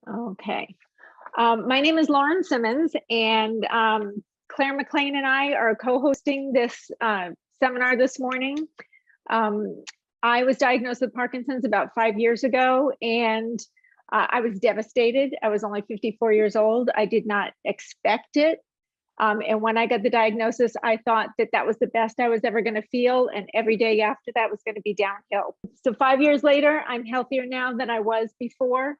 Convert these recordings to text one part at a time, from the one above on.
Okay. My name is Lauren Simmons, and Claire McLean and I are co-hosting this seminar this morning. I was diagnosed with Parkinson's about 5 years ago, and I was devastated. I was only 54 years old. I did not expect it. And when I got the diagnosis, I thought that that was the best I was ever going to feel. And every day after that was going to be downhill. So 5 years later, I'm healthier now than I was before.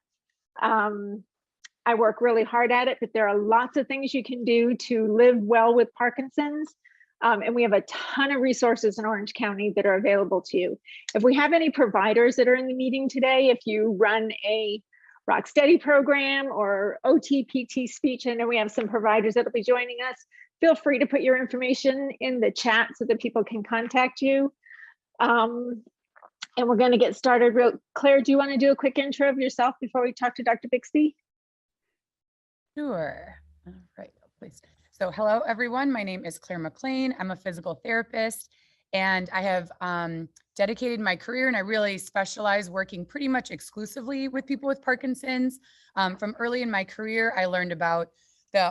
I work really hard at it, but there are lots of things you can do to live well with Parkinson's. And we have a ton of resources in Orange County that are available to you. If we have any providers that are in the meeting today, if you run a Rock Steady program or OT, PT, speech, I know we have some providers that'll be joining us. Feel free to put your information in the chat so that people can contact you. And we're going to get started real. Claire, do you want to do a quick intro of yourself before we talk to Dr. Bixby? Sure. All right, please. So hello, everyone. My name is Claire McLean. I'm a physical therapist, and I have dedicated my career, and I really specialize working pretty much exclusively with people with Parkinson's. From early in my career, I learned about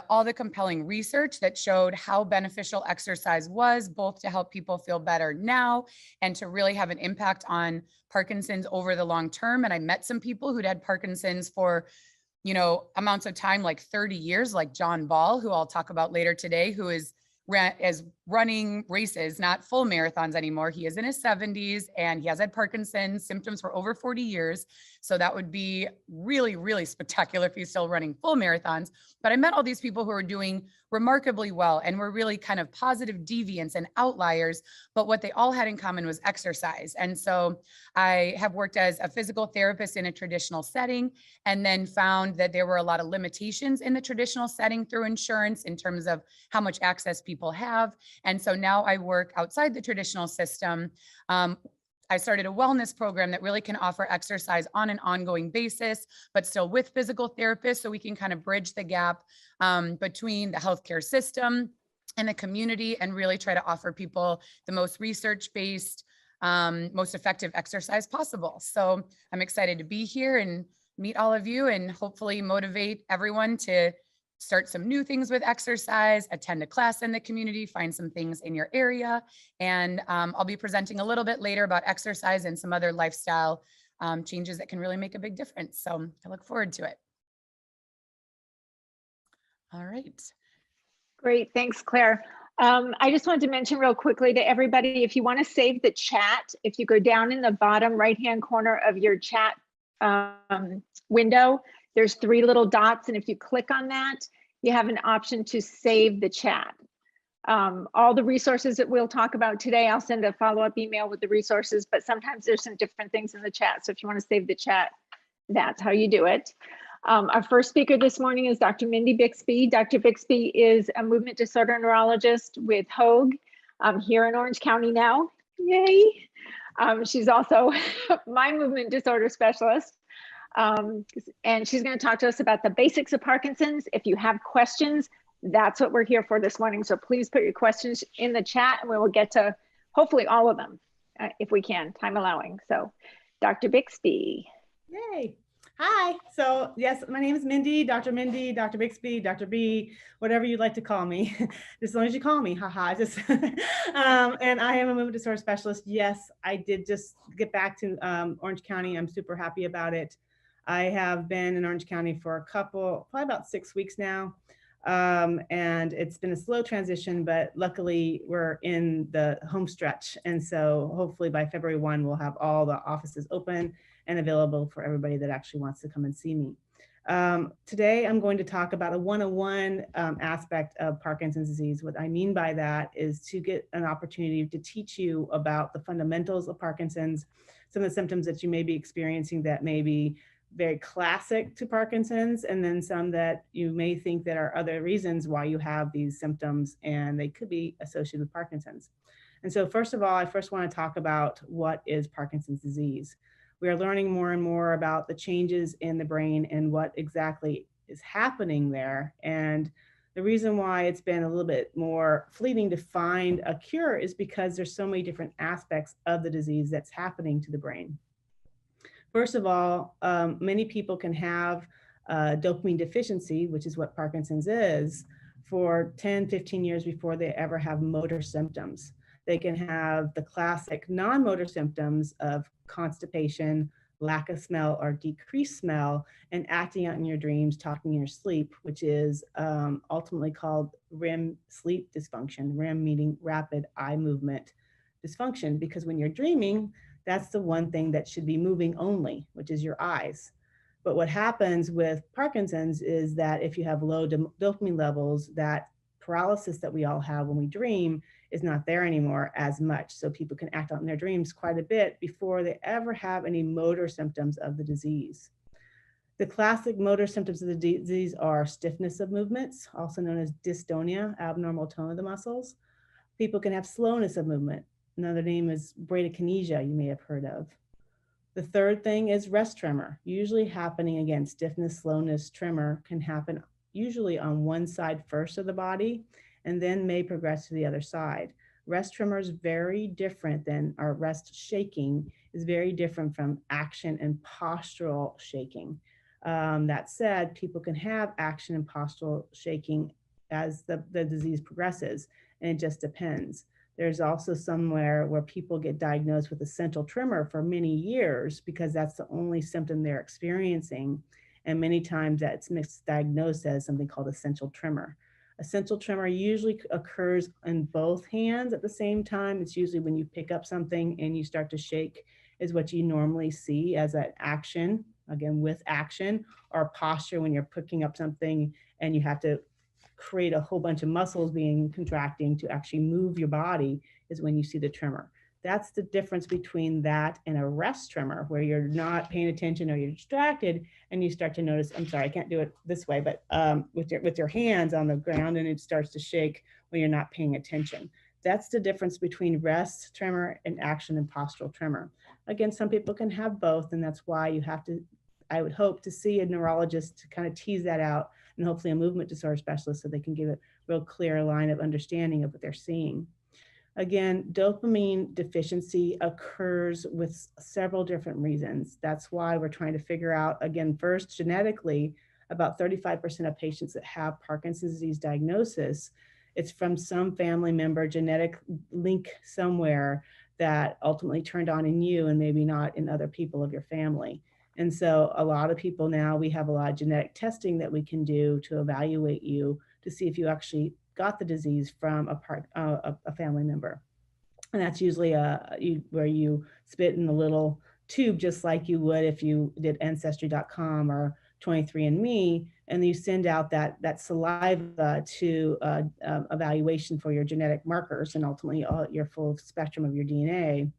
all the compelling research that showed how beneficial exercise was, both to help people feel better now and to really have an impact on Parkinson's over the long term. And I met some people who'd had Parkinson's for amounts of time, like 30 years, like John Ball, who I'll talk about later today, who is running races, not full marathons anymore. He is in his 70s and he has had Parkinson's symptoms for over 40 years. So that would be really, really spectacular if he's still running full marathons. But I met all these people who are doing remarkably well and were really kind of positive deviants and outliers. But what they all had in common was exercise. And so I have worked as a physical therapist in a traditional setting, and then found that there were a lot of limitations in the traditional setting through insurance in terms of how much access people have. And so now I work outside the traditional system. I started a wellness program that really can offer exercise on an ongoing basis, but still with physical therapists, so we can kind of bridge the gap between the healthcare system and the community, and really try to offer people the most research-based, most effective exercise possible. So I'm excited to be here and meet all of you, and hopefully motivate everyone to start some new things with exercise, attend a class in the community, find some things in your area. And I'll be presenting a little bit later about exercise and some other lifestyle changes that can really make a big difference. So I look forward to it. All right. Great, thanks, Claire. I just wanted to mention real quickly to everybody, if you want to save the chat, if you go down in the bottom right-hand corner of your chat window, there's 3 little dots, and if you click on that, you have an option to save the chat. All the resources that we'll talk about today, I'll send a follow-up email with the resources, but sometimes there's some different things in the chat. So if you want to save the chat, that's how you do it. Our first speaker this morning is Dr. Mindy Bixby. Dr. Bixby is a movement disorder neurologist with Hoag here in Orange County now. Yay. She's also my movement disorder specialist. And she's going to talk to us about the basics of Parkinson's. If you have questions, that's what we're here for this morning. So please put your questions in the chat, and we will get to hopefully all of them if we can, time allowing. So Dr. Bixby. Yay. Hi. So yes, my name is Mindy, Dr. Bixby, Dr. B, whatever you'd like to call me, just as long as you call me, haha. Just and I am a movement disorder specialist. Yes, I did just get back to Orange County. I'm super happy about it. I have been in Orange County for probably about 6 weeks now. And it's been a slow transition, but luckily we're in the home stretch. And so hopefully by February 1, we'll have all the offices open and available for everybody that actually wants to come and see me. Today, I'm going to talk about a one-on-one aspect of Parkinson's disease. What I mean by that is to get an opportunity to teach you about the fundamentals of Parkinson's, some of the symptoms that you may be experiencing that may be very classic to Parkinson's, and then some that you may think that are other reasons why you have these symptoms and they could be associated with Parkinson's. And so first of all, I first want to talk about what is Parkinson's disease. We are learning more and more about the changes in the brain and what exactly is happening there. And the reason why it's been a little bit more fleeting to find a cure is because there's so many different aspects of the disease that's happening to the brain. First of all, many people can have dopamine deficiency, which is what Parkinson's is, for 10, 15 years before they ever have motor symptoms. They can have the classic non-motor symptoms of constipation, lack of smell or decreased smell, and acting out in your dreams, talking in your sleep, which is ultimately called REM sleep dysfunction, REM meaning rapid eye movement dysfunction, because when you're dreaming, that's the one thing that should be moving only, which is your eyes. But what happens with Parkinson's is that if you have low dopamine levels, that paralysis that we all have when we dream is not there anymore as much. So people can act out in their dreams quite a bit before they ever have any motor symptoms of the disease. The classic motor symptoms of the disease are stiffness of movements, also known as dystonia, abnormal tone of the muscles. People can have slowness of movement. Another name is bradykinesia, you may have heard of. The third thing is rest tremor, usually happening, again, stiffness, slowness, tremor can happen usually on one side first of the body and then may progress to the other side. Rest tremor is very different than, our rest shaking is very different from action and postural shaking. That said, people can have action and postural shaking as the disease progresses, and it just depends. There's also somewhere where people get diagnosed with essential tremor for many years because that's the only symptom they're experiencing. And many times that's misdiagnosed as something called essential tremor. Essential tremor usually occurs in both hands at the same time. It's usually when you pick up something and you start to shake is what you normally see as an action, again, with action, or posture when you're picking up something and you have to create a whole bunch of muscles being contracting to actually move your body is when you see the tremor. That's the difference between that and a rest tremor, where you're not paying attention or you're distracted and you start to notice, I'm sorry, I can't do it this way, but with your hands on the ground and it starts to shake when you're not paying attention. That's the difference between rest tremor and action and postural tremor. Again, some people can have both, and that's why you have to, I would hope, to see a neurologist to kind of tease that out, and hopefully a movement disorder specialist so they can give a real clear line of understanding of what they're seeing. Again, dopamine deficiency occurs with several different reasons. That's why we're trying to figure out, again, first, genetically, about 35% of patients that have Parkinson's disease diagnosis, it's from some family member, genetic link somewhere that ultimately turned on in you and maybe not in other people of your family. And so a lot of people now, we have a lot of genetic testing that we can do to evaluate you to see if you actually got the disease from a family member. And that's usually where you spit in a little tube, just like you would if you did Ancestry.com or 23andMe, and you send out that saliva to evaluation for your genetic markers and ultimately your full spectrum of your DNA.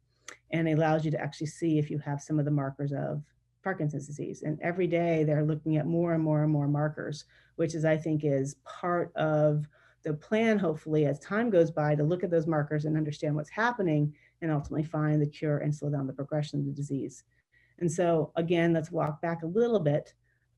And it allows you to actually see if you have some of the markers of Parkinson's disease. And every day they're looking at more and more and more markers, which is, I think, is part of the plan, hopefully, as time goes by, to look at those markers and understand what's happening and ultimately find the cure and slow down the progression of the disease. And so, again, let's walk back a little bit.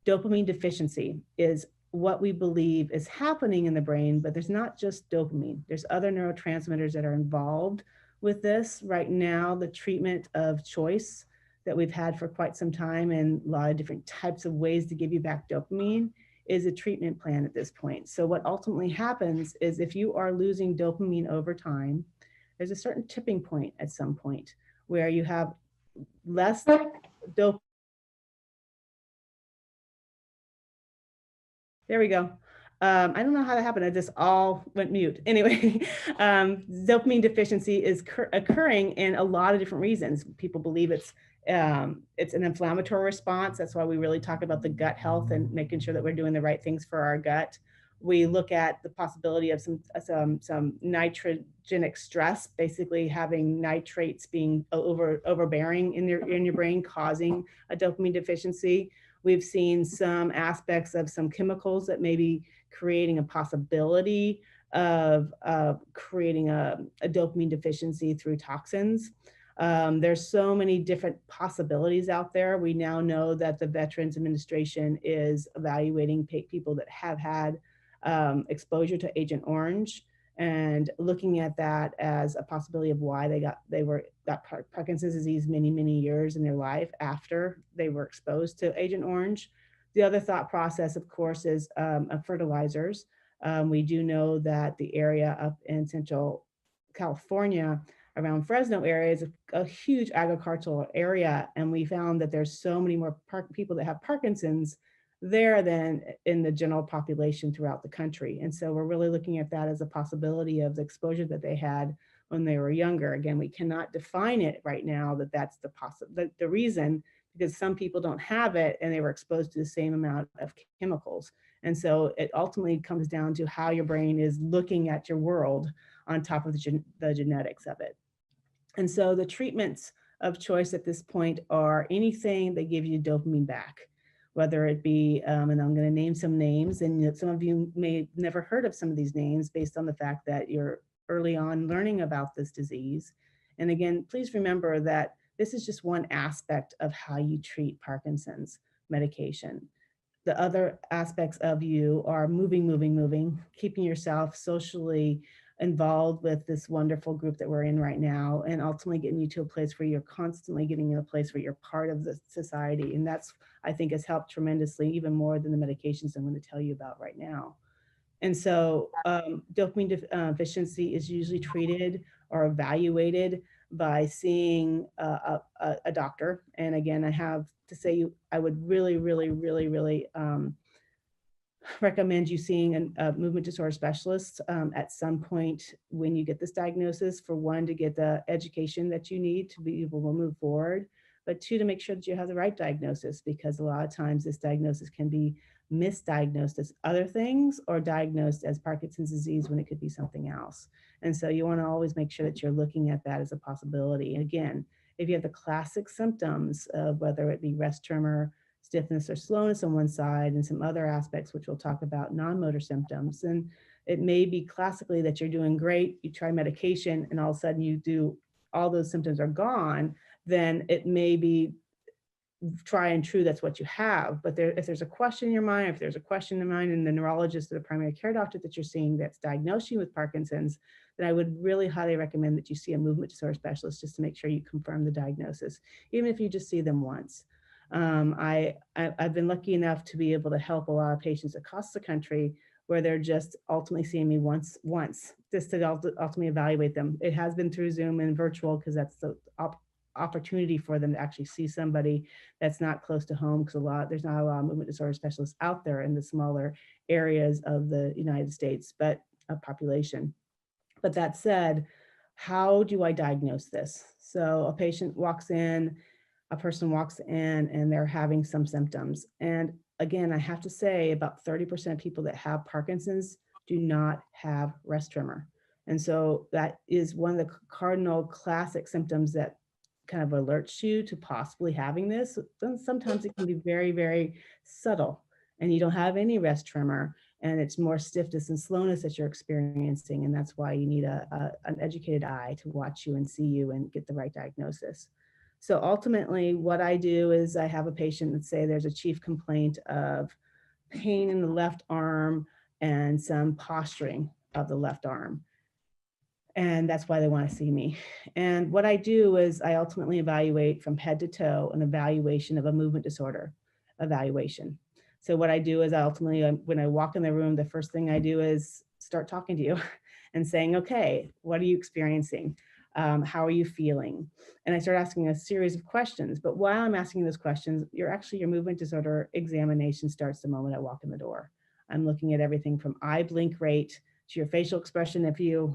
Dopamine deficiency is what we believe is happening in the brain, but there's not just dopamine. There's other neurotransmitters that are involved with this. Right now, the treatment of choice that we've had for quite some time and a lot of different types of ways to give you back dopamine is a treatment plan at this point. So what ultimately happens is if you are losing dopamine over time, there's a certain tipping point at some point where you have less dopamine. There we go. I don't know how that happened. I just all went mute. Anyway, dopamine deficiency is occurring in a lot of different reasons. People believe it's an inflammatory response. That's why we really talk about the gut health and making sure that we're doing the right things for our gut. We look at the possibility of some nitrogenic stress, basically having nitrates being overbearing in your brain, causing a dopamine deficiency. We've seen some aspects of some chemicals that may be creating a possibility of creating a dopamine deficiency through toxins. There's so many different possibilities out there. We now know that the Veterans Administration is evaluating people that have had exposure to Agent Orange and looking at that as a possibility of why they got Parkinson's disease many years in their life after they were exposed to Agent Orange. The other thought process, of course, is fertilizers. We do know that the area up in Central California around Fresno area is a huge agricultural area. And we found that there's so many more people that have Parkinson's there than in the general population throughout the country. And so we're really looking at that as a possibility of the exposure that they had when they were younger. Again, we cannot define it right now that that's the reason, because some people don't have it and they were exposed to the same amount of chemicals. And so it ultimately comes down to how your brain is looking at your world on top of the genetics of it. And so the treatments of choice at this point are anything that gives you dopamine back, whether it be, and I'm going to name some names, and some of you may never heard of some of these names based on the fact that you're early on learning about this disease. And again, please remember that this is just one aspect of how you treat Parkinson's medication. The other aspects of you are moving, keeping yourself socially involved with this wonderful group that we're in right now, and ultimately getting you to a place where you're constantly getting in a place where you're part of the society. And that's, I think, has helped tremendously, even more than the medications I'm going to tell you about right now. And so dopamine deficiency is usually treated or evaluated by seeing a doctor. And again, I have to say, I would really recommend you seeing a movement disorder specialist at some point when you get this diagnosis, for one, to get the education that you need to be able to move forward, but two, to make sure that you have the right diagnosis, because a lot of times this diagnosis can be misdiagnosed as other things or diagnosed as Parkinson's disease when it could be something else. And so you want to always make sure that you're looking at that as a possibility. And again, if you have the classic symptoms of whether it be rest tremor, stiffness or slowness on one side, and some other aspects, which we'll talk about, non-motor symptoms, and it may be classically that you're doing great, you try medication, and all of a sudden you do, all those symptoms are gone, then it may be try and true that's what you have. But if there's a question in your mind, if there's a question in mind in the neurologist or the primary care doctor that you're seeing that's diagnosing you with Parkinson's, then I would really highly recommend that you see a movement disorder specialist just to make sure you confirm the diagnosis, even if you just see them once. I've been lucky enough to be able to help a lot of patients across the country where they're just ultimately seeing me once, just to ultimately evaluate them. It has been through Zoom and virtual because that's the opportunity for them to actually see somebody that's not close to home, because there's not a lot of movement disorder specialists out there in the smaller areas of the United States, but population. But that said, how do I diagnose this? So a person walks in and they're having some symptoms. And again, I have to say about 30% of people that have Parkinson's do not have rest tremor. And so that is one of the cardinal classic symptoms that kind of alerts you to possibly having this. Then sometimes it can be very subtle and you don't have any rest tremor, and it's more stiffness and slowness that you're experiencing. And that's why you need an educated eye to watch you and see you and get the right diagnosis. So ultimately what I do is I have a patient that say there's a chief complaint of pain in the left arm and some posturing of the left arm. And that's why they want to see me. And what I do is I ultimately evaluate from head to toe an evaluation of a movement disorder evaluation. So what I do is when I walk in the room, the first thing I do is start talking to you and saying, okay, what are you experiencing? How are you feeling? And I start asking a series of questions. But while I'm asking those questions, your movement disorder examination starts the moment I walk in the door. I'm looking at everything from eye blink rate to your facial expression.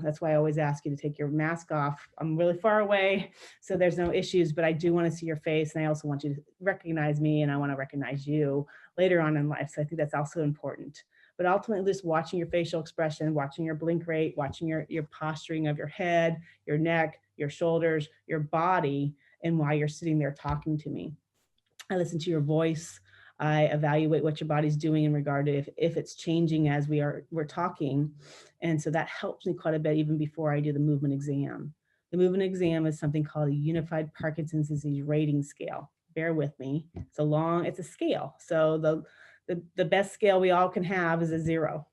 That's why I always ask you to take your mask off. I'm really far away, so there's no issues, but I do want to see your face. And I also want you to recognize me, and I want to recognize you later on in life. So I think that's also important. But ultimately, just watching your facial expression, watching your blink rate, watching your posturing of your head, your neck, your shoulders, your body, and why you're sitting there talking to me. I listen to your voice. I evaluate what your body's doing in regard to if it's changing as we're talking. And so that helps me quite a bit even before I do the movement exam. The movement exam is something called a Unified Parkinson's Disease Rating Scale. Bear with me. It's a scale. So the best scale we all can have is a 0.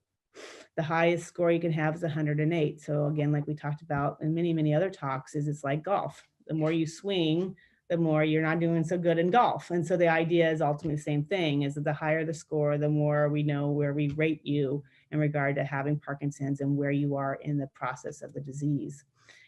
The highest score you can have is 108. So again, like we talked about in many other talks, it's like golf. The more you swing, the more you're not doing so good in golf. And so the idea is ultimately the same thing, is that the higher the score, the more we know where we rate you in regard to having Parkinson's and where you are in the process of the disease.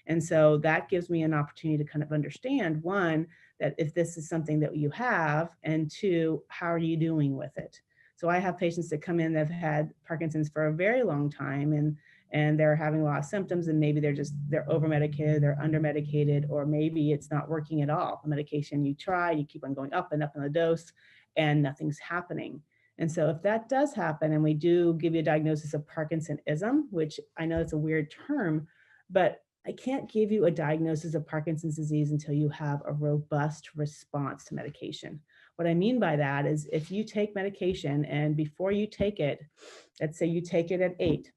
And so that gives me an opportunity to kind of understand, one, that if this is something that you have, and two, how are you doing with it? So I have patients that come in that have had Parkinson's for a very long time, and they're having a lot of symptoms, and maybe they're over medicated, they're under medicated, or maybe it's not working at all. The medication you try, you keep on going up and up in the dose, and nothing's happening. And so if that does happen, and we do give you a diagnosis of Parkinsonism, which I know it's a weird term, but I can't give you a diagnosis of Parkinson's disease until you have a robust response to medication. What I mean by that is, if you take medication and before you take it, let's say you take it at 8,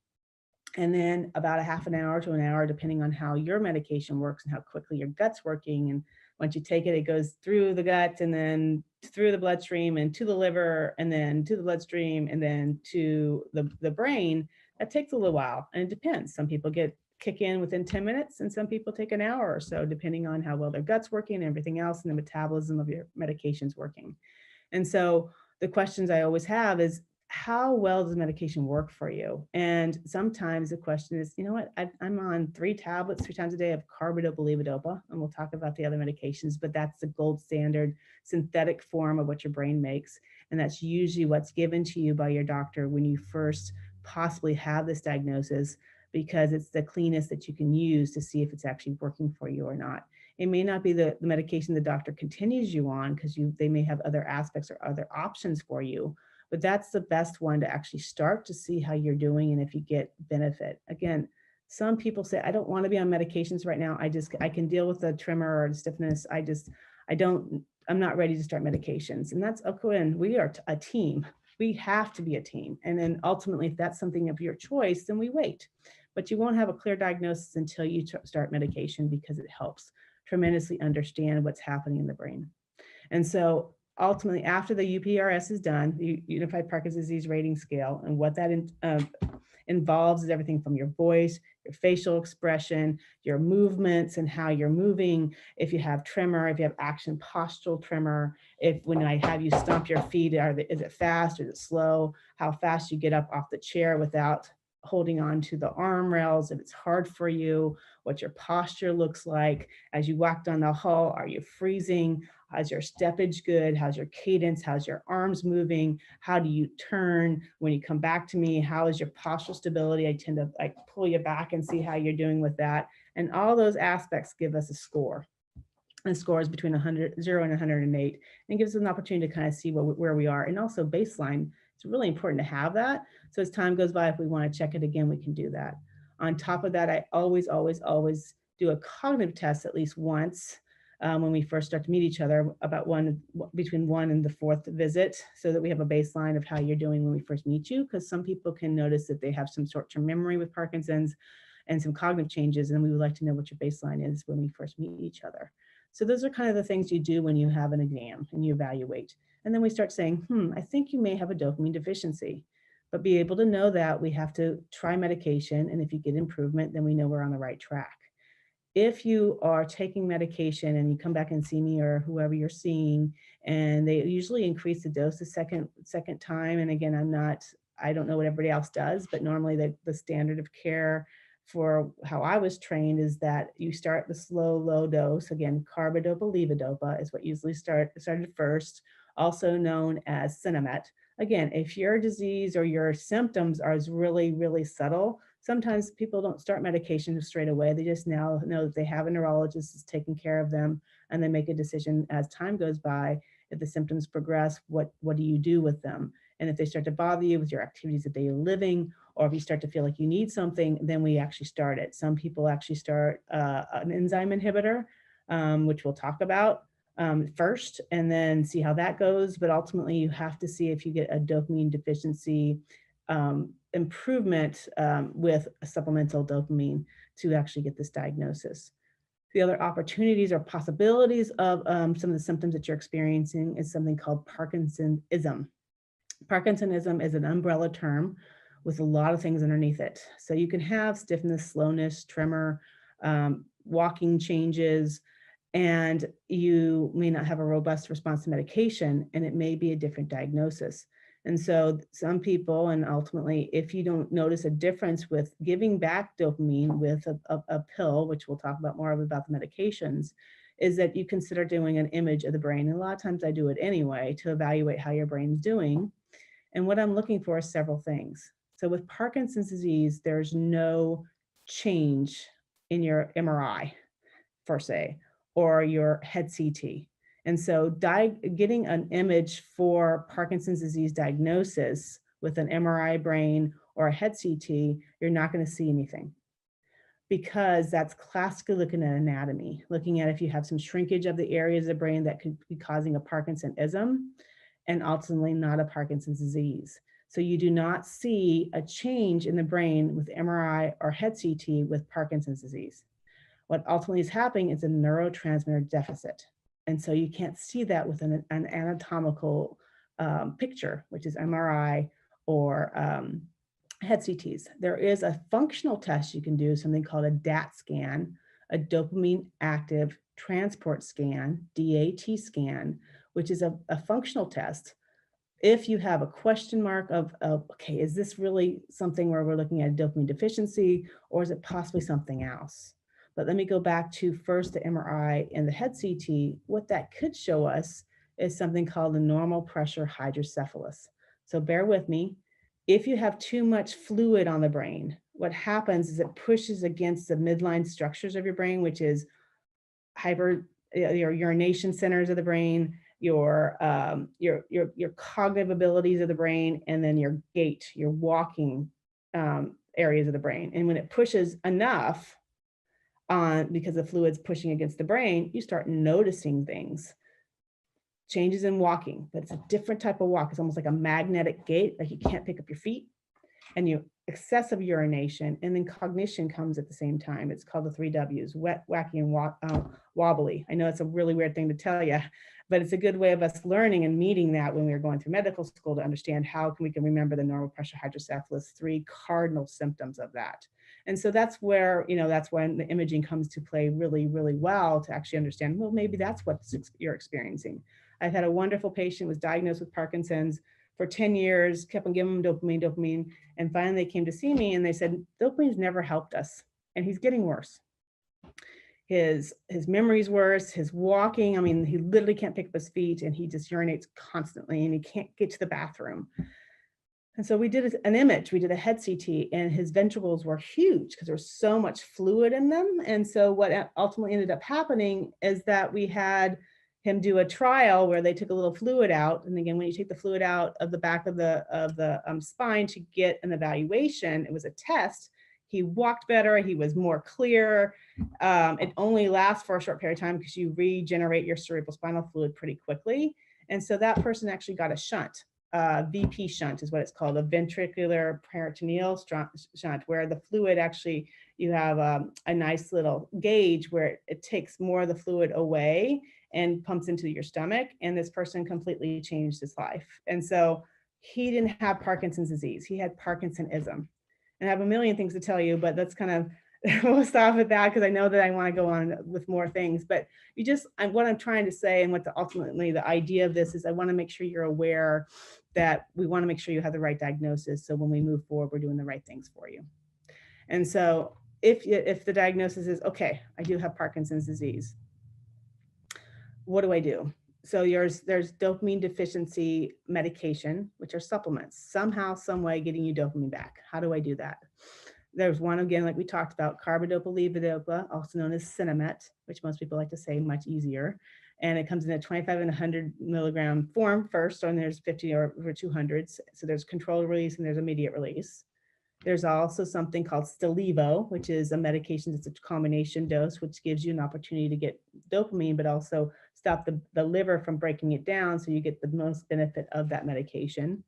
and then about a half an hour to an hour, depending on how your medication works and how quickly your gut's working. And once you take it, it goes through the gut and then through the bloodstream and to the liver and then to the bloodstream and then to the brain. That takes a little while, and it depends. Some people kick in within 10 minutes and some people take an hour or so, depending on how well their gut's working and everything else and the metabolism of your medication's working. And so the questions I always have is, how well does medication work for you? And sometimes the question is, you know what, I'm on 3 tablets 3 times a day of carbidopa-levodopa, and we'll talk about the other medications, but that's the gold standard synthetic form of what your brain makes. And that's usually what's given to you by your doctor when you first possibly have this diagnosis, because it's the cleanest that you can use to see if it's actually working for you or not. It may not be the medication the doctor continues you on, because they may have other aspects or other options for you, but that's the best one to actually start to see how you're doing and if you get benefit. Again, some people say, I don't want to be on medications right now. I can deal with the tremor or the stiffness. I'm not ready to start medications. And that's okay. And we are a team. We have to be a team. And then ultimately, if that's something of your choice, then we wait. But you won't have a clear diagnosis until you start medication, because it helps tremendously understand what's happening in the brain. And so ultimately, after the UPRS is done, the Unified Parkinson's Disease Rating Scale, and what that involves is everything from your voice, your facial expression, your movements and how you're moving. If you have tremor, if you have action postural tremor, when I have you stomp your feet, is it fast or is it slow? How fast you get up off the chair without holding on to the arm rails, if it's hard for you, what your posture looks like as you walk down the hall. Are you freezing? How's your steppage good? How's your cadence? How's your arms moving? How do you turn when you come back to me? How is your postural stability? I tend to pull you back and see how you're doing with that. And all those aspects give us a score. And the score is between 0 and 108, and gives us an opportunity to kind of see where we are. And also baseline, it's really important to have that. So as time goes by, if we want to check it again, we can do that. On top of that, I always do a cognitive test at least once when we first start to meet each other, about between 1 and the 4th visit, so that we have a baseline of how you're doing when we first meet you. Because some people can notice that they have some short-term memory with Parkinson's and some cognitive changes, and we would like to know what your baseline is when we first meet each other. So those are kind of the things you do when you have an exam and you evaluate. And then we start saying, I think you may have a dopamine deficiency. But be able to know that, we have to try medication, and if you get improvement, then we know we're on the right track. If you are taking medication and you come back and see me or whoever you're seeing, and they usually increase the dose the second time, and again, I don't know what everybody else does, but normally the standard of care for how I was trained is that you start the slow, low dose. Again, carbidopa-levodopa is what usually started first, also known as Sinemet. Again, if your disease or your symptoms are really, really subtle, sometimes people don't start medication straight away. They just now know that they have a neurologist that's taking care of them, and they make a decision as time goes by. If the symptoms progress, what do you do with them? And if they start to bother you with your activities of daily living, or if you start to feel like you need something, then we actually start it. Some people actually start an enzyme inhibitor, which we'll talk about first, and then see how that goes. But ultimately, you have to see if you get a dopamine deficiency improvement with a supplemental dopamine to actually get this diagnosis. The other opportunities or possibilities of some of the symptoms that you're experiencing is something called Parkinsonism. Parkinsonism is an umbrella term with a lot of things underneath it. So you can have stiffness, slowness, tremor, walking changes, and you may not have a robust response to medication, and it may be a different diagnosis. And so some people, and ultimately, if you don't notice a difference with giving back dopamine with a pill, which we'll talk about more about the medications, is that you consider doing an image of the brain. And a lot of times I do it anyway to evaluate how your brain's doing. And what I'm looking for is several things. So with Parkinson's disease, there's no change in your MRI, per se, or your head CT. And so getting an image for Parkinson's disease diagnosis with an MRI brain or a head CT, you're not going to see anything, because that's classically looking at anatomy, looking at if you have some shrinkage of the areas of the brain that could be causing a Parkinsonism, and ultimately not a Parkinson's disease. So you do not see a change in the brain with MRI or head CT with Parkinson's disease. What ultimately is happening is a neurotransmitter deficit. And so you can't see that with an anatomical picture, which is MRI or head CTs. There is a functional test you can do, something called a DAT scan, a dopamine active transport scan, DAT scan, which is a functional test. If you have a question mark of, okay, is this really something where we're looking at a dopamine deficiency, or is it possibly something else? But let me go back to first the MRI and the head CT. What that could show us is something called the normal pressure hydrocephalus. So bear with me. If you have too much fluid on the brain, what happens is it pushes against the midline structures of your brain, which is your urination centers of the brain, your cognitive abilities of the brain, and then your gait, your walking areas of the brain. And when it pushes enough, because the fluid's pushing against the brain, you start noticing things, changes in walking, but it's a different type of walk. It's almost like a magnetic gait, like you can't pick up your feet, and you excessive urination, and then cognition comes at the same time. It's called the 3 W's: wet, wacky, and wobbly. I know it's a really weird thing to tell you, but it's a good way of us learning and meeting that when we were going through medical school to understand how we can remember the normal pressure hydrocephalus, 3 cardinal symptoms of that. And so that's where, that's when the imaging comes to play really, really well to actually understand, well, maybe that's what you're experiencing. I've had a wonderful patient, was diagnosed with Parkinson's for 10 years, kept on giving him dopamine. And finally they came to see me and they said, dopamine's never helped us. And he's getting worse. His memory's worse, his walking, I mean, he literally can't pick up his feet, and he just urinates constantly, and he can't get to the bathroom. And so we did an image, we did a head CT, and his ventricles were huge because there was so much fluid in them. And so what ultimately ended up happening is that we had him do a trial where they took a little fluid out. And again, when you take the fluid out of the back of the spine to get an evaluation, it was a test. He walked better, he was more clear. It only lasts for a short period of time because you regenerate your cerebrospinal fluid pretty quickly. And so that person actually got a shunt. VP shunt is what it's called, a ventricular peritoneal shunt, where the fluid actually, you have a nice little gauge where it takes more of the fluid away and pumps into your stomach. And this person completely changed his life. And so he didn't have Parkinson's disease, he had Parkinsonism. And I have a million things to tell you, but that's kind of, we'll stop at that because I know that I want to go on with more things. But what I'm trying to say, and what ultimately the idea of this is, I want to make sure you're aware that we want to make sure you have the right diagnosis. So when we move forward, we're doing the right things for you. And so if the diagnosis is, okay, I do have Parkinson's disease, what do I do? So there's dopamine deficiency medication, which are supplements, somehow, some way getting you dopamine back. How do I do that? There's one, again, like we talked about, carbidopa, levodopa, also known as Cinemet, which most people like to say much easier. And it comes in a 25 and 100 milligram form first, and there's 50 or 200s. So there's controlled release and there's immediate release. There's also something called Stalevo, which is a medication that's a combination dose, which gives you an opportunity to get dopamine, but also stop the liver from breaking it down, so you get the most benefit of that medication.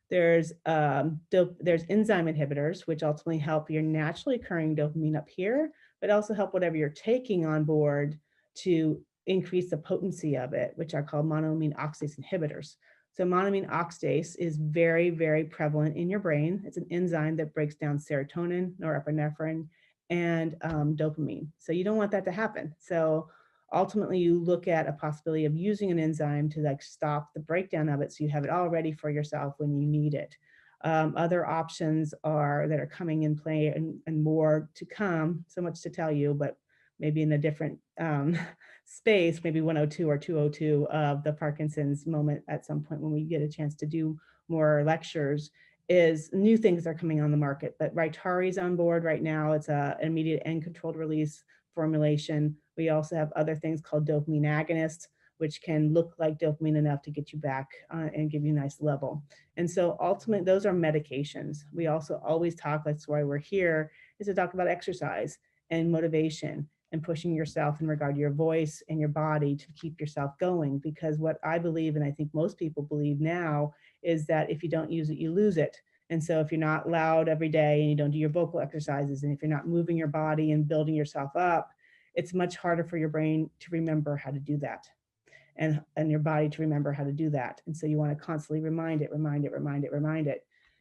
There's enzyme inhibitors, which ultimately help your naturally occurring dopamine up here, but also help whatever you're taking on board to increase the potency of it, which are called monoamine oxidase inhibitors. So monoamine oxidase is very, very prevalent in your brain. It's an enzyme that breaks down serotonin, norepinephrine, and dopamine. So you don't want that to happen. So ultimately you look at a possibility of using an enzyme to like stop the breakdown of it so you have it all ready for yourself when you need it. Other options that are coming in play and more to come, so much to tell you, but maybe in a different space, maybe 102 or 202 of the Parkinson's moment at some point when we get a chance to do more lectures, is new things that are coming on the market. But Rytari's on board right now. It's an immediate and controlled release formulation. We also have other things called dopamine agonists, which can look like dopamine enough to get you back and give you a nice level. And so ultimately, those are medications. We also always talk, that's why we're here, is to talk about exercise and motivation and pushing yourself in regard to your voice and your body to keep yourself going. Because what I believe, and I think most people believe now, is that if you don't use it, you lose it. And so if you're not loud every day and you don't do your vocal exercises, and if you're not moving your body and building yourself up, it's much harder for your brain to remember how to do that, and your body to remember how to do that. And so you want to constantly remind it.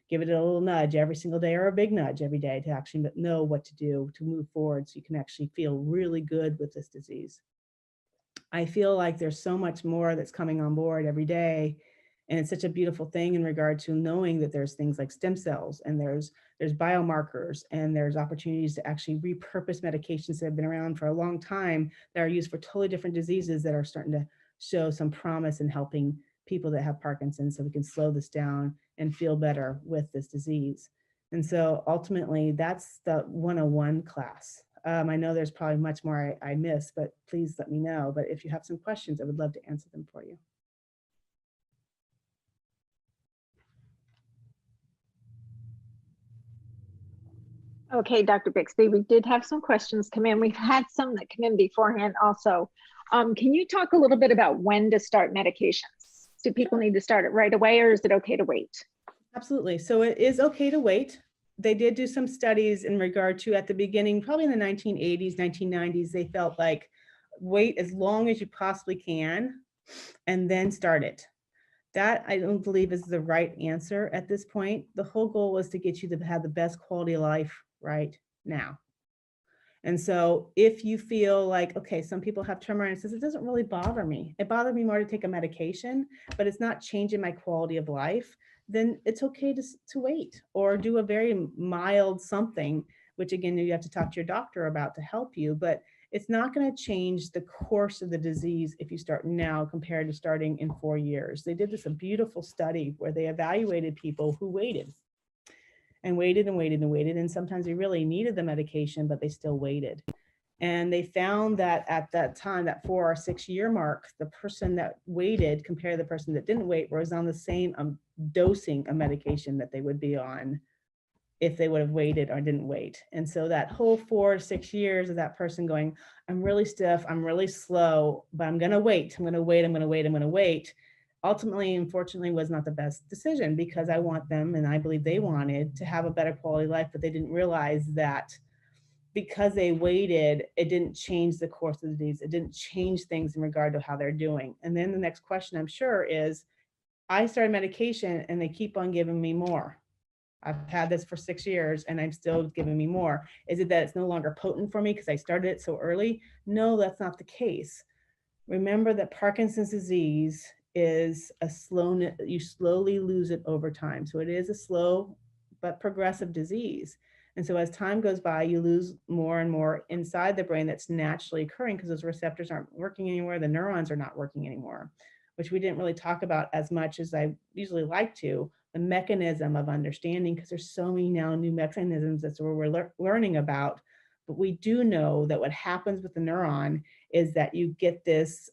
Give it a little nudge every single day, or a big nudge every day, to actually know what to do to move forward so you can actually feel really good with this disease. I feel like there's so much more that's coming on board every day. And it's such a beautiful thing in regard to knowing that there's things like stem cells, and there's biomarkers, and there's opportunities to actually repurpose medications that have been around for a long time that are used for totally different diseases that are starting to show some promise in helping people that have Parkinson's, so we can slow this down and feel better with this disease. And so ultimately, that's the 101 class. I know there's probably much more I missed, but please let me know. But if you have some questions, I would love to answer them for you. Okay, Dr. Bixby, we did have some questions come in. We've had some that come in beforehand also. Can you talk a little bit about when to start medications? Do people need to start it right away, or is it okay to wait? Absolutely. So it is okay to wait. They did do some studies in regard to, at the beginning, probably in the 1980s, 1990s, they felt like wait as long as you possibly can and then start it. That I don't believe is the right answer at this point. The whole goal was to get you to have the best quality of life right now. And so if you feel like, okay, some people have tremor and it says, it doesn't really bother me. It bothered me more to take a medication, but it's not changing my quality of life, then it's okay to wait, or do a very mild something, which again, you have to talk to your doctor about to help you, but it's not going to change the course of the disease if you start now compared to starting in 4 years. They did this a beautiful study where they evaluated people who waited and waited and waited and waited. And sometimes they really needed the medication, but they still waited. And they found that at that time, that 4 or 6 year mark, the person that waited compared to the person that didn't wait was on the same dosing of medication that they would be on if they would have waited or didn't wait. And so that whole 4 to 6 years of that person going, I'm really stiff, I'm really slow, but I'm going to wait, I'm going to wait, I'm going to wait, I'm going to wait, ultimately, unfortunately, was not the best decision, because I want them, and I believe they wanted to have a better quality life, but they didn't realize that because they waited, it didn't change the course of the disease. It didn't change things in regard to how they're doing. And then the next question, I'm sure, is, I started medication and they keep on giving me more. I've had this for 6 years and I'm still giving me more. Is it that it's no longer potent for me because I started it so early? No, that's not the case. Remember that Parkinson's disease is a slowness, you slowly lose it over time. So it is a slow but progressive disease. And so as time goes by, you lose more and more inside the brain that's naturally occurring because those receptors aren't working anymore. The neurons are not working anymore, which we didn't really talk about as much as I usually like to, the mechanism of understanding, because there's so many now new mechanisms that's where we're learning about. But we do know that what happens with the neuron is that you get this,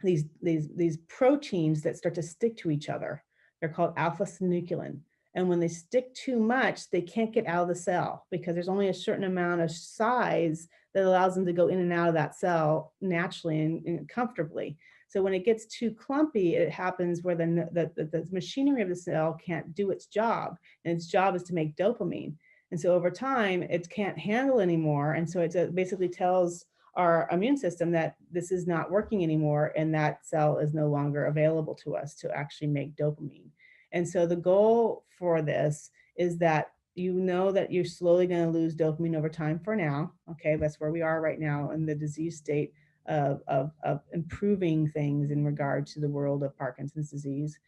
these proteins that start to stick to each other. They're called alpha-synuclein. And when they stick too much, they can't get out of the cell because there's only a certain amount of size that allows them to go in and out of that cell naturally and comfortably. So when it gets too clumpy, it happens where the machinery of the cell can't do its job, and its job is to make dopamine. And so over time, it can't handle anymore. And so it basically tells our immune system that this is not working anymore, and that cell is no longer available to us to actually make dopamine. And so the goal for this is that you know that you're slowly going to lose dopamine over time for now. Okay, that's where we are right now in the disease state of improving things in regard to the world of Parkinson's disease.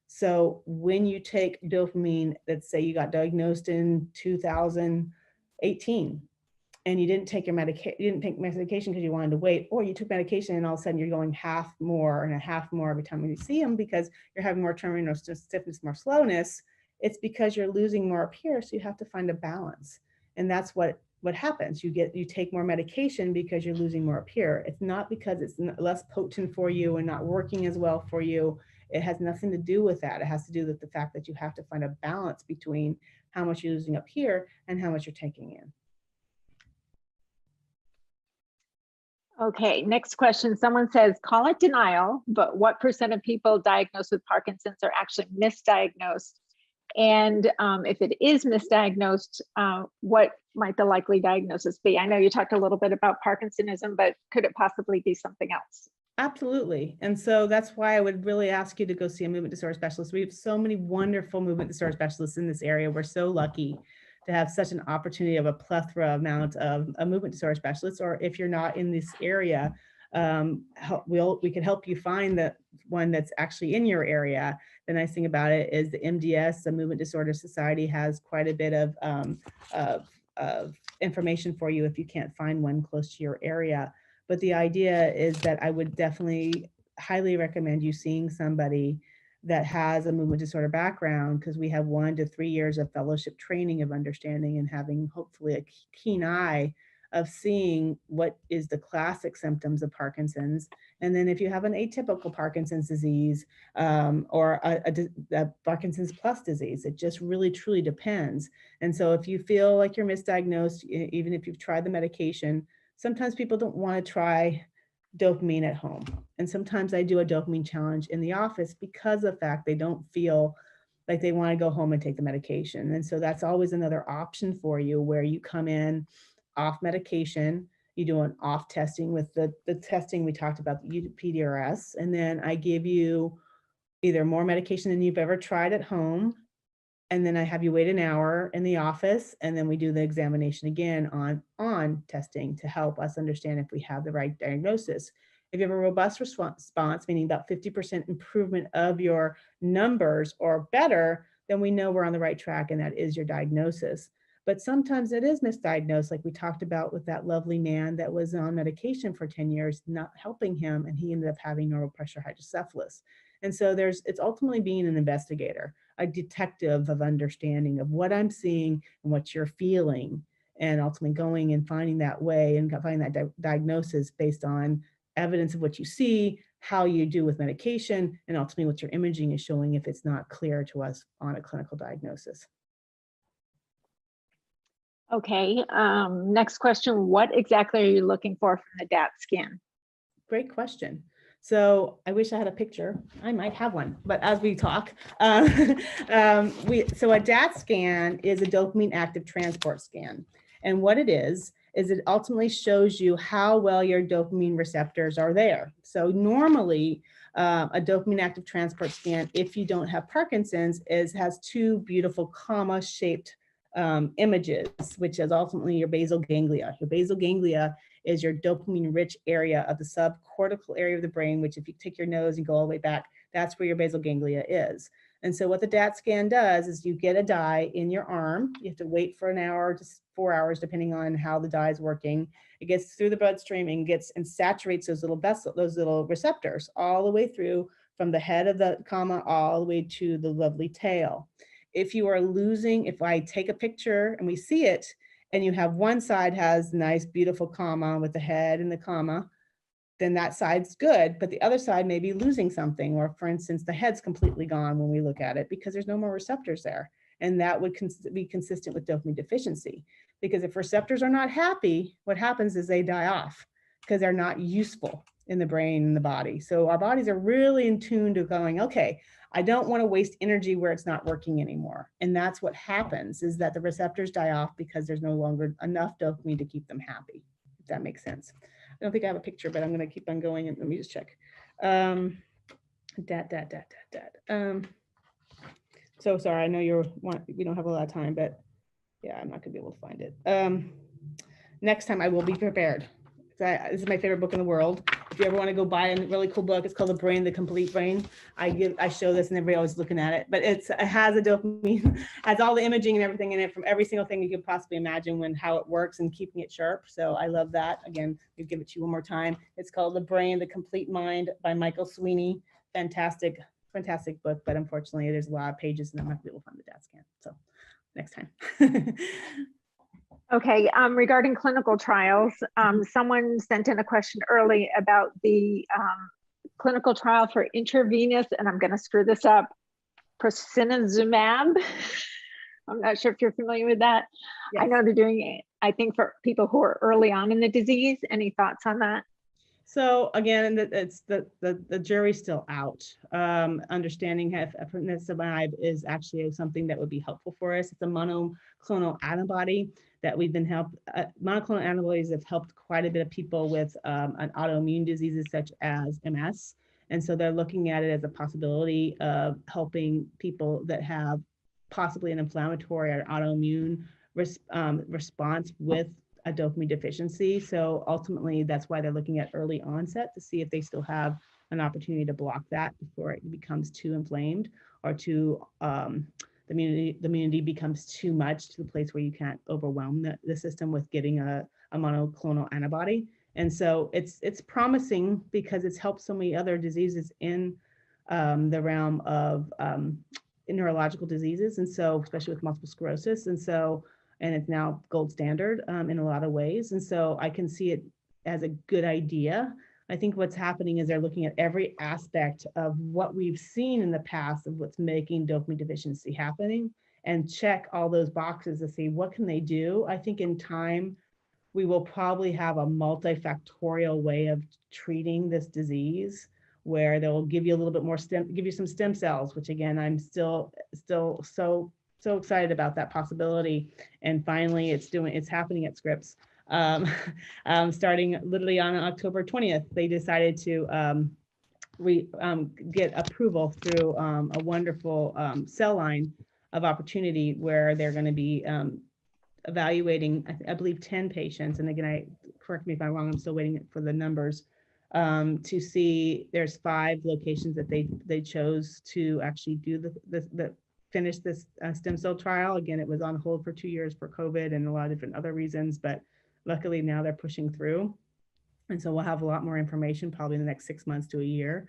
So when you take dopamine, let's say you got diagnosed in 2018 and you didn't take medication because you wanted to wait, or you took medication and all of a sudden you're going half more and a half more every time you see them because you're having more tremor, stiffness, more slowness. It's because you're losing more up here, so you have to find a balance. And that's what happens. You take more medication because you're losing more up here. It's not because it's less potent for you and not working as well for you. It has nothing to do with that. It has to do with the fact that you have to find a balance between how much you're losing up here and how much you're taking in. Okay, next question. Someone says, call it denial, but what % of people diagnosed with Parkinson's are actually misdiagnosed? And if it is misdiagnosed, what might the likely diagnosis be? I know you talked a little bit about Parkinsonism, but could it possibly be something else? Absolutely. And so that's why I would really ask you to go see a movement disorder specialist. We have so many wonderful movement disorder specialists in this area. We're so lucky to have such an opportunity of a plethora amount of a movement disorder specialists, or if you're not in this area, we can help you find the one that's actually in your area. The nice thing about it is the MDS, the Movement Disorder Society, has quite a bit of information for you if you can't find one close to your area. But the idea is that I would definitely highly recommend you seeing somebody that has a movement disorder background, because we have 1 to 3 years of fellowship training of understanding and having hopefully a keen eye of seeing what is the classic symptoms of Parkinson's. And then if you have an atypical Parkinson's disease or a Parkinson's plus disease, it just really truly depends. And so if you feel like you're misdiagnosed, even if you've tried the medication, sometimes people don't want to try dopamine at home. And sometimes I do a dopamine challenge in the office because of the fact they don't feel like they want to go home and take the medication. And so that's always another option for you, where you come in off medication, you do an off testing with the testing we talked about, the PDRS, and then I give you either more medication than you've ever tried at home, and then I have you wait an hour in the office, and then we do the examination again on testing to help us understand if we have the right diagnosis. If you have a robust response, meaning about 50% improvement of your numbers or better, then we know we're on the right track and that is your diagnosis. But sometimes it is misdiagnosed, like we talked about with that lovely man that was on medication for 10 years, not helping him, and he ended up having neural pressure hydrocephalus. And so it's ultimately being an investigator, a detective of understanding of what I'm seeing and what you're feeling, and ultimately going and finding that way and finding that diagnosis based on evidence of what you see, how you do with medication, and ultimately what your imaging is showing if it's not clear to us on a clinical diagnosis. Okay, next question. What exactly are you looking for from the DAT scan? Great question. So I wish I had a picture. I might have one, but as we talk, so a DAT scan is a dopamine active transport scan. And what it is it ultimately shows you how well your dopamine receptors are there. So normally a dopamine active transport scan, if you don't have Parkinson's, has 2 beautiful comma-shaped images, which is ultimately your basal ganglia. Your basal ganglia is your dopamine-rich area of the subcortical area of the brain, which if you take your nose and go all the way back, that's where your basal ganglia is. And so what the DAT scan does is you get a dye in your arm. You have to wait for an hour to 4 hours, depending on how the dye is working. It gets through the bloodstream and saturates those little receptors all the way through from the head of the comma all the way to the lovely tail. If I take a picture and we see it, and you have one side has nice, beautiful comma with the head and the comma, then that side's good, but the other side may be losing something, or for instance, the head's completely gone when we look at it because there's no more receptors there. And that would be consistent with dopamine deficiency, because if receptors are not happy, what happens is they die off because they're not useful in the brain and the body. So our bodies are really in tune to going, okay, I don't want to waste energy where it's not working anymore. And that's what happens, is that the receptors die off because there's no longer enough dopamine to keep them happy, if that makes sense. I don't think I have a picture, but I'm going to keep on going and let me just check. So sorry, I know we don't have a lot of time, but yeah, I'm not going to be able to find it. Next time I will be prepared. This is my favorite book in the world. If you ever want to go buy a really cool book, it's called The Brain, The Complete Brain. I show this and everybody always looking at it, but it has a dopamine, has all the imaging and everything in it from every single thing you could possibly imagine how it works and keeping it sharp. So I love that. Again, we give it to you one more time. It's called The Brain, The Complete Mind by Michael Sweeney. Fantastic book, but unfortunately there's a lot of pages and I'm not gonna be able to find the DAT scan. So next time. Okay, regarding clinical trials, someone sent in a question early about the clinical trial for intravenous, and I'm going to screw this up, prasinezumab. I'm not sure if you're familiar with that. Yes. I know they're doing it, I think, for people who are early on in the disease. Any thoughts on that? So again, it's the jury's still out. Understanding if prasinezumab is actually something that would be helpful for us. It's a monoclonal antibody that we've been monoclonal antibodies have helped quite a bit of people with an autoimmune diseases such as MS. And so they're looking at it as a possibility of helping people that have possibly an inflammatory or autoimmune response with a dopamine deficiency. So ultimately, that's why they're looking at early onset to see if they still have an opportunity to block that before it becomes too inflamed or too the immunity becomes too much to the place where you can't overwhelm the system with getting a monoclonal antibody. And so it's promising because it's helped so many other diseases in the realm of neurological diseases. And so, especially with multiple sclerosis. And so, and it's now gold standard in a lot of ways. And so I can see it as a good idea. I think what's happening is they're looking at every aspect of what we've seen in the past of what's making dopamine deficiency happening and check all those boxes to see what can they do. I think in time, we will probably have a multifactorial way of treating this disease where they'll give you a little bit more give you some stem cells, which again, I'm still so excited about that possibility. And finally, it's happening at Scripps. Starting literally on October 20th, they decided to get approval through a wonderful cell line of opportunity where they're going to be evaluating, I believe, 10 patients. And again, correct me if I'm wrong, I'm still waiting for the numbers to see. There's 5 locations that they chose to actually do the finish this stem cell trial. Again, it was on hold for 2 years for COVID and a lot of different other reasons, but luckily now they're pushing through. And so we'll have a lot more information probably in the next 6 months to a year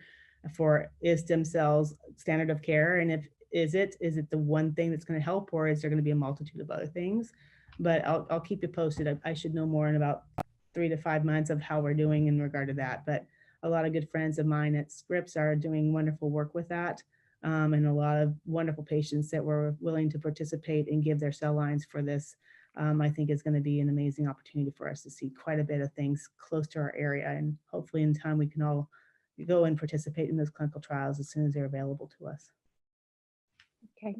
for is stem cells standard of care. And if is it the one thing that's going to help, or is there going to be a multitude of other things? But I'll keep you posted. I should know more in about 3 to 5 months of how we're doing in regard to that. But a lot of good friends of mine at Scripps are doing wonderful work with that. And a lot of wonderful patients that were willing to participate and give their cell lines for this. I think is going to be an amazing opportunity for us to see quite a bit of things close to our area. And hopefully in time we can all go and participate in those clinical trials as soon as they're available to us. Okay.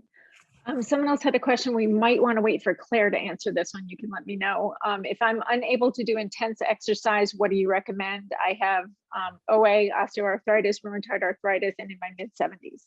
Someone else had a question. We might want to wait for Claire to answer this one. You can let me know. If I'm unable to do intense exercise, what do you recommend? I have OA, osteoarthritis, rheumatoid arthritis, and in my mid-70s.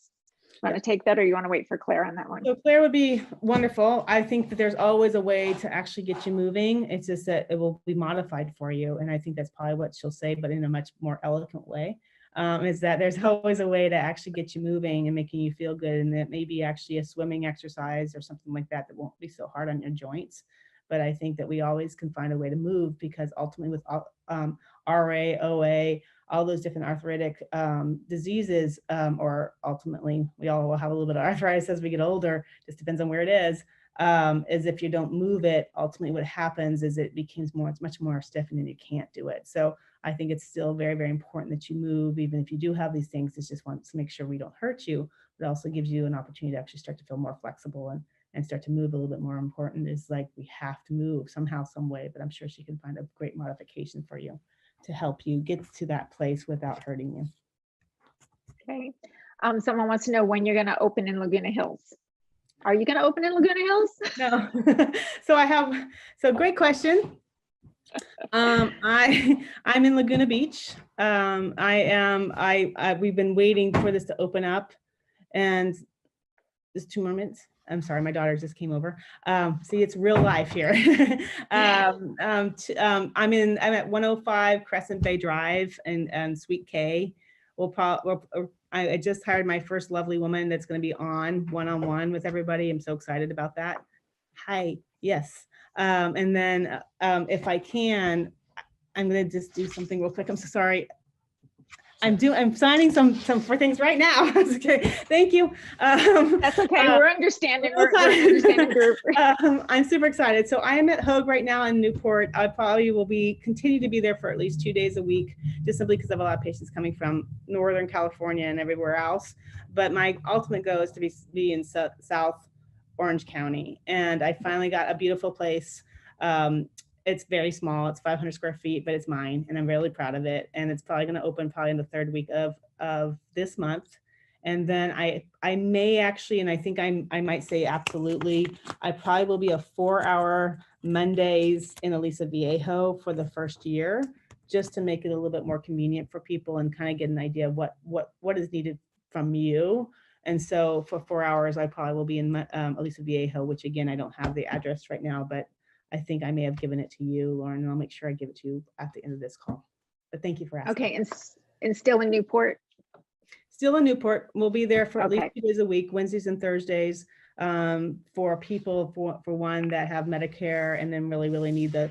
Want to take that, or you want to wait for Claire on that one? So Claire would be wonderful. I think that there's always a way to actually get you moving. It's just that it will be modified for you. And I think that's probably what she'll say, but in a much more eloquent way, is that there's always a way to actually get you moving and making you feel good. And that maybe actually a swimming exercise or something like that won't be so hard on your joints. But I think that we always can find a way to move, because ultimately with RA, OA, all those different arthritic diseases, or ultimately we all will have a little bit of arthritis as we get older, just depends on where it is if you don't move it, ultimately what happens is it becomes much more stiff and you can't do it. So I think it's still very, very important that you move, even if you do have these things. It's just wants to make sure we don't hurt you, but also gives you an opportunity to actually start to feel more flexible and start to move a little bit more. Important is like we have to move somehow, some way, but I'm sure she can find a great modification for you to help you get to that place without hurting you. Okay. Someone wants to know when you're going to open in Laguna Hills. Are you going to open in Laguna Hills? No. So great question. I'm in Laguna Beach. We've been waiting for this to open up, and just 2 more minutes. I'm sorry, my daughter just came over. See, it's real life here. I'm at 105 Crescent Bay Drive and Suite K. I just hired my first lovely woman that's going to be on one-on-one with everybody. I'm so excited about that. Hi, yes. And then if I can, I'm going to just do something real quick. I'm so sorry. I'm signing some for things right now. Okay, thank you. That's okay. We're understanding. We're an understanding group. I'm super excited. So I am at Hogue right now in Newport. I probably will continue to be there for at least 2 days a week, just simply because I have a lot of patients coming from Northern California and everywhere else. But my ultimate goal is to be in South Orange County, and I finally got a beautiful place. It's very small. It's 500 square feet, but it's mine, and I'm really proud of it. And it's probably going to open probably in the third week of this month. And then I may actually, and I think I might say absolutely, I probably will be a 4-hour Mondays in Aliso Viejo for the first year, just to make it a little bit more convenient for people and kind of get an idea of what is needed from you. And so for 4 hours, I probably will be in Aliso Viejo, which again, I don't have the address right now, but I think I may have given it to you, Lauren, and I'll make sure I give it to you at the end of this call. But thank you for asking. Okay, and still in Newport? Still in Newport. We'll be there for at Okay. least 2 days a week, Wednesdays and Thursdays, for people for one that have Medicare and then really need the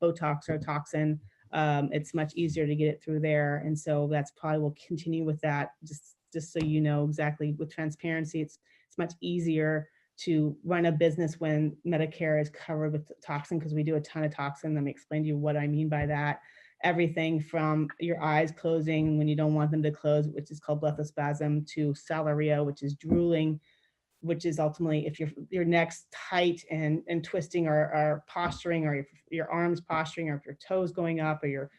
Botox or toxin. It's much easier to get it through there, and so that's probably will continue with that. Just so you know exactly, with transparency, it's much easier to run a business when Medicare is covered with toxin, because we do a ton of toxin. Let me explain to you what I mean by that. Everything from your eyes closing when you don't want them to close, which is called blepharospasm, to salarial, which is drooling, which is ultimately if your neck's tight and twisting or posturing, or your arms posturing, or if your toes going up, or your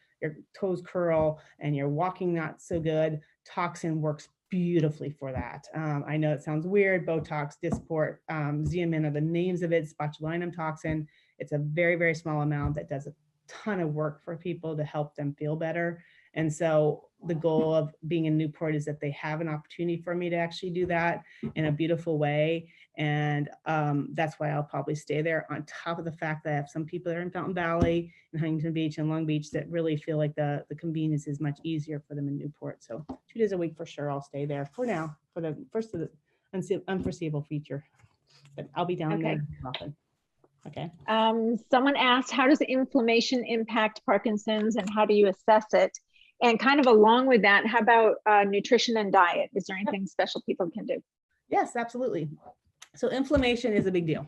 toes curl and you're walking not so good, toxin works beautifully for that. I know it sounds weird. Botox, Dysport, Xeomin are the names of it. Botulinum toxin. It's a very, very small amount that does a ton of work for people to help them feel better. And so the goal of being in Newport is that they have an opportunity for me to actually do that in a beautiful way. And that's why I'll probably stay there, on top of the fact that I have some people that are in Fountain Valley and Huntington Beach and Long Beach that really feel like the convenience is much easier for them in Newport. So 2 days a week for sure, I'll stay there for now, for the first of the unforeseeable future. But I'll be down there often. Okay. Someone asked, how does inflammation impact Parkinson's and how do you assess it? And kind of along with that, how about nutrition and diet? Is there anything special people can do? Yes, absolutely. So inflammation is a big deal.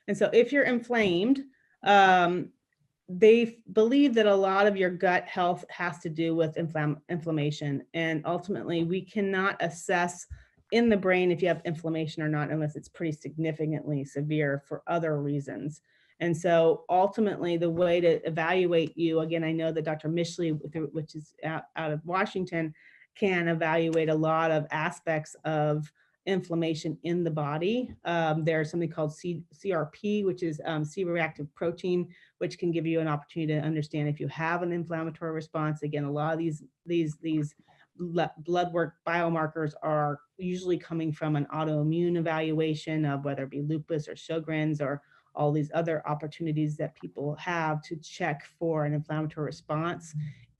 And so if you're inflamed, they believe that a lot of your gut health has to do with inflammation. And ultimately, we cannot assess in the brain if you have inflammation or not, unless it's pretty significantly severe for other reasons. And so ultimately, the way to evaluate you, again, I know that Dr. Mishley, which is out of Washington, can evaluate a lot of aspects of inflammation in the body. There's something called CRP, which is C-reactive protein, which can give you an opportunity to understand if you have an inflammatory response. Again, a lot of these blood work biomarkers are usually coming from an autoimmune evaluation of whether it be lupus or Sjogren's or all these other opportunities that people have to check for an inflammatory response.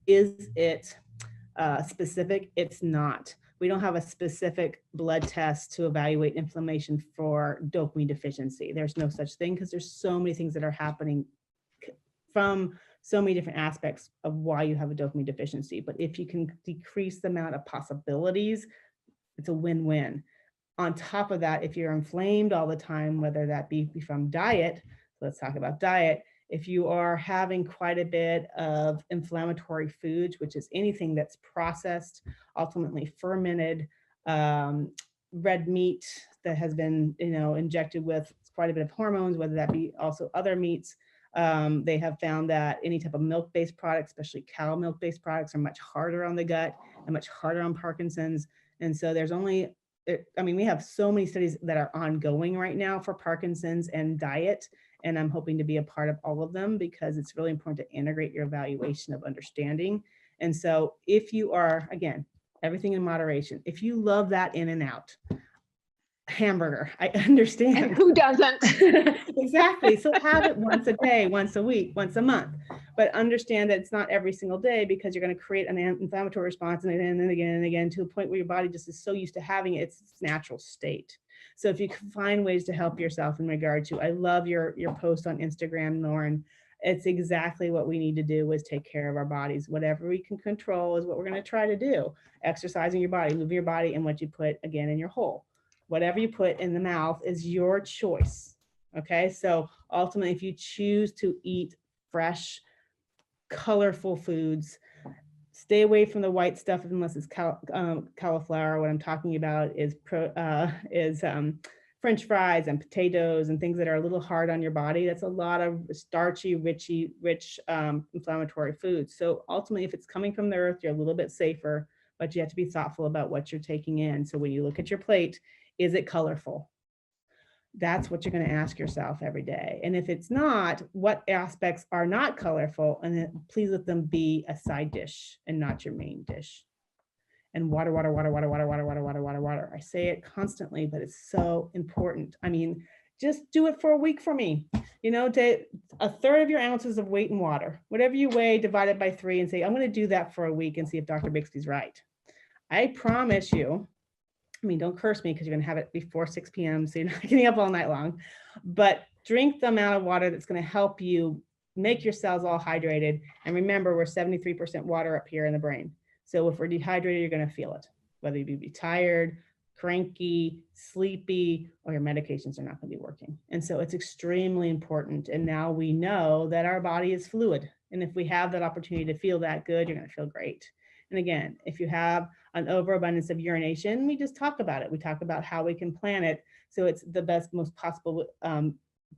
Is it specific? It's not. We don't have a specific blood test to evaluate inflammation for dopamine deficiency. There's no such thing, because there's so many things that are happening from so many different aspects of why you have a dopamine deficiency. But if you can decrease the amount of possibilities, it's a win-win. On top of that, if you're inflamed all the time, whether that be from diet, let's talk about diet. If you are having quite a bit of inflammatory foods, which is anything that's processed, ultimately fermented, red meat that has been, injected with quite a bit of hormones, whether that be also other meats, they have found that any type of milk-based products, especially cow milk-based products, are much harder on the gut and much harder on Parkinson's. And so we have so many studies that are ongoing right now for Parkinson's and diet. And I'm hoping to be a part of all of them, because it's really important to integrate your evaluation of understanding. And so if you are, again, everything in moderation, if you love that in and out, hamburger. I And understand. who doesn't? Exactly. So have it once a day, once a week, once a month, but understand that it's not every single day, because you're going to create an inflammatory response and again and again to a point where your body just is so used to having it, it's its natural state. So if you can find ways to help yourself in regard to, I love your post on Instagram, Lauren. It's exactly what we need to do, is take care of our bodies. Whatever we can control is what we're going to try to do. Exercising your body, moving your body, and what you put again in your hole. Whatever you put in the mouth is your choice. Okay, so ultimately, if you choose to eat fresh, colorful foods, stay away from the white stuff unless it's cauliflower. What I'm talking about is French fries and potatoes and things that are a little hard on your body. That's a lot of starchy, rich inflammatory foods. So ultimately, if it's coming from the earth, you're a little bit safer, but you have to be thoughtful about what you're taking in. So when you look at your plate, is it colorful? That's what you're going to ask yourself every day. And if it's not, what aspects are not colorful? And then please let them be a side dish and not your main dish. And water, water, water, water, water, water, water, water, water, water. I say it constantly, but it's so important. I mean, just do it for a week for me. You know, to a third of your ounces of weight in water, whatever you weigh, divide it by 3 and say, I'm going to do that for a week and see if Dr. Bixby's right. I promise you, I mean, don't curse me because you're going to have it before 6 p.m. So you're not getting up all night long, but drink the amount of water that's going to help you make your cells all hydrated. And remember, we're 73% water up here in the brain. So if we're dehydrated, you're going to feel it, whether you be tired, cranky, sleepy, or your medications are not going to be working. And so it's extremely important. And now we know that our body is fluid. And if we have that opportunity to feel that good, you're going to feel great. And again, if you have an overabundance of urination, we just talk about it. We talk about how we can plan it so it's the best, most possible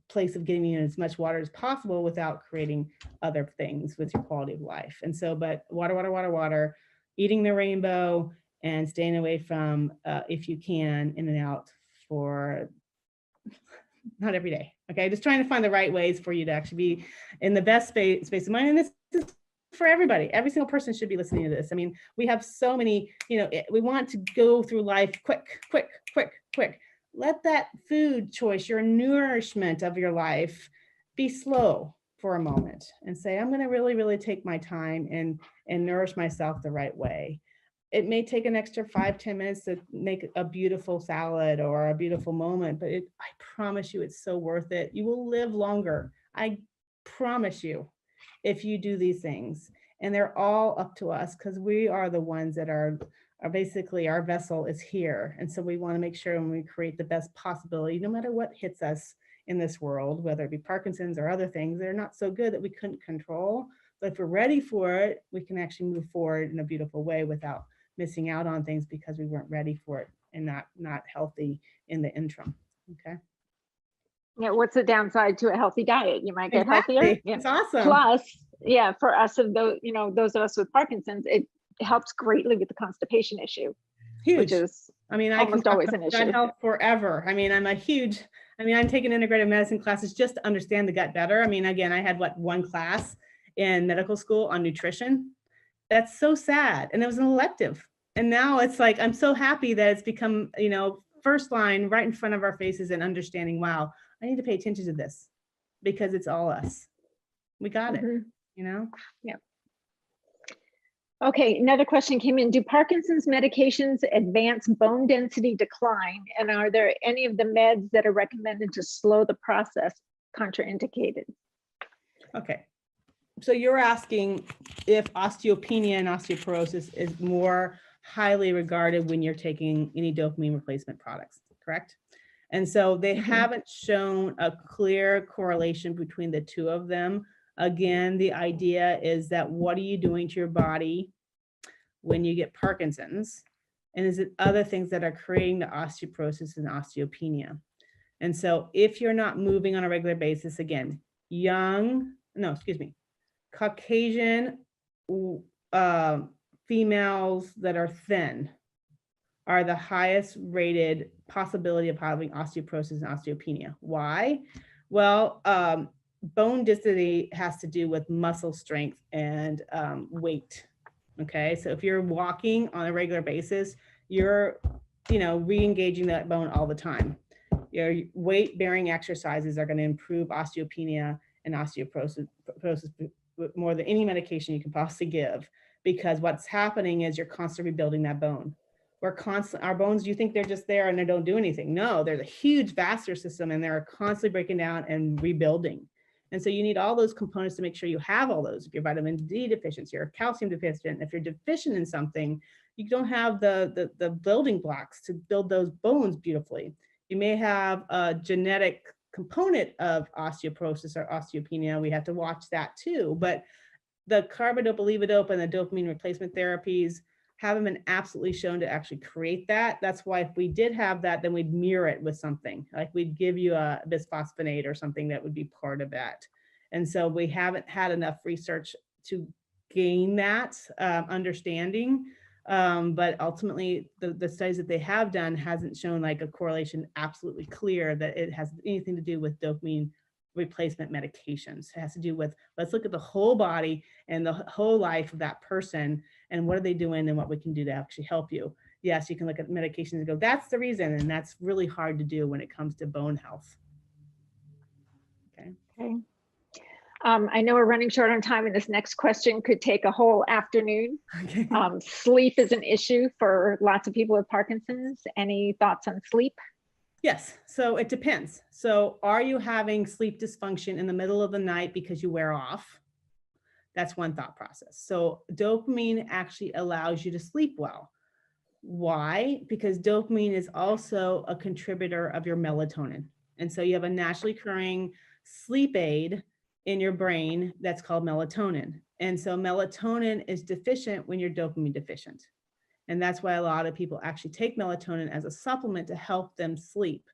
place of getting in as much water as possible without creating other things with your quality of life. And so, but water, water, water, water, eating the rainbow, and staying away from, if you can, in and out for not every day. Okay, just trying to find the right ways for you to actually be in the best space of mind. And this is for everybody. Every single person should be listening to this. I mean, we have so many, you know, we want to go through life quick, quick, quick, quick. Let that food choice, your nourishment of your life, be slow for a moment and say, I'm going to really, really take my time and nourish myself the right way. It may take an extra 5-10 minutes to make a beautiful salad or a beautiful moment, but I promise you, it's so worth it. You will live longer. I promise you, if you do these things. And they're all up to us, because we are the ones that are basically, our vessel is here. And so we want to make sure when we create the best possibility, no matter what hits us in this world, whether it be Parkinson's or other things that are not so good that we couldn't control. But if we're ready for it, we can actually move forward in a beautiful way without missing out on things because we weren't ready for it and not healthy in the interim. Okay. Yeah, what's the downside to a healthy diet? You might get healthier. Yeah. It's awesome. Plus, yeah, for us of those, you know, those of us with Parkinson's, it helps greatly with the constipation issue, Huge. which is I mean, almost always an gut issue. health forever. I mean, I'm taking integrative medicine classes just to understand the gut better. I mean, again, I had one class in medical school on nutrition. That's so sad. And it was an elective. And now it's like, I'm so happy that it's become, you know, first line right in front of our faces and understanding, wow, I need to pay attention to this because it's all us. We got it, you know? Yeah. Okay, another question came in. Do Parkinson's medications advance bone density decline? And are there any of the meds that are recommended to slow the process contraindicated? Okay. So you're asking if osteopenia and osteoporosis is more highly regarded when you're taking any dopamine replacement products, correct? And so they haven't shown a clear correlation between the two of them. Again, the idea is that what are you doing to your body when you get Parkinson's? And is it other things that are creating the osteoporosis and osteopenia? And so if you're not moving on a regular basis, again, Caucasian females that are thin are the highest rated possibility of having osteoporosis and osteopenia. Why? Well, bone density has to do with muscle strength and weight. Okay, so if you're walking on a regular basis, your re-engaging that bone all the time. Your weight-bearing exercises are going to improve osteopenia and osteoporosis more than any medication you can possibly give, because what's happening is you're constantly rebuilding that bone. Our bones, you think they're just there and they don't do anything. No, there's a huge vascular system and they're constantly breaking down and rebuilding. And so you need all those components to make sure you have all those. If you're vitamin D deficient, you're calcium deficient, if you're deficient in something, you don't have the building blocks to build those bones beautifully. You may have a genetic component of osteoporosis or osteopenia. We have to watch that too. But the carbidopa, levodopa, and the dopamine replacement therapies haven't been absolutely shown to actually create that. That's why if we did have that, then we'd mirror it with something. Like we'd give you a bisphosphonate or something that would be part of that. And so we haven't had enough research to gain that understanding. But ultimately, the studies that they have done hasn't shown like a correlation absolutely clear that it has anything to do with dopamine replacement medications. It has to do with, let's look at the whole body and the whole life of that person and what are they doing and what we can do to actually help you. Yes, you can look at medications and go, that's the reason. And that's really hard to do when it comes to bone health. Okay. I know we're running short on time and this next question could take a whole afternoon. Okay. Sleep is an issue for lots of people with Parkinson's. Any thoughts on sleep? Yes, so it depends. So are you having sleep dysfunction in the middle of the night because you wear off? That's one thought process. So dopamine actually allows you to sleep well. Why? Because dopamine is also a contributor of your melatonin. And so you have a naturally occurring sleep aid in your brain that's called melatonin. And so melatonin is deficient when you're dopamine deficient. And that's why a lot of people actually take melatonin as a supplement to help them sleep.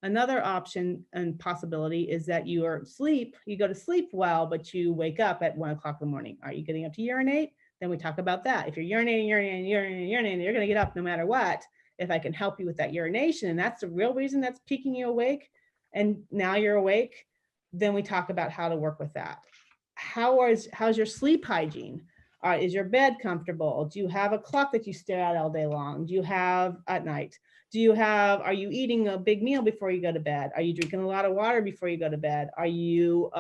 Another option and possibility is that you go to sleep well, but you wake up at 1 o'clock in the morning. Are you getting up to urinate? Then we talk about that. If you're urinating, you're going to get up no matter what. If I can help you with that urination, and that's the real reason that's keeping you awake, and now you're awake, then we talk about how to work with that. How's your sleep hygiene? Is your bed comfortable? Do you have a clock that you stare at all day long? Do you have at night? Are you eating a big meal before you go to bed? Are you drinking a lot of water before you go to bed? Are you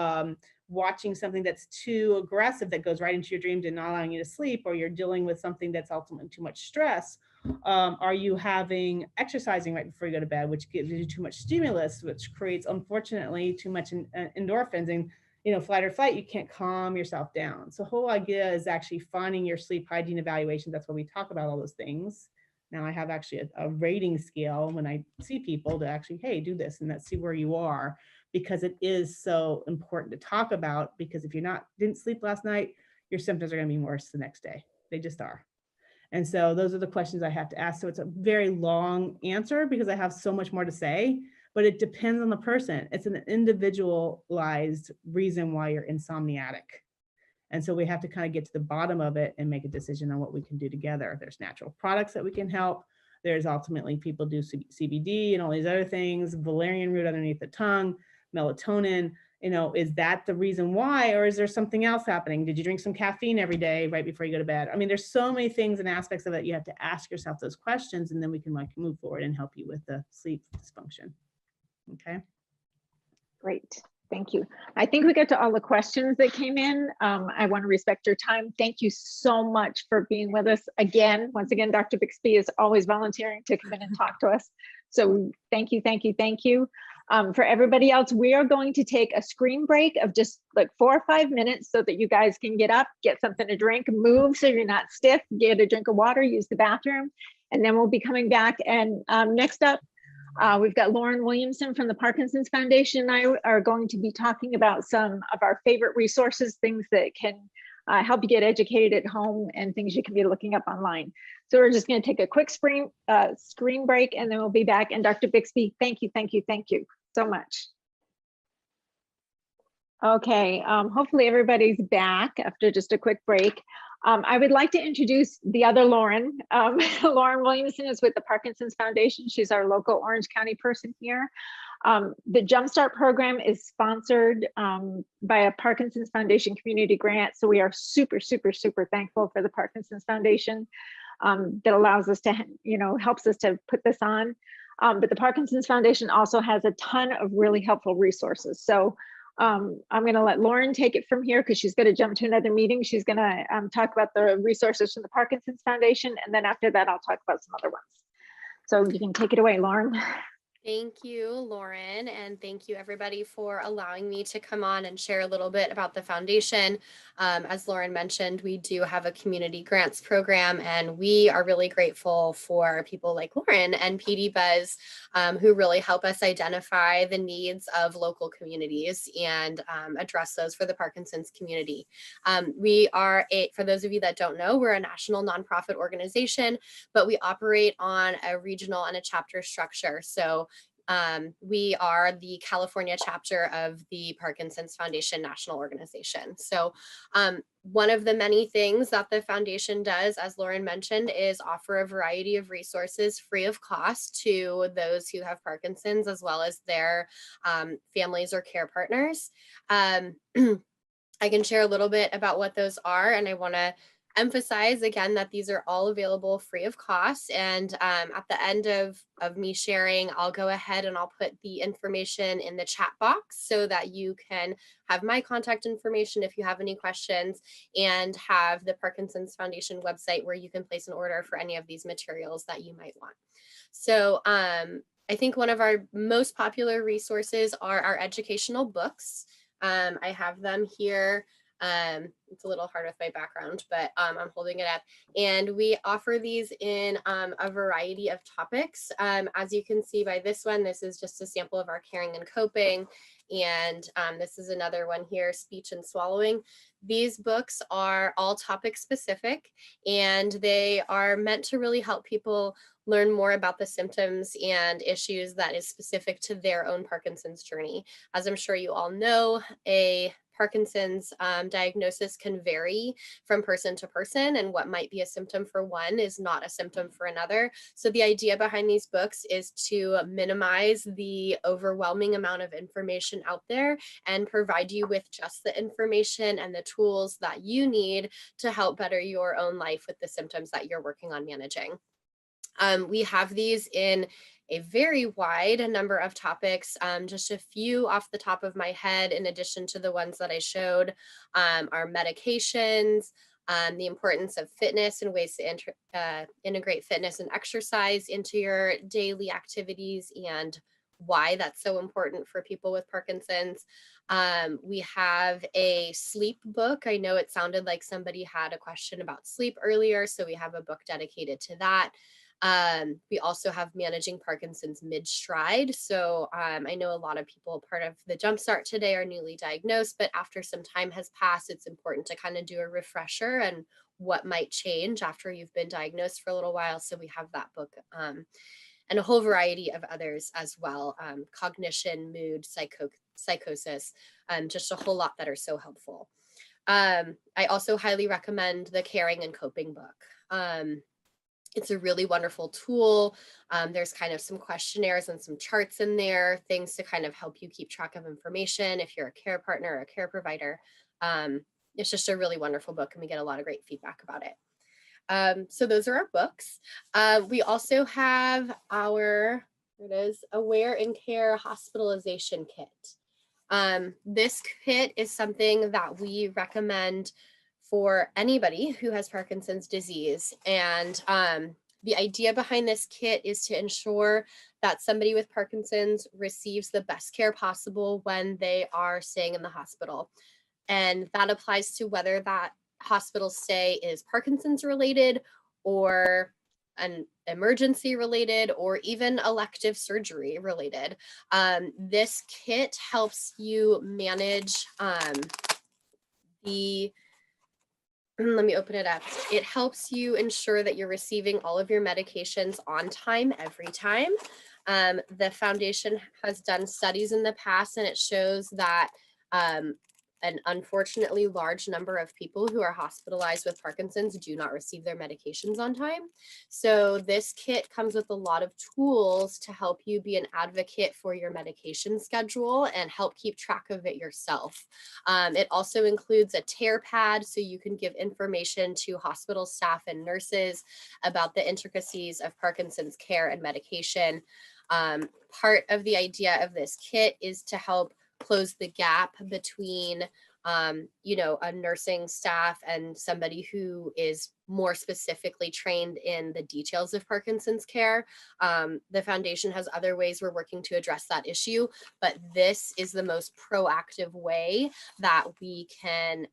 watching something that's too aggressive that goes right into your dreams and not allowing you to sleep, or you're dealing with something that's ultimately too much stress? Are you exercising right before you go to bed, which gives you too much stimulus, which creates, unfortunately, too much endorphins, and flight or fight, you can't calm yourself down. So the whole idea is actually finding your sleep hygiene evaluation. That's why we talk about all those things. Now I have actually a rating scale when I see people to actually, hey, do this and let's see where you are, because it is so important to talk about, because if didn't sleep last night, your symptoms are going to be worse the next day. They just are. And so those are the questions I have to ask. So it's a very long answer because I have so much more to say, but it depends on the person. It's an individualized reason why you're insomniatic. And so we have to kind of get to the bottom of it and make a decision on what we can do together. There's natural products that we can help. There's ultimately people do CBD and all these other things, valerian root underneath the tongue, melatonin. Is that the reason why, or is there something else happening? Did you drink some caffeine every day right before you go to bed? I mean, there's so many things and aspects of it. You have to ask yourself those questions, and then we can move forward and help you with the sleep dysfunction. Okay. Great. Thank you. I think we got to all the questions that came in. I want to respect your time. Thank you so much for being with us again. Once again, Dr. Bixby is always volunteering to come in and talk to us. So thank you, thank you, thank you. For everybody else, we are going to take a screen break of just like 4 or 5 minutes so that you guys can get up, get something to drink, move so you're not stiff, get a drink of water, use the bathroom, and then we'll be coming back. And next up, we've got Lauren Williamson from the Parkinson's Foundation and I are going to be talking about some of our favorite resources, things that can help you get educated at home and things you can be looking up online. So we're just going to take a quick screen break and then we'll be back. And Dr. Bixby, thank you, thank you, thank you so much. Okay, hopefully everybody's back after just a quick break. I would like to introduce the other Lauren. Lauren Williamson is with the Parkinson's Foundation. She's our local Orange County person here. The Jumpstart program is sponsored by a Parkinson's Foundation community grant. So we are super, super, super thankful for the Parkinson's Foundation. that allows us to, helps us to put this on. But the Parkinson's Foundation also has a ton of really helpful resources. So I'm going to let Lauren take it from here because she's going to jump to another meeting. She's going to talk about the resources from the Parkinson's Foundation. And then after that, I'll talk about some other ones. So you can take it away, Lauren. Thank you, Lauren, and thank you everybody for allowing me to come on and share a little bit about the foundation. As Lauren mentioned, we do have a community grants program, and we are really grateful for people like Lauren and PD Buzz who really help us identify the needs of local communities and address those for the Parkinson's community. We are for those of you that don't know, we're a national nonprofit organization, but we operate on a regional and a chapter structure. So we are the California chapter of the Parkinson's Foundation National Organization. So one of the many things that the foundation does, as Lauren mentioned, is offer a variety of resources free of cost to those who have Parkinson's, as well as their families or care partners. I can share a little bit about what those are, and I want to emphasize again that these are all available free of cost. And at the end of me sharing, I'll go ahead and I'll put the information in the chat box so that you can have my contact information if you have any questions, and have the Parkinson's Foundation website where you can place an order for any of these materials that you might want. So I think one of our most popular resources are our educational books. I have them here. It's a little hard with my background, but I'm holding it up. And we offer these in a variety of topics. As you can see by this one, this is just a sample of our caring and coping. And this is another one here, speech and swallowing. These books are all topic specific, and they are meant to really help people learn more about the symptoms and issues that is specific to their own Parkinson's journey. As I'm sure you all know, a Parkinson's diagnosis can vary from person to person, and what might be a symptom for one is not a symptom for another. So the idea behind these books is to minimize the overwhelming amount of information out there and provide you with just the information and the tools that you need to help better your own life with the symptoms that you're working on managing. We have these in a very wide number of topics. Just a few off the top of my head, in addition to the ones that I showed, are medications, the importance of fitness and ways to integrate fitness and exercise into your daily activities, and why that's so important for people with Parkinson's. We have a sleep book. I know it sounded like somebody had a question about sleep earlier, so we have a book dedicated to that. We also have managing Parkinson's mid-stride. So I know a lot of people part of the Jumpstart today are newly diagnosed, but after some time has passed, it's important to kind of do a refresher and what might change after you've been diagnosed for a little while. So we have that book and a whole variety of others as well. Cognition, mood, psychosis, just a whole lot that are so helpful. I also highly recommend the Caring and Coping book. It's a really wonderful tool. There's kind of some questionnaires and some charts in there, things to kind of help you keep track of information if you're a care partner or a care provider. It's just a really wonderful book, and we get a lot of great feedback about it. So those are our books. We also have our, here it is, Aware and Care Hospitalization Kit. This kit is something that we recommend for anybody who has Parkinson's disease. And the idea behind this kit is to ensure that somebody with Parkinson's receives the best care possible when they are staying in the hospital. And that applies to whether that hospital stay is Parkinson's related, or an emergency related, or even elective surgery related. This kit helps you manage let me open it up. It helps you ensure that you're receiving all of your medications on time every time. The foundation has done studies in the past, and it shows that an unfortunately large number of people who are hospitalized with Parkinson's do not receive their medications on time. So this kit comes with a lot of tools to help you be an advocate for your medication schedule and help keep track of it yourself. It also includes a tear pad so you can give information to hospital staff and nurses about the intricacies of Parkinson's care and medication. Part of the idea of this kit is to help close the gap between a nursing staff and somebody who is more specifically trained in the details of Parkinson's care. The foundation has other ways we're working to address that issue, but this is the most proactive way that we can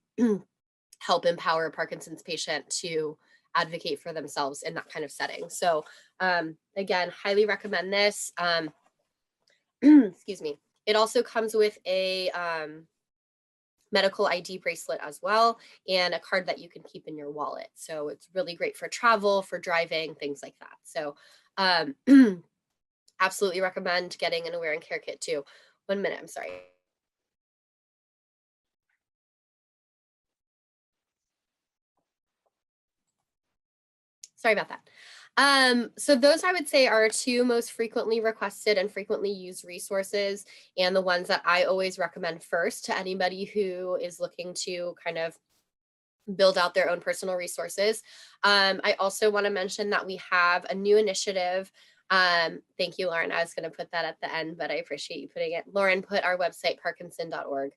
help empower a Parkinson's patient to advocate for themselves in that kind of setting. So again, highly recommend this. Excuse me. It also comes with a medical ID bracelet as well, and a card that you can keep in your wallet. So it's really great for travel, for driving, things like that. So absolutely recommend getting an Aware and Care kit too. 1 minute, I'm sorry. Sorry about that. So those I would say are our two most frequently requested and frequently used resources, and the ones that I always recommend first to anybody who is looking to kind of build out their own personal resources. I also want to mention that we have a new initiative. Thank you, Lauren. I was going to put that at the end, but I appreciate you putting it. Lauren put our website, parkinson.org.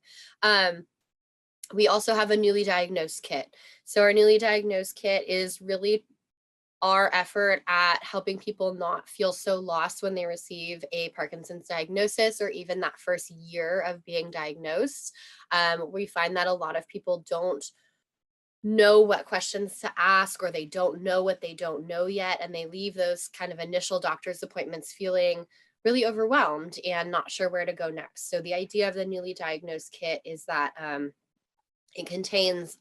We also have a newly diagnosed kit. So our newly diagnosed kit is really our effort at helping people not feel so lost when they receive a Parkinson's diagnosis or even that first year of being diagnosed. We find that a lot of people don't know what questions to ask, or they don't know what they don't know yet, and they leave those kind of initial doctor's appointments feeling really overwhelmed and not sure where to go next. So the idea of the newly diagnosed kit is that it contains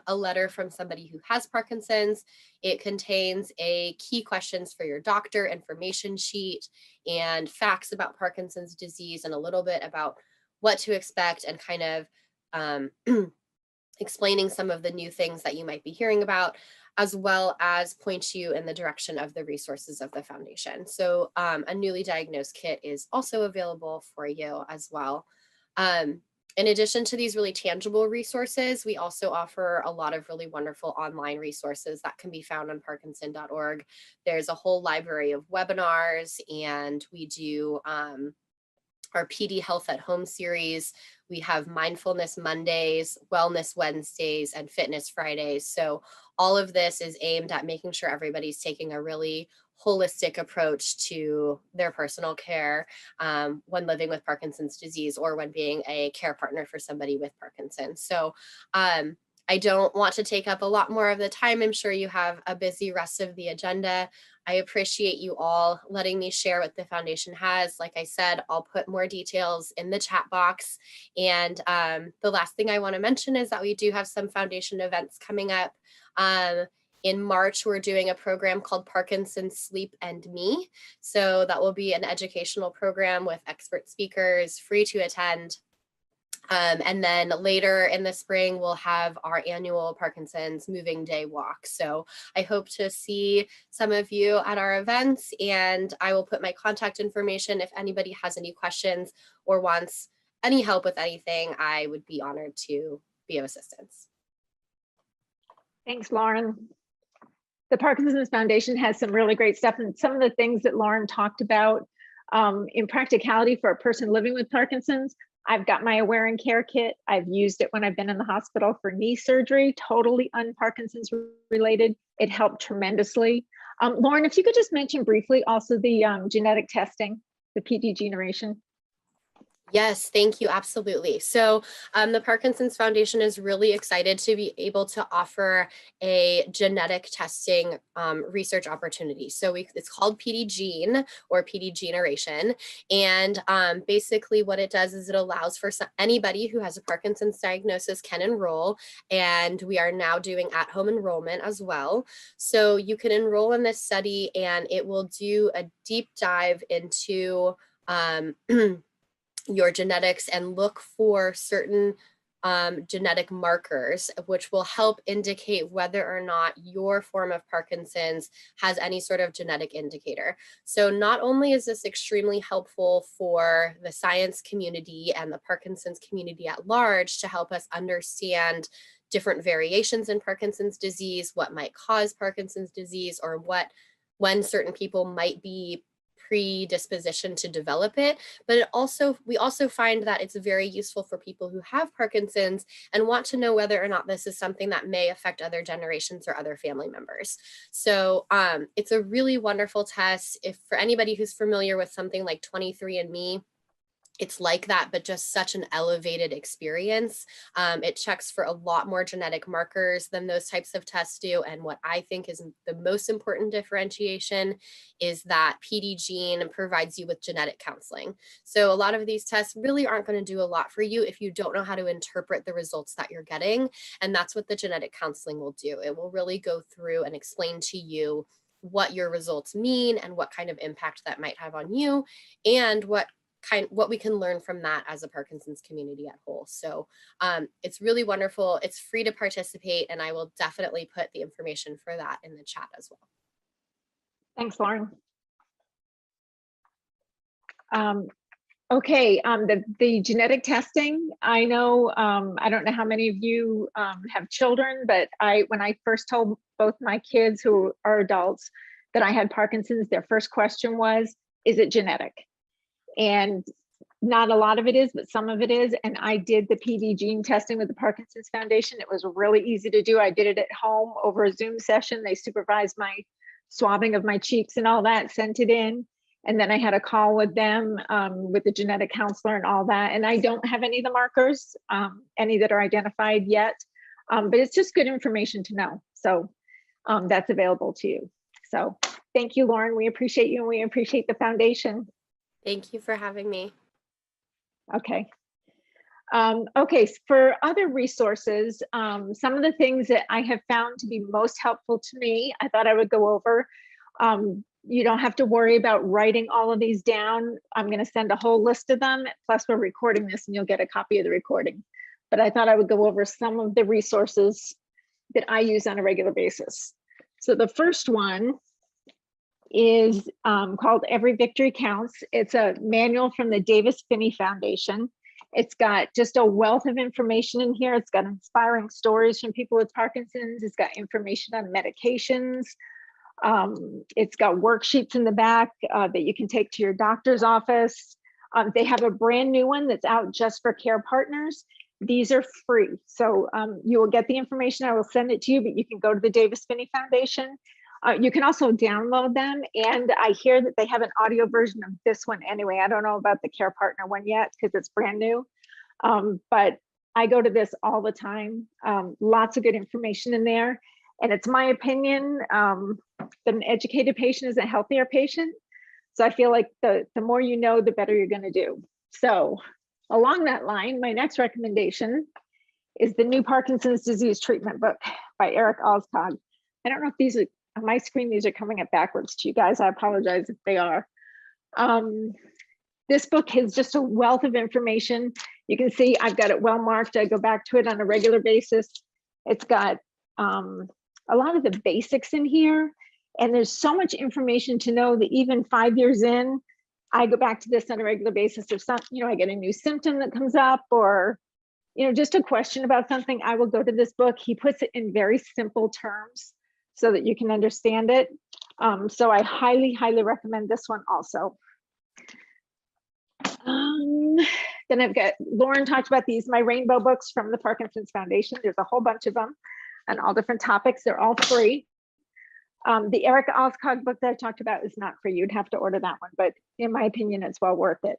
a letter from somebody who has Parkinson's. It contains a key questions for your doctor information sheet and facts about Parkinson's disease and a little bit about what to expect and kind of explaining some of the new things that you might be hearing about, as well as point you in the direction of the resources of the foundation. So a newly diagnosed kit is also available for you as well. In addition to these really tangible resources, we also offer a lot of really wonderful online resources that can be found on parkinson.org. There's a whole library of webinars, and we do our PD Health at Home series. We have Mindfulness Mondays, Wellness Wednesdays, and Fitness Fridays. So all of this is aimed at making sure everybody's taking a really holistic approach to their personal care when living with Parkinson's disease or when being a care partner for somebody with Parkinson's. So I don't want to take up a lot more of the time. I'm sure you have a busy rest of the agenda. I appreciate you all letting me share what the foundation has. Like I said, I'll put more details in the chat box. And the last thing I want to mention is that we do have some foundation events coming up. In March, we're doing a program called Parkinson's Sleep and Me. So that will be an educational program with expert speakers, free to attend. And then later in the spring, we'll have our annual Parkinson's Moving Day Walk. So I hope to see some of you at our events, and I will put my contact information. If anybody has any questions or wants any help with anything, I would be honored to be of assistance. Thanks, Lauren. The Parkinson's Foundation has some really great stuff, and some of the things that Lauren talked about in practicality for a person living with Parkinson's. I've got my Aware and Care kit. I've used it when I've been in the hospital for knee surgery, totally un-Parkinson's related. It helped tremendously. Lauren, if you could just mention briefly also the genetic testing, the PD generation. Yes, thank you. Absolutely. So the Parkinson's Foundation is really excited to be able to offer a genetic testing research opportunity. So it's called PD Gene or PD Generation. And basically what it does is it allows for anybody who has a Parkinson's diagnosis can enroll. And we are now doing at-home enrollment as well. So you can enroll in this study and it will do a deep dive into your genetics and look for certain genetic markers, which will help indicate whether or not your form of Parkinson's has any sort of genetic indicator. So not only is this extremely helpful for the science community and the Parkinson's community at large to help us understand different variations in Parkinson's disease, what might cause Parkinson's disease, or when certain people might be predisposition to develop it, but we also find that it's very useful for people who have Parkinson's and want to know whether or not this is something that may affect other generations or other family members. So it's a really wonderful test. If for anybody who's familiar with something like 23andMe, it's like that, but just such an elevated experience. It checks for a lot more genetic markers than those types of tests do. And what I think is the most important differentiation is that PD Gene provides you with genetic counseling. So a lot of these tests really aren't going to do a lot for you if you don't know how to interpret the results that you're getting. And that's what the genetic counseling will do. It will really go through and explain to you what your results mean and what kind of impact that might have on you, and what we can learn from that as a Parkinson's community at whole. So it's really wonderful. It's free to participate, and I will definitely put the information for that in the chat as well. Thanks, Lauren. Okay, the genetic testing, I know, I don't know how many of you have children, but when I first told both my kids who are adults that I had Parkinson's, their first question was, is it genetic? And not a lot of it is, but some of it is. And I did the PD gene testing with the Parkinson's Foundation. It was really easy to do. I did it at home over a Zoom session. They supervised my swabbing of my cheeks and all that, sent it in. And then I had a call with them, with the genetic counselor and all that. And I don't have any of the markers, any that are identified yet, but it's just good information to know. So that's available to you. So thank you, Lauren. We appreciate you, and we appreciate the foundation. Thank you for having me. Okay. Okay, for other resources, some of the things that I have found to be most helpful to me, I thought I would go over. You don't have to worry about writing all of these down. I'm going to send a whole list of them, plus we're recording this and you'll get a copy of the recording. But I thought I would go over some of the resources that I use on a regular basis. So the first one is called Every Victory Counts. It's a manual from the Davis Phinney Foundation. It's got just a wealth of information in here. It's got inspiring stories from people with Parkinson's. It's got information on medications. It's got worksheets in the back that you can take to your doctor's office. They have a brand new one that's out just for care partners. These are free. So you will get the information. I will send it to you, but you can go to the Davis Phinney Foundation. You can also download them, and I hear that they have an audio version of this one anyway. I don't know about the Care Partner one yet because it's brand new, but I go to this all the time. Lots of good information in there, and it's my opinion that an educated patient is a healthier patient. So I feel like the more you know, the better you're going to do. So along that line, my next recommendation is the new Parkinson's Disease Treatment Book by Eric Alskog. I don't know if these are on my screen, these are coming up backwards to you guys. I apologize if they are. This book has just a wealth of information. You can see I've got it well marked. I go back to it on a regular basis. It's got a lot of the basics in here, and there's so much information to know that even 5 years in, I go back to this on a regular basis. If some, I get a new symptom that comes up, or just a question about something, I will go to this book. He puts it in very simple terms so that you can understand it. So I highly, highly recommend this one also. Then I've got, Lauren talked about these, my rainbow books from the Parkinson's Foundation. There's a whole bunch of them on all different topics. They're all free. The Eric Alskog book that I talked about is not free. You'd have to order that one, but in my opinion, it's well worth it.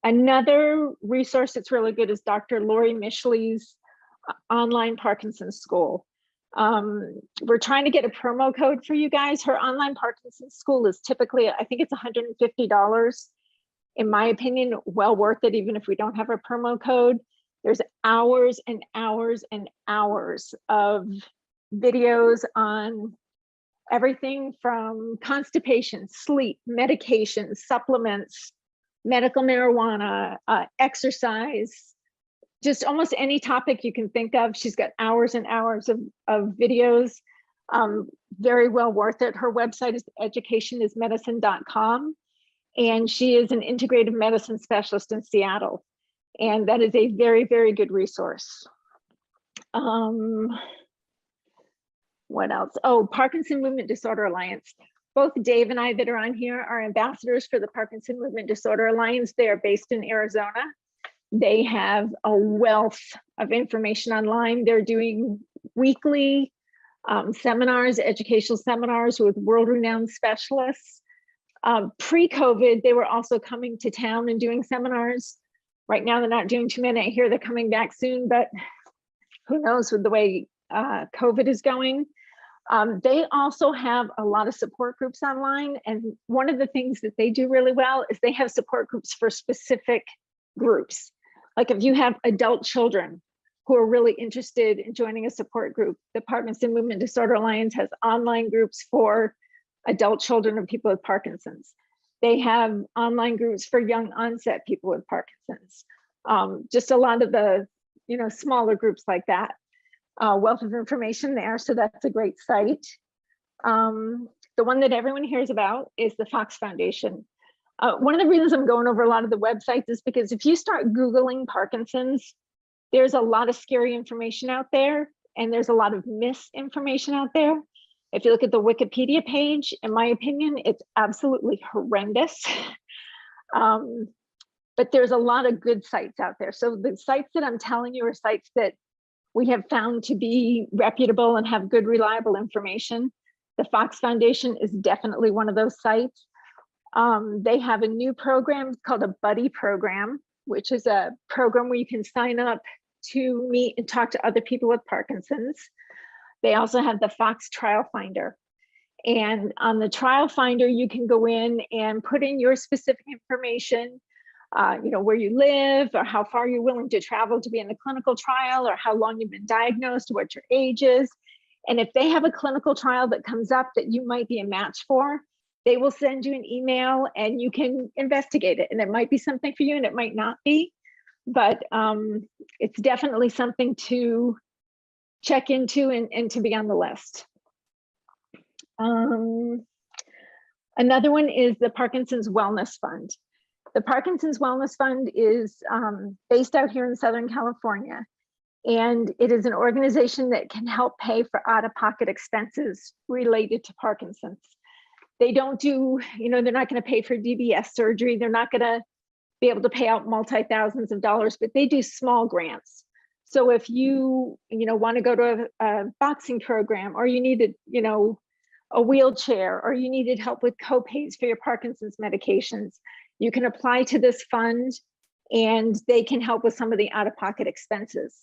Another resource that's really good is Dr. Lori Mishley's online Parkinson's school. We're trying to get a promo code for you guys. Her online Parkinson's school is typically, I think it's $150. In my opinion, well worth it, even if we don't have a promo code. There's hours and hours and hours of videos on everything from constipation, sleep, medications, supplements, medical marijuana, exercise, just almost any topic you can think of. She's got hours and hours of videos. Very well worth it. Her website is educationismedicine.com, and she is an integrative medicine specialist in Seattle. And that is a very, very good resource. What else? Oh, Parkinson Movement Disorder Alliance. Both Dave and I that are on here are ambassadors for the Parkinson Movement Disorder Alliance. They are based in Arizona. They have a wealth of information online. They're doing weekly seminars, educational seminars with world-renowned specialists. Pre-COVID, they were also coming to town and doing seminars. Right now, they're not doing too many. I hear they're coming back soon, but who knows with the way COVID is going. They also have a lot of support groups online. And one of the things that they do really well is they have support groups for specific groups. Like if you have adult children who are really interested in joining a support group, the Parkinson Movement Disorder Alliance has online groups for adult children of people with Parkinson's. They have online groups for young onset people with Parkinson's. Just a lot of the, smaller groups like that. Wealth of information there, so that's a great site. The one that everyone hears about is the Fox Foundation. One of the reasons I'm going over a lot of the websites is because if you start Googling Parkinson's, there's a lot of scary information out there, and there's a lot of misinformation out there. If you look at the Wikipedia page, in my opinion, it's absolutely horrendous. But there's a lot of good sites out there. So the sites that I'm telling you are sites that we have found to be reputable and have good, reliable information. The Fox Foundation is definitely one of those sites. They have a new program called a buddy program, which is a program where you can sign up to meet and talk to other people with Parkinson's. They also have the Fox Trial Finder. And on the Trial Finder, you can go in and put in your specific information, where you live, or how far you're willing to travel to be in the clinical trial, or how long you've been diagnosed, what your age is. And if they have a clinical trial that comes up that you might be a match for, they will send you an email and you can investigate it. And it might be something for you and it might not be, but it's definitely something to check into and to be on the list. Another one is the Parkinson's Wellness Fund. The Parkinson's Wellness Fund is based out here in Southern California, and it is an organization that can help pay for out-of-pocket expenses related to Parkinson's. They don't do, they're not going to pay for DBS surgery. They're not going to be able to pay out multi-thousands of dollars, but they do small grants. So if you, want to go to a boxing program, or you needed, a wheelchair, or you needed help with co-pays for your Parkinson's medications, you can apply to this fund and they can help with some of the out-of-pocket expenses.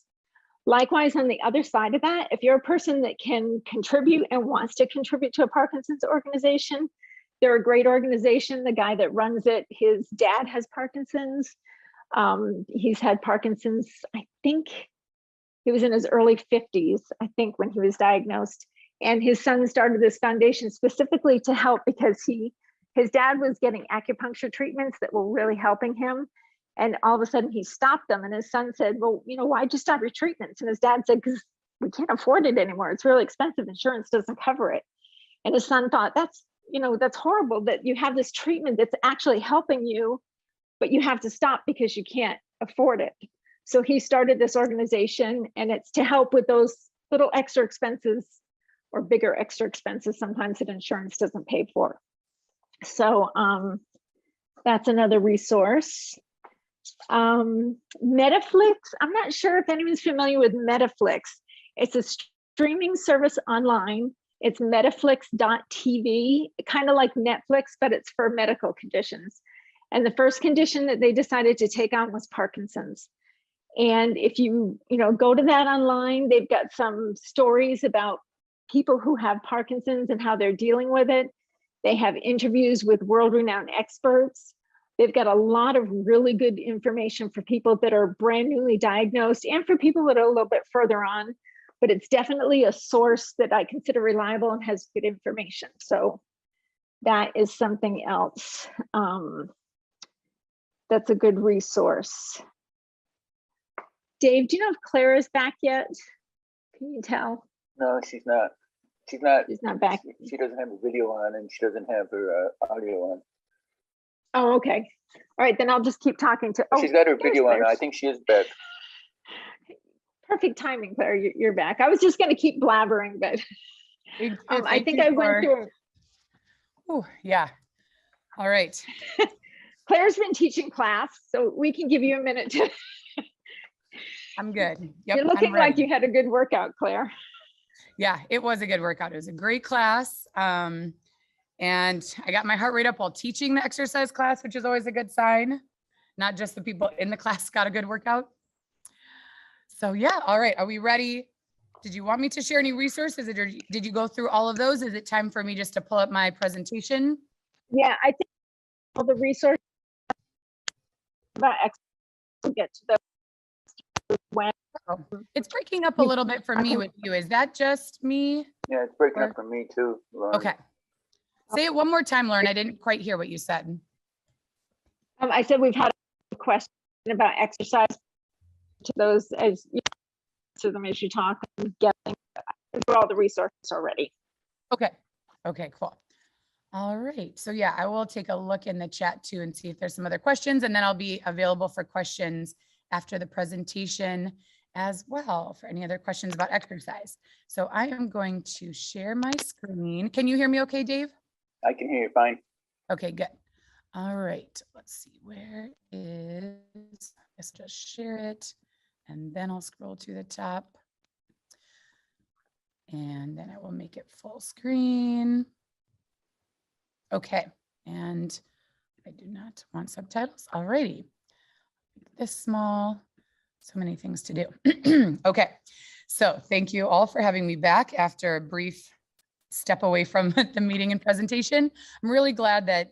Likewise, on the other side of that, if you're a person that can contribute and wants to contribute to a Parkinson's organization, they're a great organization. The guy that runs it, his dad has Parkinson's. He's had Parkinson's, I think he was in his early 50s, I think, when he was diagnosed. And his son started this foundation specifically to help because his dad was getting acupuncture treatments that were really helping him. And all of a sudden he stopped them. And his son said, well, why'd you stop your treatments? And his dad said, because we can't afford it anymore. It's really expensive. Insurance doesn't cover it. And his son thought, that's horrible that you have this treatment that's actually helping you, but you have to stop because you can't afford it. So he started this organization, and it's to help with those little extra expenses, or bigger extra expenses sometimes that insurance doesn't pay for. So that's another resource. Netflix, I'm not sure if anyone's familiar with Netflix. It's a streaming service online. It's Netflix.tv, kind of like Netflix, but it's for medical conditions. And the first condition that they decided to take on was Parkinson's. And if you go to that online, they've got some stories about people who have Parkinson's and how they're dealing with it. They have interviews with world-renowned experts. They've got a lot of really good information for people that are brand newly diagnosed and for people that are a little bit further on, but it's definitely a source that I consider reliable and has good information. So that is something else. that's a good resource. Dave, do you know if Claire is back yet? Can you tell? No, she's not. She's not. She's not back. She doesn't have a video on, and she doesn't have her audio on. Oh, okay. All right, then I'll just keep talking to. She's got her there's video on. Claire. I think she is back. Perfect timing, Claire. You're back. I was just going to keep blabbering, but I think I went through. Oh, yeah. All right. Claire's been teaching class, so we can give you a minute to. I'm good. Yep, You're looking like you had a good workout, Claire. Yeah, it was a good workout. It was a great class. And I got my heart rate up while teaching the exercise class, which is always a good sign. Not just the people in the class got a good workout. So yeah, all right. Are we ready? Did you want me to share any resources, or did you go through all of those? Is it time for me just to pull up my presentation? Yeah, I think all the resources about we'll get to the when. Oh, it's breaking up a little bit for me with you. Is that just me? Yeah, it's breaking up for me too, Lauren. Okay. Say it one more time, Lauren. I didn't quite hear what you said. I said we've had a question about exercise to those as you to them as you talk and getting through all the resources already. Okay. Okay, cool. All right. So yeah, I will take a look in the chat too and see if there's some other questions, and then I'll be available for questions after the presentation as well for any other questions about exercise. So I am going to share my screen. Can you hear me okay, Dave? I can hear you fine. Okay, good. All right. Let's see, where is, let's just share it, and then I'll scroll to the top. And then I will make it full screen. Okay, and I do not want subtitles. Alrighty, this small, so many things to do. Okay, so thank you all for having me back after a brief step away from the meeting and presentation. I'm really glad that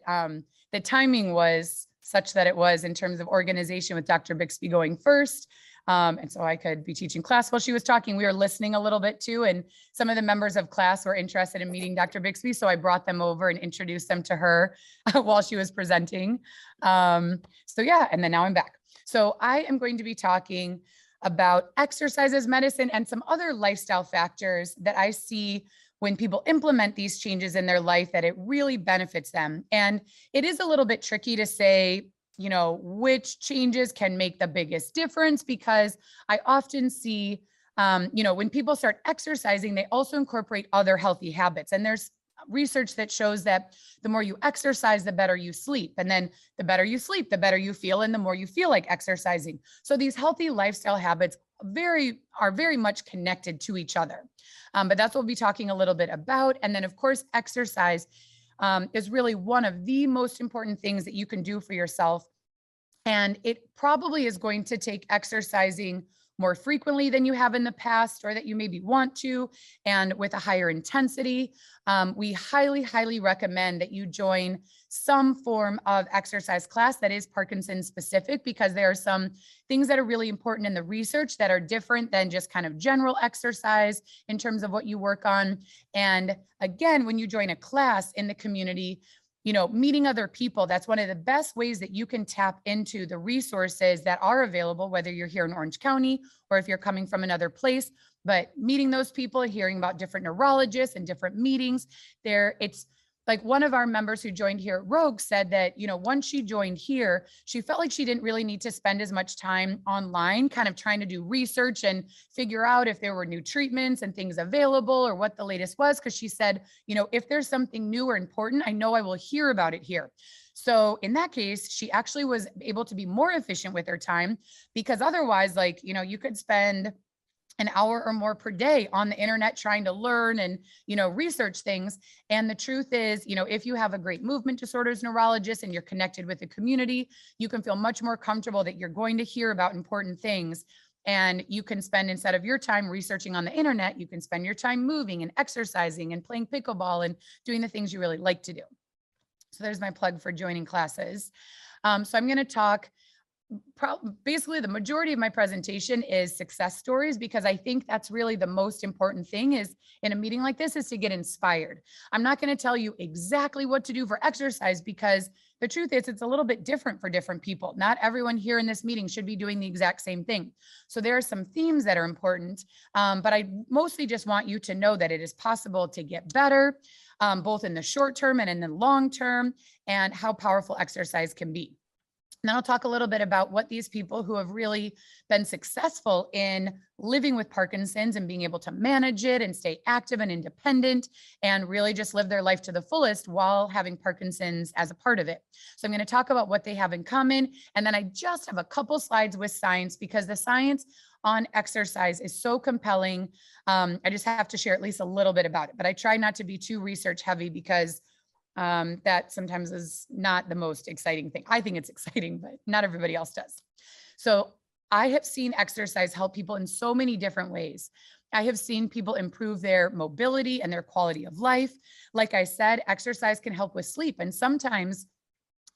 the timing was such that it was in terms of organization with Dr. Bixby going first. And so I could be teaching class while she was talking. We were listening a little bit too, and some of the members of class were interested in meeting Dr. Bixby, so I brought them over and introduced them to her while she was presenting. So yeah, and then now I'm back. So I am going to be talking about exercise as medicine and some other lifestyle factors that I see when people implement these changes in their life, that it really benefits them. And it is a little bit tricky to say, you know, which changes can make the biggest difference, because I often see, you know, when people start exercising, they also incorporate other healthy habits. And there's research that shows that the more you exercise, the better you sleep. And then the better you sleep, the better you feel, and the more you feel like exercising. So these healthy lifestyle habits are very much connected to each other. But that's what we'll be talking a little bit about. And then of course, exercise is really one of the most important things that you can do for yourself. And it probably is going to take exercising more frequently than you have in the past, or that you maybe want to, and with a higher intensity. We highly, highly recommend that you join some form of exercise class that is Parkinson specific, because there are some things that are really important in the research that are different than just kind of general exercise in terms of what you work on. And again, when you join a class in the community, you know, meeting other people, that's one of the best ways that you can tap into the resources that are available, whether you're here in Orange County or if you're coming from another place. But meeting those people and hearing about different neurologists and different meetings there, it's like one of our members who joined here at Rogue said that, you know, once she joined here, she felt like she didn't really need to spend as much time online, kind of trying to do research and figure out if there were new treatments and things available or what the latest was. Because she said, you know, if there's something new or important, I know I will hear about it here. So in that case, she actually was able to be more efficient with her time, because otherwise, like, you know, you could spend an hour or more per day on the internet trying to learn and, you know, research things. And the truth is, you know, if you have a great movement disorders neurologist and you're connected with the community, you can feel much more comfortable that you're going to hear about important things. And you can spend, instead of your time researching on the internet, you can spend your time moving and exercising and playing pickleball and doing the things you really like to do. So there's my plug for joining classes. So I'm going to talk basically the majority of my presentation is success stories, because I think that's really the most important thing is in a meeting like this is to get inspired. I'm not going to tell you exactly what to do for exercise, because the truth is it's a little bit different for different people. Not everyone here in this meeting should be doing the exact same thing. So there are some themes that are important, but I mostly just want you to know that it is possible to get better, both in the short term and in the long term, and how powerful exercise can be. And then I'll talk a little bit about what these people who have really been successful in living with Parkinson's and being able to manage it and stay active and independent and really just live their life to the fullest while having Parkinson's as a part of it. So I'm going to talk about what they have in common. And then I just have a couple slides with science, because the science on exercise is so compelling. I just have to share at least a little bit about it, but I try not to be too research heavy, because that sometimes is not the most exciting thing. I think it's exciting, but not everybody else does. So I have seen exercise help people in so many different ways. I have seen people improve their mobility and their quality of life. Like I said, exercise can help with sleep, and sometimes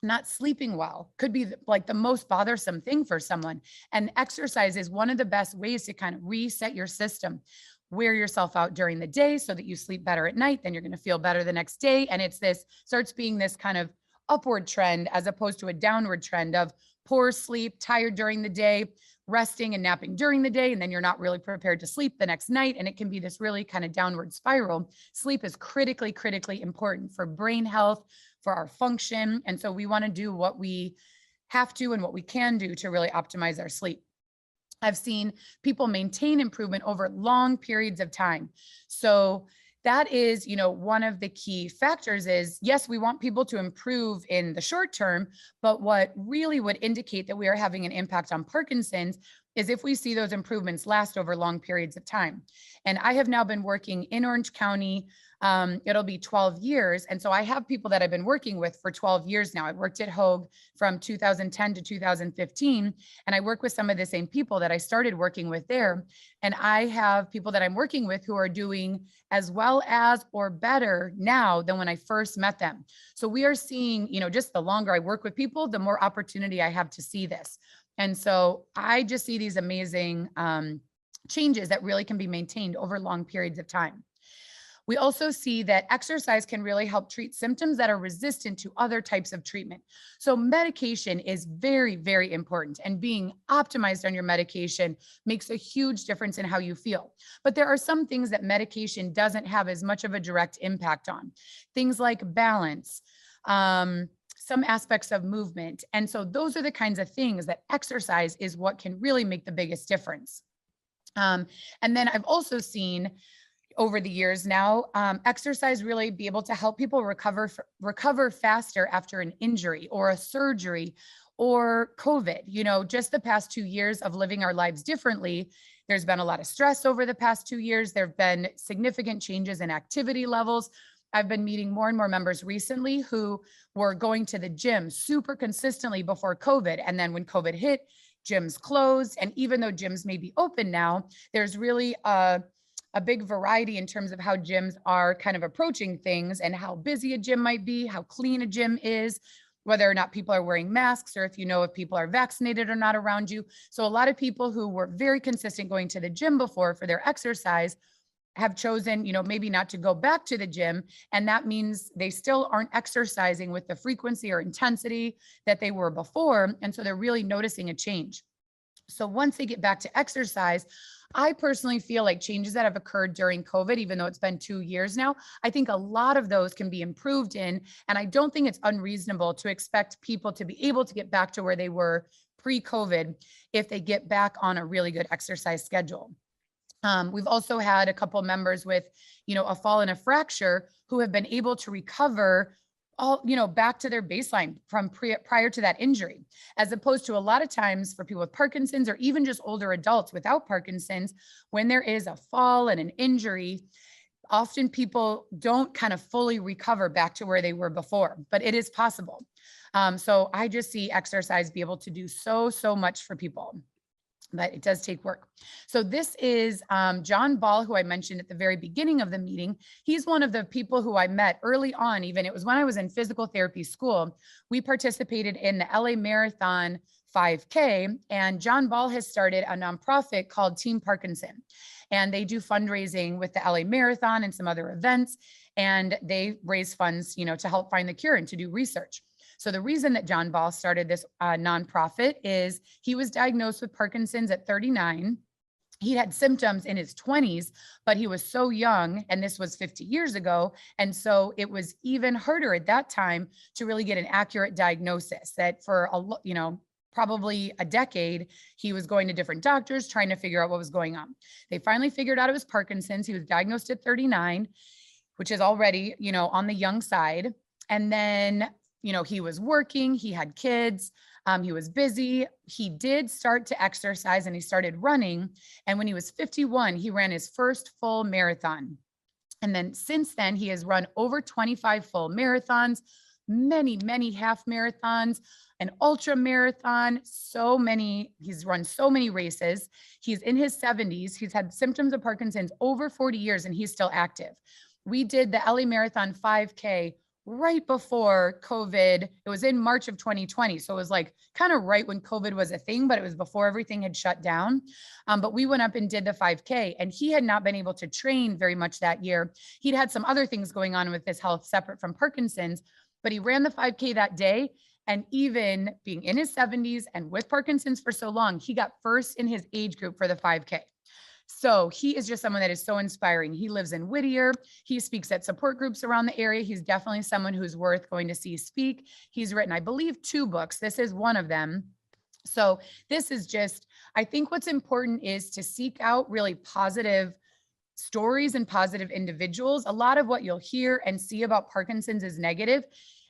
not sleeping well could be like the most bothersome thing for someone. And exercise is one of the best ways to kind of reset your system. Wear yourself out during the day so that you sleep better at night, then you're going to feel better the next day. And it's this starts being this kind of upward trend as opposed to a downward trend of poor sleep, tired during the day, resting and napping during the day, and then you're not really prepared to sleep the next night. And it can be this really kind of downward spiral. Sleep is critically, critically important for brain health, for our function. And so we want to do what we have to and what we can do to really optimize our sleep. I've seen people maintain improvement over long periods of time. So that is, one of the key factors is, yes, we want people to improve in the short term, but what really would indicate that we are having an impact on Parkinson's is if we see those improvements last over long periods of time. And I have now been working in Orange County. It'll be 12 years. And so I have people that I've been working with for 12 years now. I worked at Hoag from 2010 to 2015, and I work with some of the same people that I started working with there. And I have people that I'm working with who are doing as well as or better now than when I first met them. So we are seeing, just the longer I work with people, the more opportunity I have to see this. And so I just see these amazing changes that really can be maintained over long periods of time. We also see that exercise can really help treat symptoms that are resistant to other types of treatment. So medication is very, very important, and being optimized on your medication makes a huge difference in how you feel. But there are some things that medication doesn't have as much of a direct impact on. Things like balance, some aspects of movement. And so those are the kinds of things that exercise is what can really make the biggest difference. And then I've also seen over the years now, exercise really be able to help people recover faster after an injury or a surgery or COVID. Just the past 2 years of living our lives differently, there's been a lot of stress over the past 2 years. There have been significant changes in activity levels. I've been meeting more and more members recently who were going to the gym super consistently before COVID. And then when COVID hit, gyms closed. And even though gyms may be open now, there's really a big variety in terms of how gyms are kind of approaching things and how busy a gym might be, how clean a gym is, whether or not people are wearing masks, or if people are vaccinated or not around you. So a lot of people who were very consistent going to the gym before for their exercise have chosen, maybe not to go back to the gym. And that means they still aren't exercising with the frequency or intensity that they were before. And so they're really noticing a change. So once they get back to exercise, I personally feel like changes that have occurred during COVID, even though it's been 2 years now, I think a lot of those can be improved in. And I don't think it's unreasonable to expect people to be able to get back to where they were pre-COVID if they get back on a really good exercise schedule. We've also had a couple members with, a fall and a fracture who have been able to recover back to their baseline from prior to that injury, as opposed to a lot of times for people with Parkinson's or even just older adults without Parkinson's, when there is a fall and an injury, often people don't kind of fully recover back to where they were before, but it is possible. So I just see exercise be able to do so much for people. But it does take work. So this is John Ball, who I mentioned at the very beginning of the meeting. He's one of the people who I met early on, even it was when I was in physical therapy school. We participated in the LA Marathon 5K. And John Ball has started a nonprofit called Team Parkinson. And they do fundraising with the LA Marathon and some other events. And they raise funds, to help find the cure and to do research. So the reason that John Ball started this nonprofit is he was diagnosed with Parkinson's at 39. He had symptoms in his 20s, but he was so young, and this was 50 years ago. And so it was even harder at that time to really get an accurate diagnosis. That for probably a decade, he was going to different doctors trying to figure out what was going on. They finally figured out it was Parkinson's. He was diagnosed at 39, which is already, on the young side. And then, he was working, he had kids, he was busy. He did start to exercise and he started running. And when he was 51, he ran his first full marathon. And then since then, he has run over 25 full marathons, many, many half marathons, an ultra marathon, he's run so many races. He's in his 70s. He's had symptoms of Parkinson's over 40 years and he's still active. We did the LA Marathon 5K right before COVID. It was in March of 2020. So it was like kind of right when COVID was a thing, but it was before everything had shut down. But we went up and did the 5K, and he had not been able to train very much that year. He'd had some other things going on with his health separate from Parkinson's, but he ran the 5K that day. And even being in his 70s and with Parkinson's for so long, he got first in his age group for the 5K. So he is just someone that is so inspiring. He lives in Whittier. He speaks at support groups around the area. He's definitely someone who's worth going to see speak. He's written, I believe, 2 books. This is one of them. So this is just, I think what's important is to seek out really positive stories and positive individuals. A lot of what you'll hear and see about Parkinson's is negative.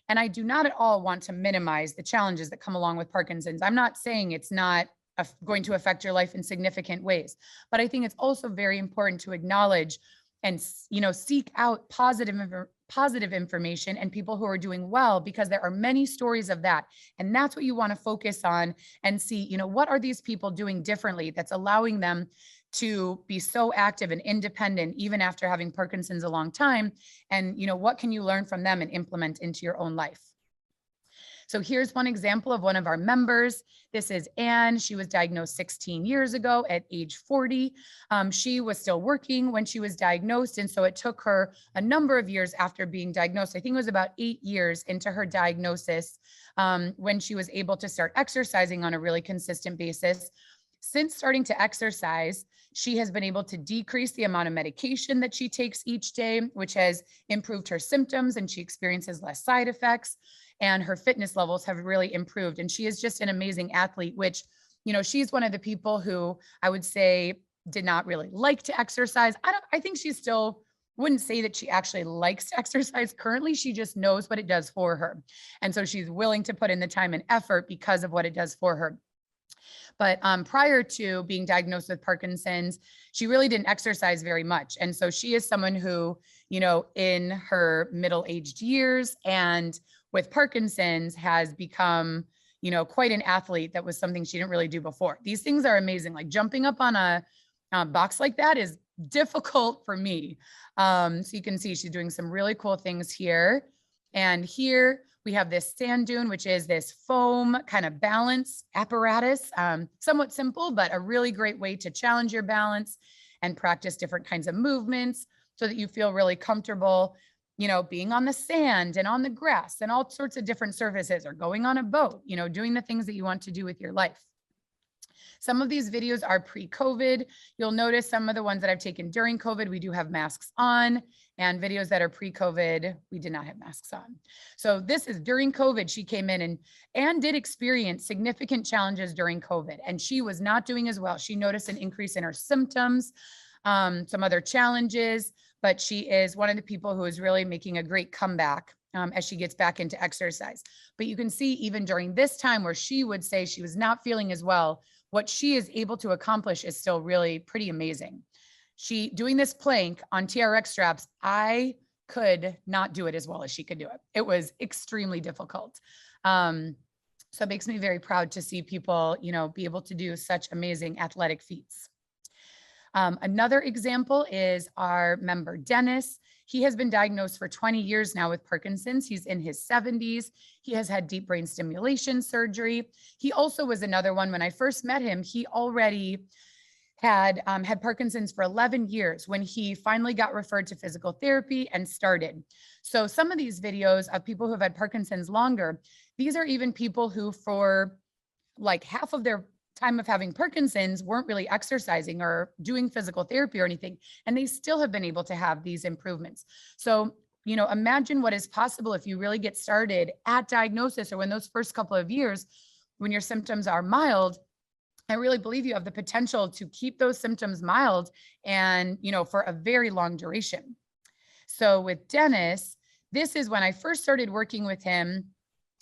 And I do not at all want to minimize the challenges that come along with Parkinson's. I'm not saying it's not going to affect your life in significant ways, but I think it's also very important to acknowledge and, seek out positive information and people who are doing well, because there are many stories of that. And that's what you want to focus on and see, what are these people doing differently that's allowing them to be so active and independent, even after having Parkinson's a long time. And, what can you learn from them and implement into your own life? So here's one example of one of our members. This is Anne. She was diagnosed 16 years ago at age 40. She was still working when she was diagnosed. And so it took her a number of years after being diagnosed. I think it was about 8 years into her diagnosis when she was able to start exercising on a really consistent basis. Since starting to exercise, she has been able to decrease the amount of medication that she takes each day, which has improved her symptoms, and she experiences less side effects, and her fitness levels have really improved. And she is just an amazing athlete, which, she's one of the people who I would say did not really like to exercise. I think she still wouldn't say that she actually likes to exercise currently. She just knows what it does for her. And so she's willing to put in the time and effort because of what it does for her. But prior to being diagnosed with Parkinson's, she really didn't exercise very much. And so she is someone who, in her middle-aged years and with Parkinson's has become, quite an athlete. That was something she didn't really do before. These things are amazing. Like jumping up on a box like that is difficult for me. So you can see she's doing some really cool things here. And here we have this sand dune, which is this foam kind of balance apparatus, somewhat simple, but a really great way to challenge your balance and practice different kinds of movements so that you feel really comfortable, being on the sand and on the grass and all sorts of different surfaces, or going on a boat, doing the things that you want to do with your life. Some of these videos are pre-COVID. You'll notice some of the ones that I've taken during COVID, we do have masks on, and videos that are pre-COVID, we did not have masks on. So this is during COVID. She came in and did experience significant challenges during COVID, and she was not doing as well. She noticed an increase in her symptoms, some other challenges, but she is one of the people who is really making a great comeback as she gets back into exercise. But you can see even during this time where she would say she was not feeling as well, what she is able to accomplish is still really pretty amazing. She doing this plank on TRX straps, I could not do it as well as she could do it. It was extremely difficult. So it makes me very proud to see people, be able to do such amazing athletic feats. Another example is our member Dennis. He has been diagnosed for 20 years now with Parkinson's. He's in his 70s. He has had deep brain stimulation surgery. He also was another one. When I first met him, he already had Parkinson's for 11 years when he finally got referred to physical therapy and started. So some of these videos of people who have had Parkinson's longer, these are even people who for like half of their time of having Parkinson's weren't really exercising or doing physical therapy or anything, and they still have been able to have these improvements. So, you know, imagine what is possible if you really get started at diagnosis or when those first couple of years, when your symptoms are mild. I really believe you have the potential to keep those symptoms mild and, you know, for a very long duration. So with Dennis, this is when I first started working with him.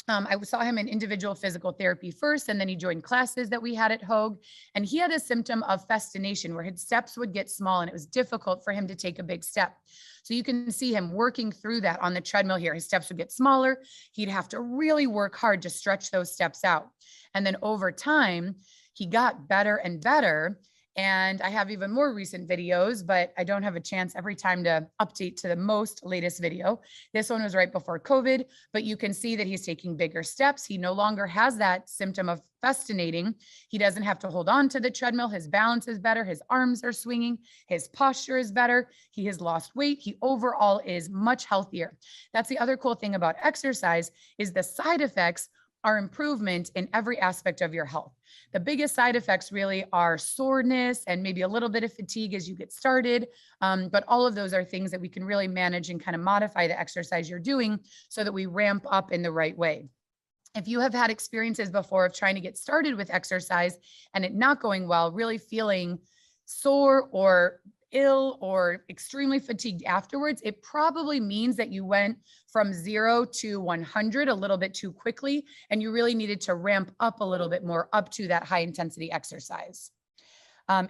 I saw him in individual physical therapy first, and then he joined classes that we had at Hoag. And he had a symptom of festination where his steps would get small and it was difficult for him to take a big step. So you can see him working through that on the treadmill here. His steps would get smaller. He'd have to really work hard to stretch those steps out. And then over time, he got better and better. And I have even more recent videos, but I don't have a chance every time to update to the most latest video. This one was right before COVID, but you can see that he's taking bigger steps. He no longer has that symptom of festinating. He doesn't have to hold on to the treadmill. His balance is better. His arms are swinging. His posture is better. He has lost weight. He overall is much healthier. That's the other cool thing about exercise is the side effects are improvement in every aspect of your health. The biggest side effects really are soreness and maybe a little bit of fatigue as you get started. But all of those are things that we can really manage and kind of modify the exercise you're doing so that we ramp up in the right way. If you have had experiences before of trying to get started with exercise and it not going well, really feeling sore or ill or extremely fatigued afterwards, it probably means that you went from 0 to 100 a little bit too quickly, and you really needed to ramp up a little bit more up to that high intensity exercise.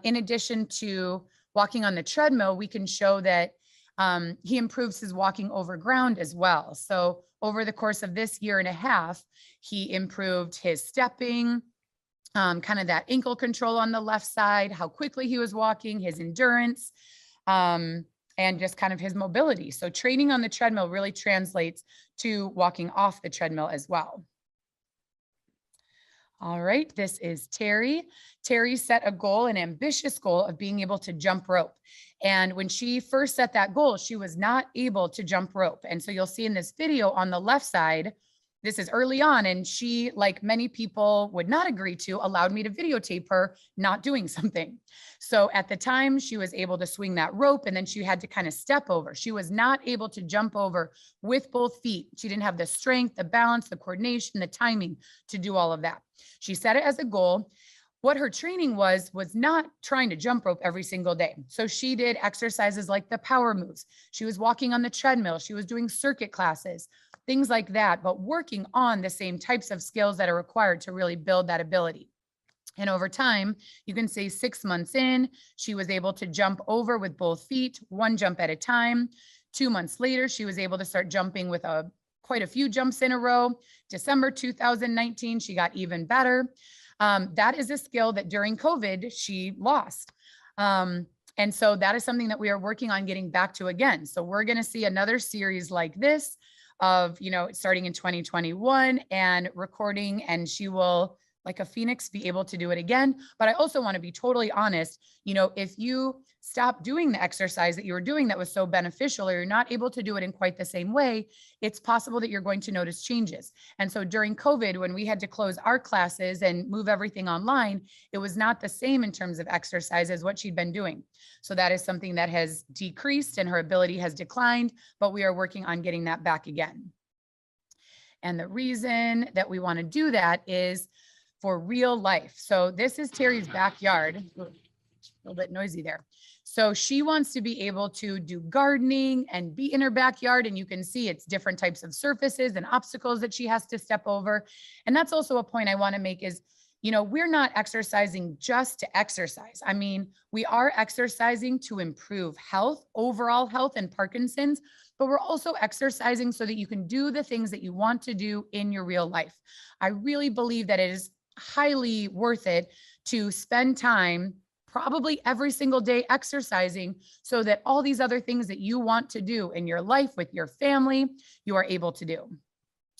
In addition to walking on the treadmill, we can show that he improves his walking over ground as well. So over the course of this year and a half, he improved his stepping, kind of that ankle control on the left side, how quickly he was walking, his endurance, and just kind of his mobility. So training on the treadmill really translates to walking off the treadmill as well. All right, this is Terry. Terry set a goal, an ambitious goal of being able to jump rope. And when she first set that goal, she was not able to jump rope. And so you'll see in this video on the left side, this is early on, and she, like many people would not agree to, allowed me to videotape her not doing something. So at the time, she was able to swing that rope, and then she had to kind of step over. She was not able to jump over with both feet. She didn't have the strength, the balance, the coordination, the timing to do all of that. She set it as a goal. What her training was not trying to jump rope every single day. So she did exercises like the power moves. She was walking on the treadmill. She was doing circuit classes, things like that, but working on the same types of skills that are required to really build that ability. And over time, you can say 6 months in, she was able to jump over with both feet, one jump at a time. 2 months later, she was able to start jumping with quite a few jumps in a row. December 2019, she got even better. That is a skill that during COVID, she lost. And so that is something that we are working on getting back to again. So we're going to see another series like this of, you know, starting in 2021 and recording, and she will, like a phoenix, be able to do it again. But I also want to be totally honest, you know, if you stop doing the exercise that you were doing that was so beneficial, or you're not able to do it in quite the same way, it's possible that you're going to notice changes. And so during COVID, when we had to close our classes and move everything online, it was not the same in terms of exercise as what she'd been doing. So that is something that has decreased and her ability has declined, but we are working on getting that back again. And the reason that we want to do that is for real life. So this is Terry's backyard. A little bit noisy there. So she wants to be able to do gardening and be in her backyard. And you can see it's different types of surfaces and obstacles that she has to step over. And that's also a point I want to make is, you know, we're not exercising just to exercise. I mean, we are exercising to improve health, overall health and Parkinson's, but we're also exercising so that you can do the things that you want to do in your real life. I really believe that it is highly worth it to spend time probably every single day exercising so that all these other things that you want to do in your life with your family, you are able to do.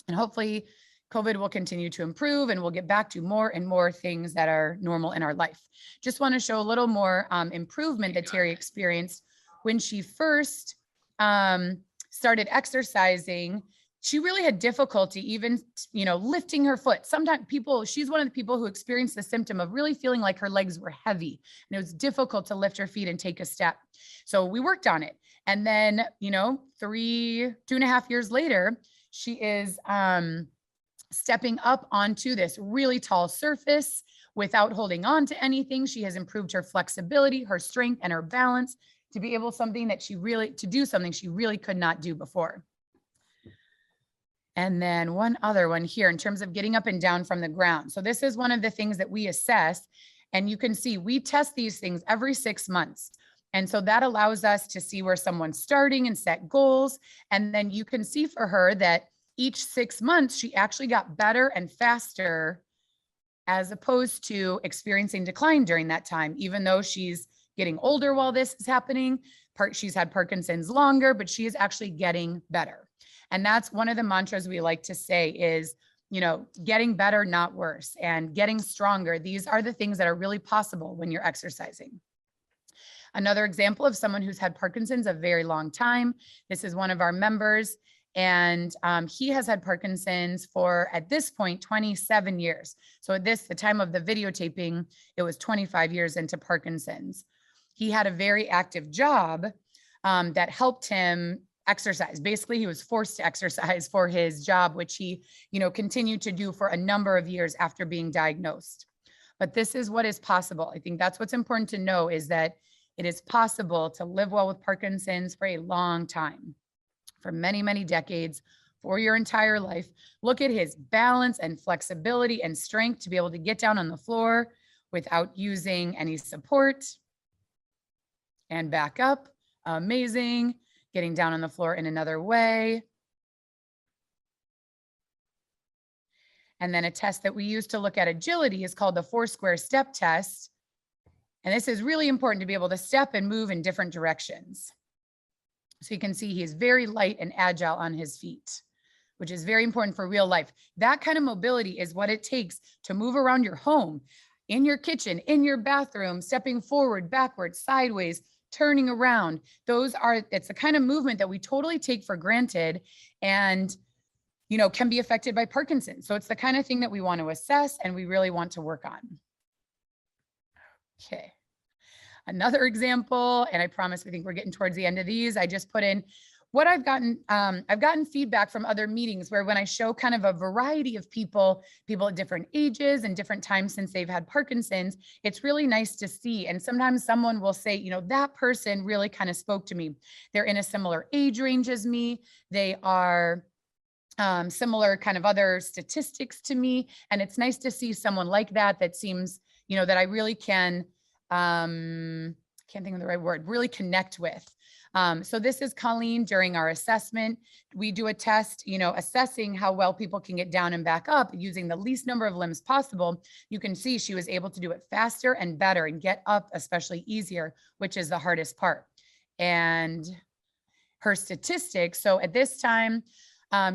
And hopefully COVID will continue to improve and we'll get back to more and more things that are normal in our life. Just want to show a little more improvement that Terry experienced when she first started exercising. She really had difficulty even, lifting her foot. Sometimes she's one of the people who experienced the symptom of really feeling like her legs were heavy and it was difficult to lift her feet and take a step. So we worked on it. And then, 2.5 years later, she is stepping up onto this really tall surface without holding on to anything. She has improved her flexibility, her strength, and her balance to be able to do something she really could not do before. And then one other one here in terms of getting up and down from the ground. So this is one of the things that we assess, and you can see we test these things every 6 months. And so that allows us to see where someone's starting and set goals. And then you can see for her that each 6 months, she actually got better and faster as opposed to experiencing decline during that time, even though she's getting older while this is happening. She's had Parkinson's longer, but she is actually getting better. And that's one of the mantras we like to say is, getting better, not worse, and getting stronger. These are the things that are really possible when you're exercising. Another example of someone who's had Parkinson's a very long time. This is one of our members, and he has had Parkinson's for, at this point, 27 years. So at the time of the videotaping, it was 25 years into Parkinson's. He had a very active job that helped him exercise. Basically, he was forced to exercise for his job, which he, continued to do for a number of years after being diagnosed. But this is what is possible. I think that's what's important to know, is that it is possible to live well with Parkinson's for a long time, for many, many decades, for your entire life. Look at his balance and flexibility and strength to be able to get down on the floor without using any support and back up. Amazing. Getting down on the floor in another way. And then a test that we use to look at agility is called the 4-square step test. And this is really important to be able to step and move in different directions. So you can see he's very light and agile on his feet, which is very important for real life. That kind of mobility is what it takes to move around your home, in your kitchen, in your bathroom, stepping forward, backwards, sideways, turning around. It's the kind of movement that we totally take for granted and, can be affected by Parkinson's. So it's the kind of thing that we want to assess and we really want to work on. Okay. Another example, and I promise I think we're getting towards the end of these. I just put in what I've gotten feedback from other meetings where when I show kind of a variety of people at different ages and different times since they've had Parkinson's, it's really nice to see. And sometimes someone will say, that person really kind of spoke to me. They're in a similar age range as me. They are similar kind of other statistics to me. And it's nice to see someone like that seems, that I really can't think of the right word, really connect with. So this is Colleen during our assessment. We do a test, assessing how well people can get down and back up using the least number of limbs possible. You can see she was able to do it faster and better and get up especially easier, which is the hardest part. And her statistics, so at this time,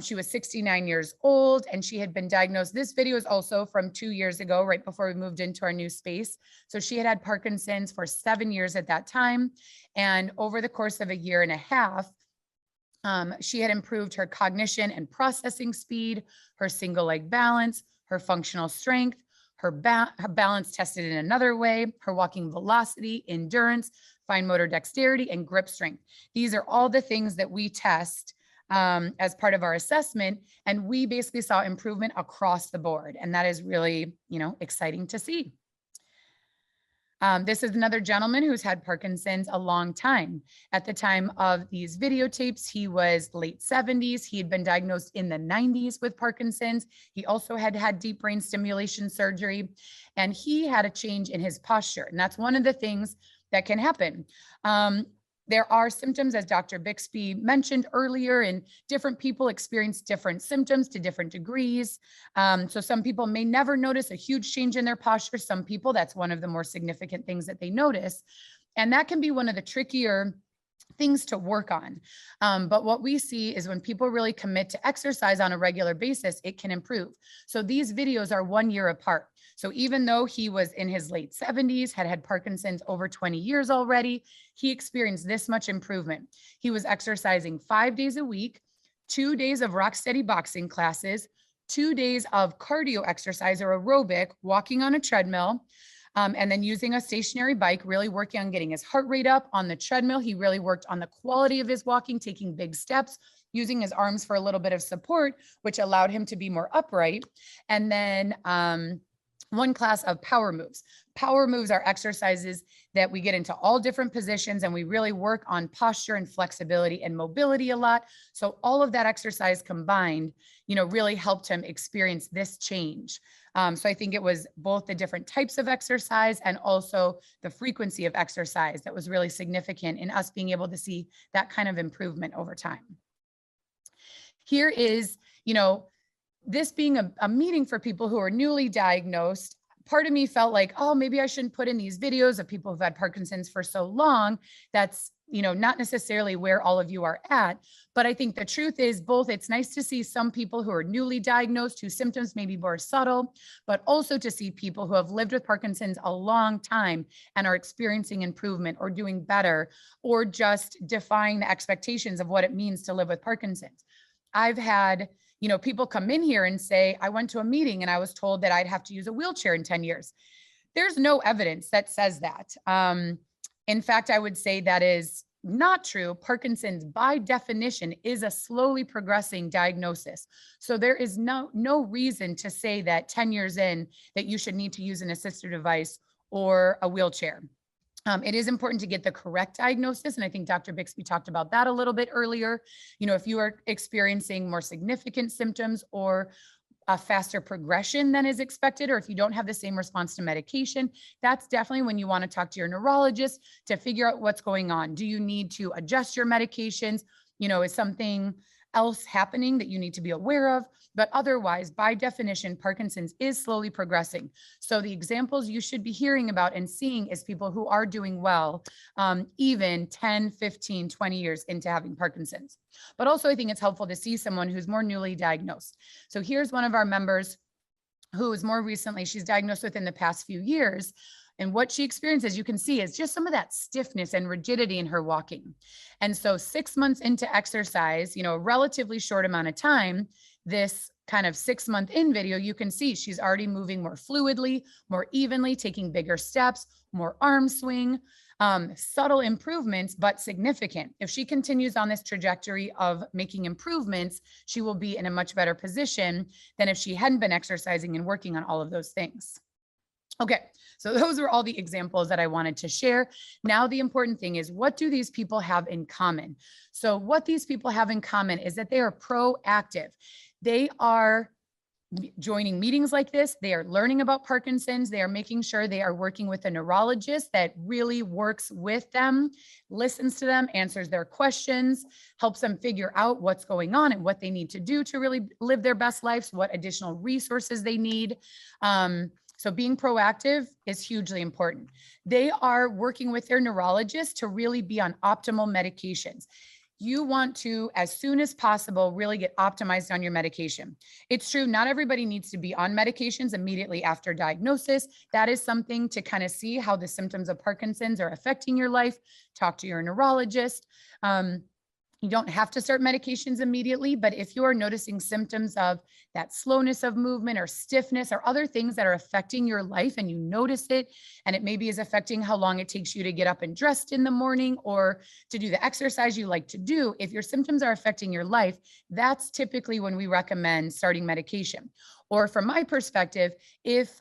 she was 69 years old and she had been diagnosed. This video is also from 2 years ago, right before we moved into our new space. So she had had Parkinson's for 7 years at that time. And over the course of 1.5 years, she had improved her cognition and processing speed, her single leg balance, her functional strength, her balance tested in another way, her walking velocity, endurance, fine motor dexterity, and grip strength. These are all the things that we test as part of our assessment. And we basically saw improvement across the board. And that is really, exciting to see. This is another gentleman who's had Parkinson's a long time. At the time of these videotapes, he was late 70s. He had been diagnosed in the 90s with Parkinson's. He also had had deep brain stimulation surgery, and he had a change in his posture. And that's one of the things that can happen. There are symptoms, as Dr. Bixby mentioned earlier, and different people experience different symptoms to different degrees. So some people may never notice a huge change in their posture. Some people, that's one of the more significant things that they notice. And that can be one of the trickier things to work on. But what we see is when people really commit to exercise on a regular basis, it can improve. So these videos are 1 year apart. So even though he was in his late 70s, had Parkinson's over 20 years already, he experienced this much improvement. He was exercising 5 days a week, 2 days of rock steady boxing classes, 2 days of cardio exercise or aerobic, walking on a treadmill, and then using a stationary bike, really working on getting his heart rate up. On the treadmill, he really worked on the quality of his walking, taking big steps, using his arms for a little bit of support, which allowed him to be more upright. And then one class of power moves. Power moves are exercises that we get into all different positions, and we really work on posture and flexibility and mobility a lot. So all of that exercise combined, really helped him experience this change. So I think it was both the different types of exercise and also the frequency of exercise that was really significant in us being able to see that kind of improvement over time. Here is, this being a meeting for people who are newly diagnosed. Part of me felt like, oh, maybe I shouldn't put in these videos of people who've had Parkinson's for so long. That's, not necessarily where all of you are at. But I think the truth is both, it's nice to see some people who are newly diagnosed, whose symptoms may be more subtle, but also to see people who have lived with Parkinson's a long time and are experiencing improvement or doing better, or just defying the expectations of what it means to live with Parkinson's. I've had people come in here and say, I went to a meeting and I was told that I'd have to use a wheelchair in 10 years. There's no evidence that says that. In fact, I would say that is not true. Parkinson's, by definition, is a slowly progressing diagnosis. So there is no reason to say that 10 years in that you should need to use an assistive device or a wheelchair. It is important to get the correct diagnosis. And I think Dr. Bixby talked about that a little bit earlier. If you are experiencing more significant symptoms or a faster progression than is expected, or if you don't have the same response to medication, that's definitely when you want to talk to your neurologist to figure out what's going on. Do you need to adjust your medications? Is something else happening that you need to be aware of? But otherwise, by definition, Parkinson's is slowly progressing. So the examples you should be hearing about and seeing is people who are doing well, even 10, 15, 20 years into having Parkinson's. But also, I think it's helpful to see someone who's more newly diagnosed. So here's one of our members who is more recently, she's diagnosed within the past few years. And what she experiences, you can see, is just some of that stiffness and rigidity in her walking. And so 6 months into exercise, a relatively short amount of time, this kind of 6-month in video, you can see she's already moving more fluidly, more evenly, taking bigger steps, more arm swing, subtle improvements, but significant. If she continues on this trajectory of making improvements, she will be in a much better position than if she hadn't been exercising and working on all of those things. Okay, so those were all the examples that I wanted to share. Now, the important thing is, what do these people have in common? So what these people have in common is that they are proactive. They are joining meetings like this. They are learning about Parkinson's. They are making sure they are working with a neurologist that really works with them, listens to them, answers their questions, helps them figure out what's going on and what they need to do to really live their best lives, what additional resources they need. So being proactive is hugely important. They are working with their neurologist to really be on optimal medications. You want to, as soon as possible, really get optimized on your medication. It's true, not everybody needs to be on medications immediately after diagnosis. That is something to kind of see how the symptoms of Parkinson's are affecting your life. Talk to your neurologist. You don't have to start medications immediately, but if you are noticing symptoms of that slowness of movement or stiffness or other things that are affecting your life and you notice it, and it maybe is affecting how long it takes you to get up and dressed in the morning or to do the exercise you like to do, if your symptoms are affecting your life, that's typically when we recommend starting medication. Or from my perspective, if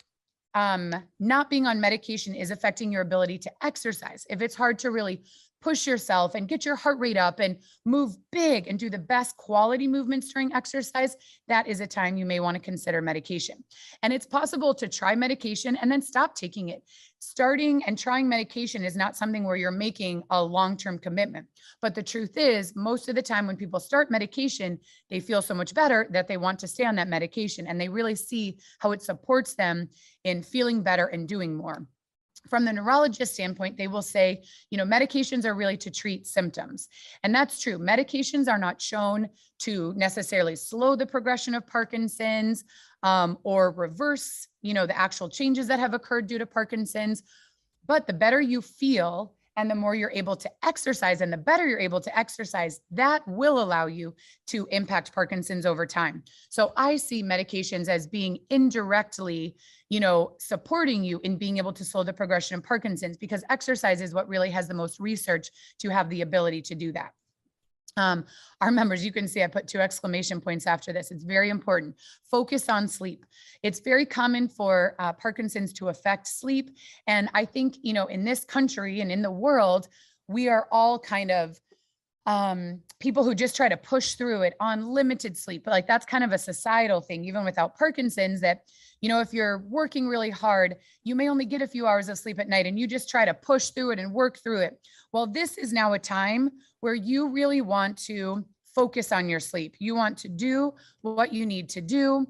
not being on medication is affecting your ability to exercise, if it's hard to really push yourself and get your heart rate up and move big and do the best quality movements during exercise, that is a time you may want to consider medication. And it's possible to try medication and then stop taking it. Starting and trying medication is not something where you're making a long-term commitment. But the truth is, most of the time when people start medication, they feel so much better that they want to stay on that medication, and they really see how it supports them in feeling better and doing more. From the neurologist standpoint, they will say, medications are really to treat symptoms. And that's true. Medications are not shown to necessarily slow the progression of Parkinson's or reverse, the actual changes that have occurred due to Parkinson's. But the better you feel and the more you're able to exercise and the better you're able to exercise, that will allow you to impact Parkinson's over time. So I see medications as being indirectly, supporting you in being able to slow the progression of Parkinson's, because exercise is what really has the most research to have the ability to do that. Our members, you can see I put 2 exclamation points after this. It's very important. Focus on sleep. It's very common for Parkinson's to affect sleep. And I think, in this country and in the world, we are all kind of people who just try to push through it on limited sleep. But that's kind of a societal thing, even without Parkinson's, that, if you're working really hard, you may only get a few hours of sleep at night and you just try to push through it and work through it. Well, this is now a time where you really want to focus on your sleep. You want to do what you need to do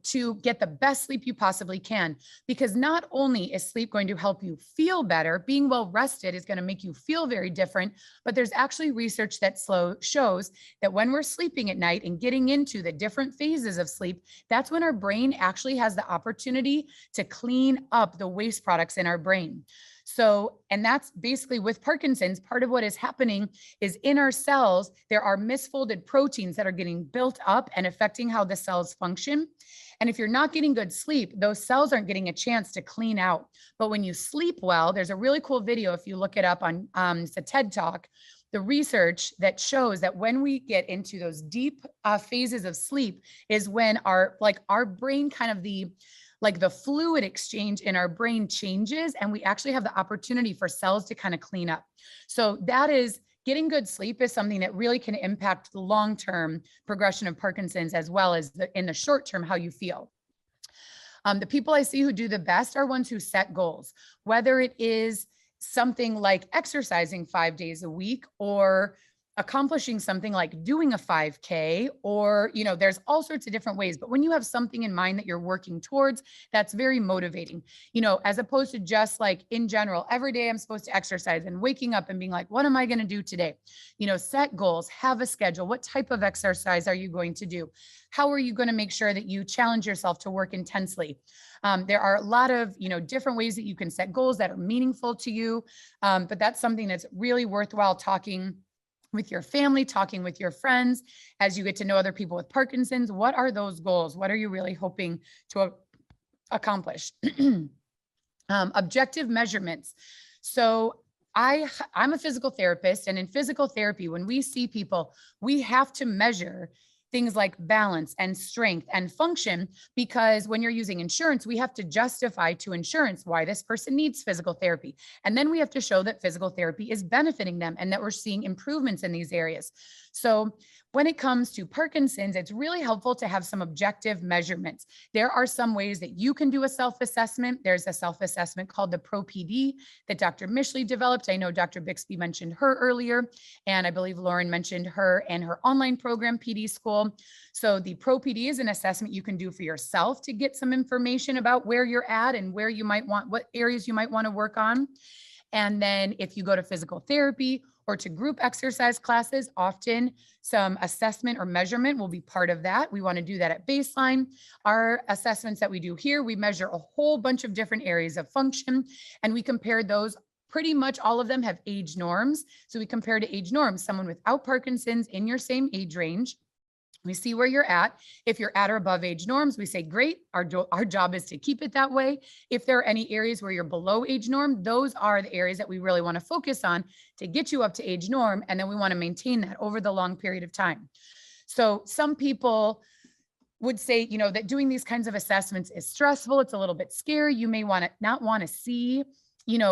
to get the best sleep you possibly can, because not only is sleep going to help you feel better, being well rested is going to make you feel very different, but there's actually research that shows that when we're sleeping at night and getting into the different phases of sleep, that's when our brain actually has the opportunity to clean up the waste products in our brain. So, and that's basically with Parkinson's, part of what is happening is in our cells, there are misfolded proteins that are getting built up and affecting how the cells function. And if you're not getting good sleep, those cells aren't getting a chance to clean out. But when you sleep well, there's a really cool video, if you look it up on, it's a TED Talk, the research that shows that when we get into those deep phases of sleep is when our brain kind of the fluid exchange in our brain changes, and we actually have the opportunity for cells to kind of clean up. So that is, getting good sleep is something that really can impact the long-term progression of Parkinson's, as well as in the short term, how you feel. The people I see who do the best are ones who set goals, whether it is something like exercising 5 days a week, or accomplishing something like doing a 5K, or, there's all sorts of different ways. But when you have something in mind that you're working towards, that's very motivating, as opposed to just in general, every day I'm supposed to exercise and waking up and being like, what am I going to do today? Set goals, have a schedule. What type of exercise are you going to do? How are you going to make sure that you challenge yourself to work intensely? There are a lot of, different ways that you can set goals that are meaningful to you. But that's something that's really worthwhile talking with your family, talking with your friends, as you get to know other people with Parkinson's. What are those goals? What are you really hoping to accomplish? Objective measurements. So I'm a physical therapist, and in physical therapy, when we see people, we have to measure things like balance and strength and function, because when you're using insurance, we have to justify to insurance why this person needs physical therapy. And then we have to show that physical therapy is benefiting them and that we're seeing improvements in these areas. So when it comes to Parkinson's, it's really helpful to have some objective measurements. There are some ways that you can do a self-assessment. There's a self-assessment called the Pro-PD that Dr. Mishley developed. I know Dr. Bixby mentioned her earlier, and I believe Lauren mentioned her and her online program, PD School. So the Pro-PD is an assessment you can do for yourself to get some information about where you're at and where you might want, what areas you might want to work on. And then if you go to physical therapy or to group exercise classes, often some assessment or measurement will be part of that. We want to do that at baseline. Our assessments that we do here, we measure a whole bunch of different areas of function, and we compare those. Pretty much all of them have age norms. So we compare to age norms, someone without Parkinson's in your same age range. We see where you're at. If you're at or above age norms, we say, great, our job is to keep it that way. If there are any areas where you're below age norm, those are the areas that we really want to focus on to get you up to age norm. And then we want to maintain that over the long period of time. So some people would say, that doing these kinds of assessments is stressful. It's a little bit scary. You may not want to see,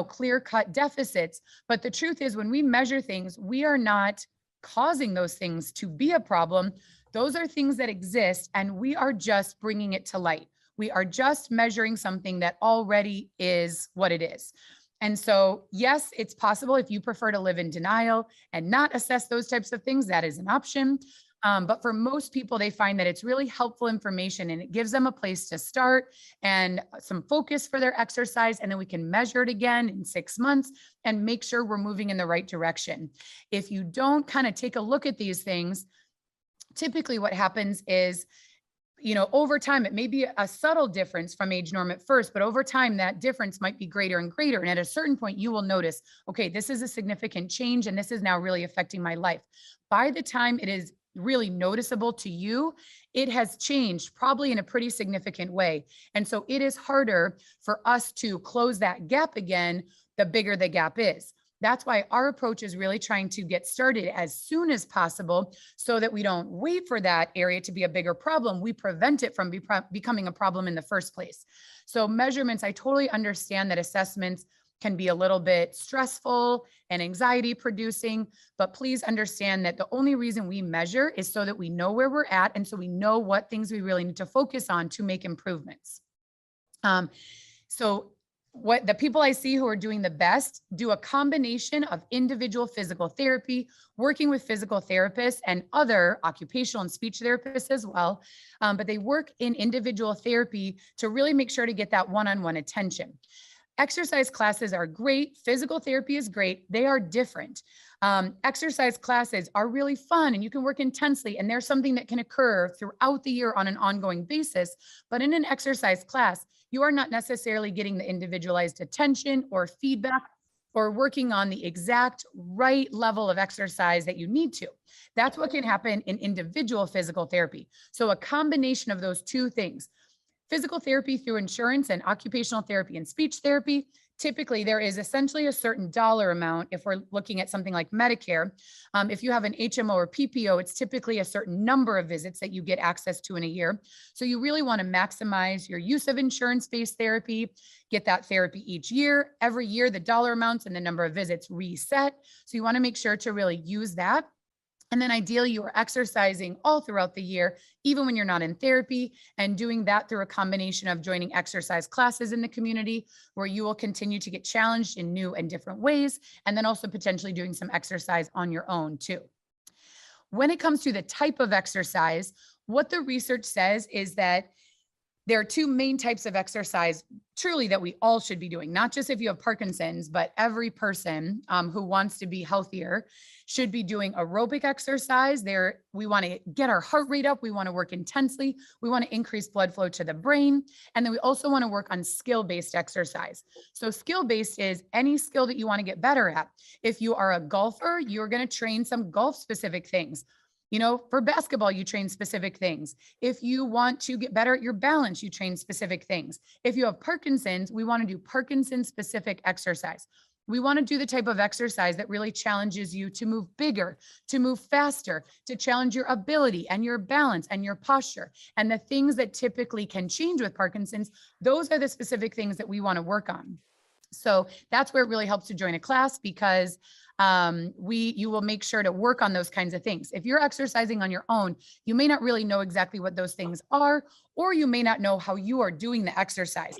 clear-cut deficits. But the truth is, when we measure things, we are not causing those things to be a problem. Those are things that exist, and we are just bringing it to light. We are just measuring something that already is what it is. And so, yes, it's possible if you prefer to live in denial and not assess those types of things, that is an option. But for most people, they find that it's really helpful information, and it gives them a place to start and some focus for their exercise. And then we can measure it again in 6 months and make sure we're moving in the right direction. If you don't kind of take a look at these things, typically what happens is, over time, it may be a subtle difference from age norm at first, but over time, that difference might be greater and greater. And at a certain point, you will notice, okay, this is a significant change, and this is now really affecting my life. By the time it is really noticeable to you, it has changed probably in a pretty significant way. And so it is harder for us to close that gap again, the bigger the gap is. That's why our approach is really trying to get started as soon as possible so that we don't wait for that area to be a bigger problem. We prevent it from becoming a problem in the first place. So measurements, I totally understand that assessments can be a little bit stressful and anxiety producing, but please understand that the only reason we measure is so that we know where we're at, and so we know what things we really need to focus on to make improvements. So what the people I see who are doing the best do a combination of individual physical therapy, working with physical therapists and other occupational and speech therapists as well. But they work in individual therapy to really make sure to get that one-on-one attention. Exercise classes are great. Physical therapy is great. They are different. Exercise classes are really fun, and you can work intensely, and there's something that can occur throughout the year on an ongoing basis. But in an exercise class, you are not necessarily getting the individualized attention or feedback or working on the exact right level of exercise that you need to. That's what can happen in individual physical therapy. So a combination of those two things, physical therapy through insurance and occupational therapy and speech therapy, typically there is essentially a certain dollar amount. If we're looking at something like Medicare, if you have an HMO or PPO, it's typically a certain number of visits that you get access to in a year. So you really want to maximize your use of insurance-based therapy, get that therapy each year. Every year, the dollar amounts and the number of visits reset. So you want to make sure to really use that. And then ideally you are exercising all throughout the year, even when you're not in therapy, and doing that through a combination of joining exercise classes in the community where you will continue to get challenged in new and different ways, and then also potentially doing some exercise on your own too. When it comes to the type of exercise, what the research says is that there are two main types of exercise truly that we all should be doing, not just if you have Parkinson's, but every person who wants to be healthier should be doing aerobic exercise. We want to get our heart rate up. We want to work intensely. We want to increase blood flow to the brain. And then we also want to work on skill-based exercise. So skill-based is any skill that you want to get better at. If you are a golfer, you're going to train some golf-specific things. For basketball, you train specific things. If you want to get better at your balance, you train specific things. If you have Parkinson's, we want to do Parkinson specific exercise. We want to do the type of exercise that really challenges you to move bigger, to move faster, to challenge your ability and your balance and your posture. And the things that typically can change with Parkinson's, those are the specific things that we want to work on. So that's where it really helps to join a class, because you will make sure to work on those kinds of things. If you're exercising on your own, you may not really know exactly what those things are, or you may not know how you are doing the exercise.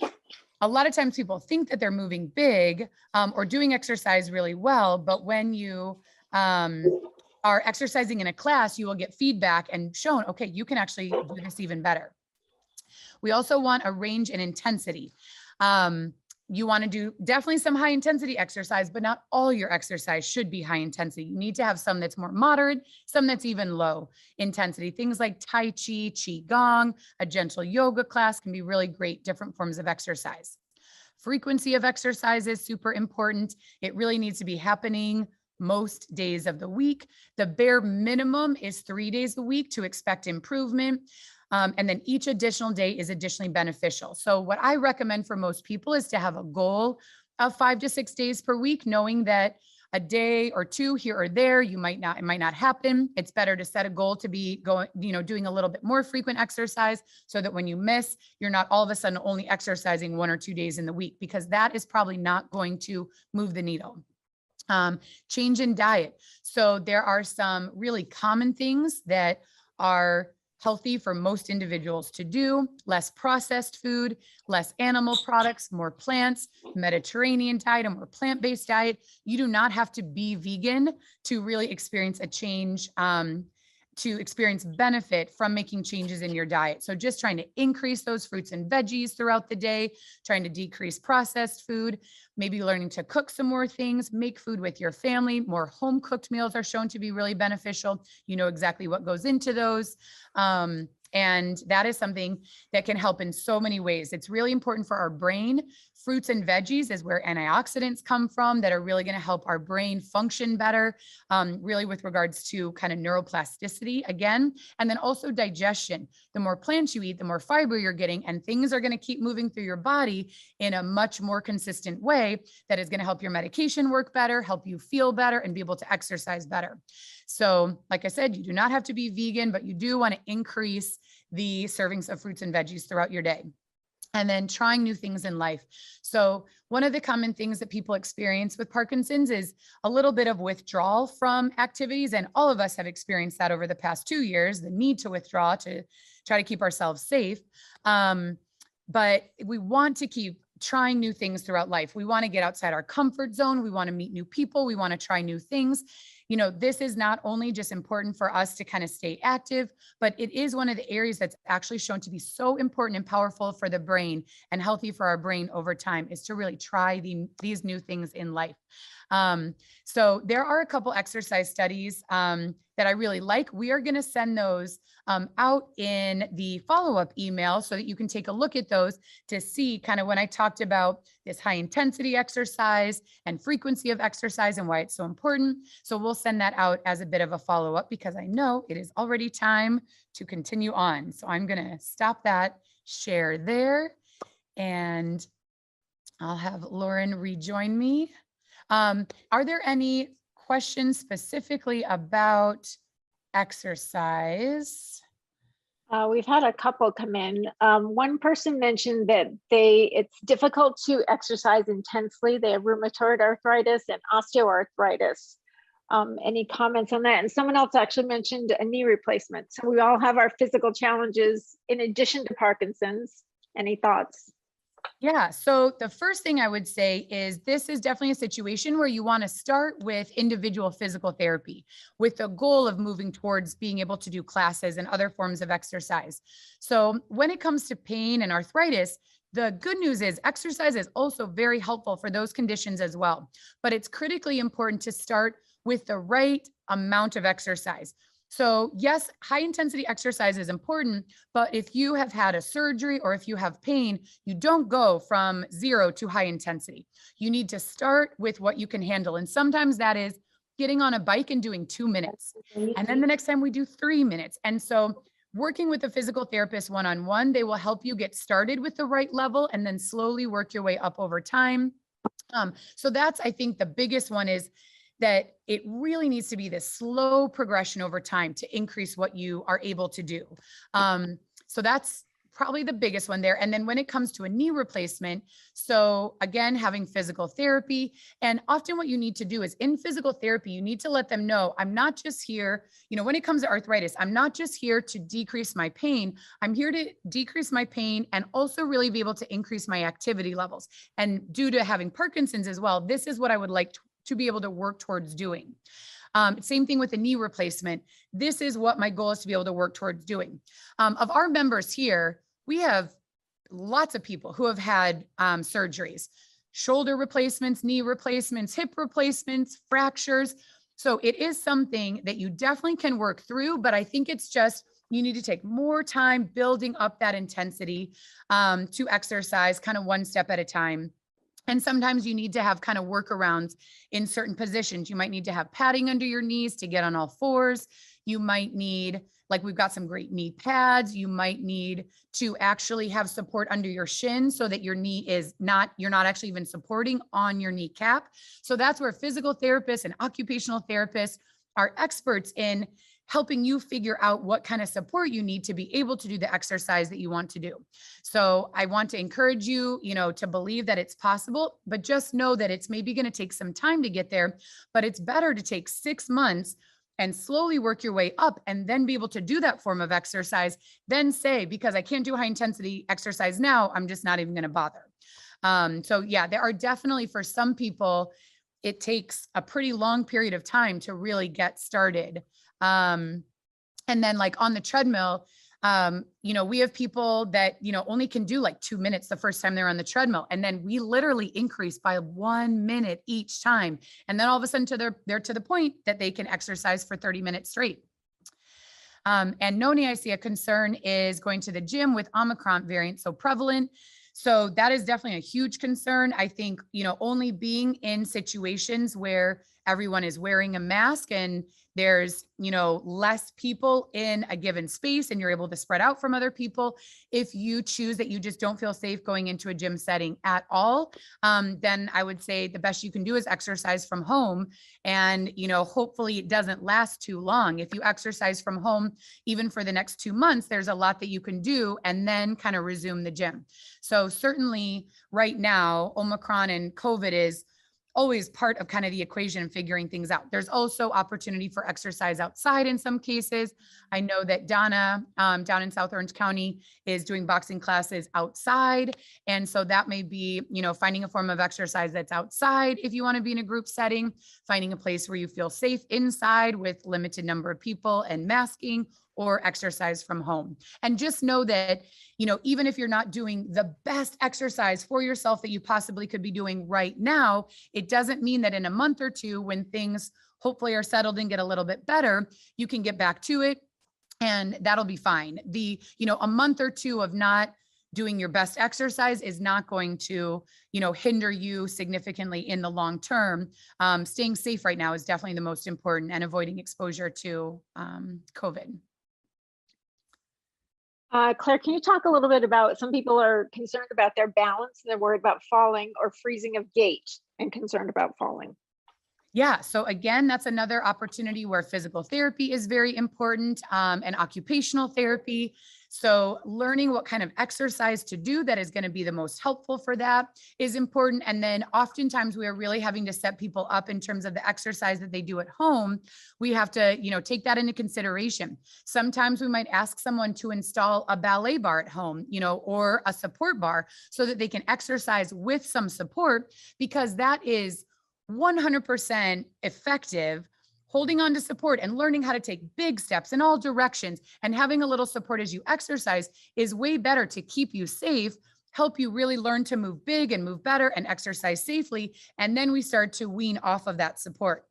A lot of times people think that they're moving big or doing exercise really well, but when you are exercising in a class, you will get feedback and shown, okay, you can actually do this even better. We also want a range and intensity. You want to do definitely some high intensity exercise, but not all your exercise should be high intensity. You need to have some that's more moderate, some that's even low intensity. Things like Tai Chi, Qigong, a gentle yoga class can be really great, different forms of exercise. Frequency of exercise is super important. It really needs to be happening most days of the week. The bare minimum is 3 days a week to expect improvement. And then each additional day is additionally beneficial. So what I recommend for most people is to have a goal of 5 to 6 days per week, knowing that a day or two here or there, it might not happen. It's better to set a goal to be doing a little bit more frequent exercise so that when you miss, you're not all of a sudden only exercising 1 or 2 days in the week, because that is probably not going to move the needle. Change in diet. So there are some really common things that are healthy for most individuals to do: less processed food, less animal products, more plants, Mediterranean diet, a more plant-based diet. You do not have to be vegan to really experience a change, to experience benefit from making changes in your diet. So just trying to increase those fruits and veggies throughout the day, trying to decrease processed food, maybe learning to cook some more things, make food with your family. More home cooked meals are shown to be really beneficial. You know exactly what goes into those. And that is something that can help in so many ways. It's really important for our brain. Fruits and veggies is where antioxidants come from that are really going to help our brain function better, really with regards to kind of neuroplasticity again, and then also digestion. The more plants you eat, the more fiber you're getting, and things are going to keep moving through your body in a much more consistent way that is going to help your medication work better, help you feel better, and be able to exercise better. So like I said, you do not have to be vegan, but you do want to increase the servings of fruits and veggies throughout your day. And then trying new things in life. So one of the common things that people experience with Parkinson's is a little bit of withdrawal from activities. And all of us have experienced that over the past 2 years, the need to withdraw to try to keep ourselves safe. But we want to keep trying new things throughout life. We want to get outside our comfort zone. We want to meet new people. We want to try new things. You know, this is not only just important for us to kind of stay active, but it is one of the areas that's actually shown to be so important and powerful for the brain and healthy for our brain over time, is to really try these new things in life. So there are a couple exercise studies that I really like. We are going to send those out in the follow-up email so that you can take a look at those to see kind of when I talked about this high intensity exercise and frequency of exercise and why it's so important. So we'll send that out as a bit of a follow-up, because I know it is already time to continue on. So I'm going to stop that share there, and I'll have Lauren rejoin me. Are there any questions specifically about exercise? We've had a couple come in. One person mentioned that it's difficult to exercise intensely. They have rheumatoid arthritis and osteoarthritis. Any comments on that? And someone else actually mentioned a knee replacement. So we all have our physical challenges in addition to Parkinson's. Any thoughts? Yeah. So the first thing I would say is this is definitely a situation where you want to start with individual physical therapy with the goal of moving towards being able to do classes and other forms of exercise. So when it comes to pain and arthritis, the good news is exercise is also very helpful for those conditions as well. But it's critically important to start with the right amount of exercise. So yes, high intensity exercise is important, but if you have had a surgery or if you have pain, you don't go from 0 to high intensity. You need to start with what you can handle. And sometimes that is getting on a bike and doing 2 minutes. And then the next time we do 3 minutes. And so working with a physical therapist one-on-one, they will help you get started with the right level and then slowly work your way up over time. So that's, I think, the biggest one is that it really needs to be this slow progression over time to increase what you are able to do. So that's probably the biggest one there. And then when it comes to a knee replacement, so again, having physical therapy, and often what you need to do is in physical therapy, you need to let them know, I'm not just here, you know, when it comes to arthritis, I'm not just here to decrease my pain. I'm here to decrease my pain and also really be able to increase my activity levels. And due to having Parkinson's as well, this is what I would like to be able to work towards doing. Same thing with the knee replacement. This is what my goal is to be able to work towards doing. Of our members here, we have lots of people who have had surgeries, shoulder replacements, knee replacements, hip replacements, fractures. So it is something that you definitely can work through, but I think it's just, you need to take more time building up that intensity to exercise kind of one step at a time. And sometimes you need to have kind of workarounds in certain positions. You might need to have padding under your knees to get on all fours. You might need, like we've got some great knee pads. You might need to actually have support under your shin so that your knee is not, you're not actually even supporting on your kneecap. So that's where physical therapists and occupational therapists are experts in helping you figure out what kind of support you need to be able to do the exercise that you want to do. So I want to encourage you, to believe that it's possible, but just know that it's maybe going to take some time to get there, but it's better to take 6 months and slowly work your way up and then be able to do that form of exercise, then say, because I can't do high intensity exercise now, I'm just not even going to bother. So yeah, there are definitely, for some people, it takes a pretty long period of time to really get started. And then like on the treadmill, we have people that, only can do like 2 minutes the first time they're on the treadmill. And then we literally increase by 1 minute each time. And then all of a sudden they're to the point that they can exercise for 30 minutes straight. And Noni, I see a concern is going to the gym with Omicron variant so prevalent. So that is definitely a huge concern. I think, only being in situations where everyone is wearing a mask and there's, less people in a given space and you're able to spread out from other people. If you choose that you just don't feel safe going into a gym setting at all, then I would say the best you can do is exercise from home. And, hopefully it doesn't last too long. If you exercise from home, even for the next 2 months, there's a lot that you can do and then kind of resume the gym. So certainly right now, Omicron and COVID is always part of kind of the equation and figuring things out. There's also opportunity for exercise outside in some cases. I know that Donna down in South Orange County is doing boxing classes outside. And so that may be, finding a form of exercise that's outside if you want to be in a group setting, finding a place where you feel safe inside with limited number of people and masking, or exercise from home. And just know that, even if you're not doing the best exercise for yourself that you possibly could be doing right now, it doesn't mean that in a month or two, when things hopefully are settled and get a little bit better, you can get back to it and that'll be fine. A month or two of not doing your best exercise is not going to, hinder you significantly in the long term. Staying safe right now is definitely the most important, and avoiding exposure to COVID. Claire, can you talk a little bit about, some people are concerned about their balance and they're worried about falling, or freezing of gait and concerned about falling? Yeah. So again, that's another opportunity where physical therapy is very important, and occupational therapy. So learning what kind of exercise to do that is going to be the most helpful for that is important. And then oftentimes we are really having to set people up in terms of the exercise that they do at home. We have to, take that into consideration. Sometimes we might ask someone to install a ballet bar at home, or a support bar so that they can exercise with some support, because that is 100% effective. Holding on to support and learning how to take big steps in all directions and having a little support as you exercise is way better to keep you safe, help you really learn to move big and move better and exercise safely. And then we start to wean off of that support.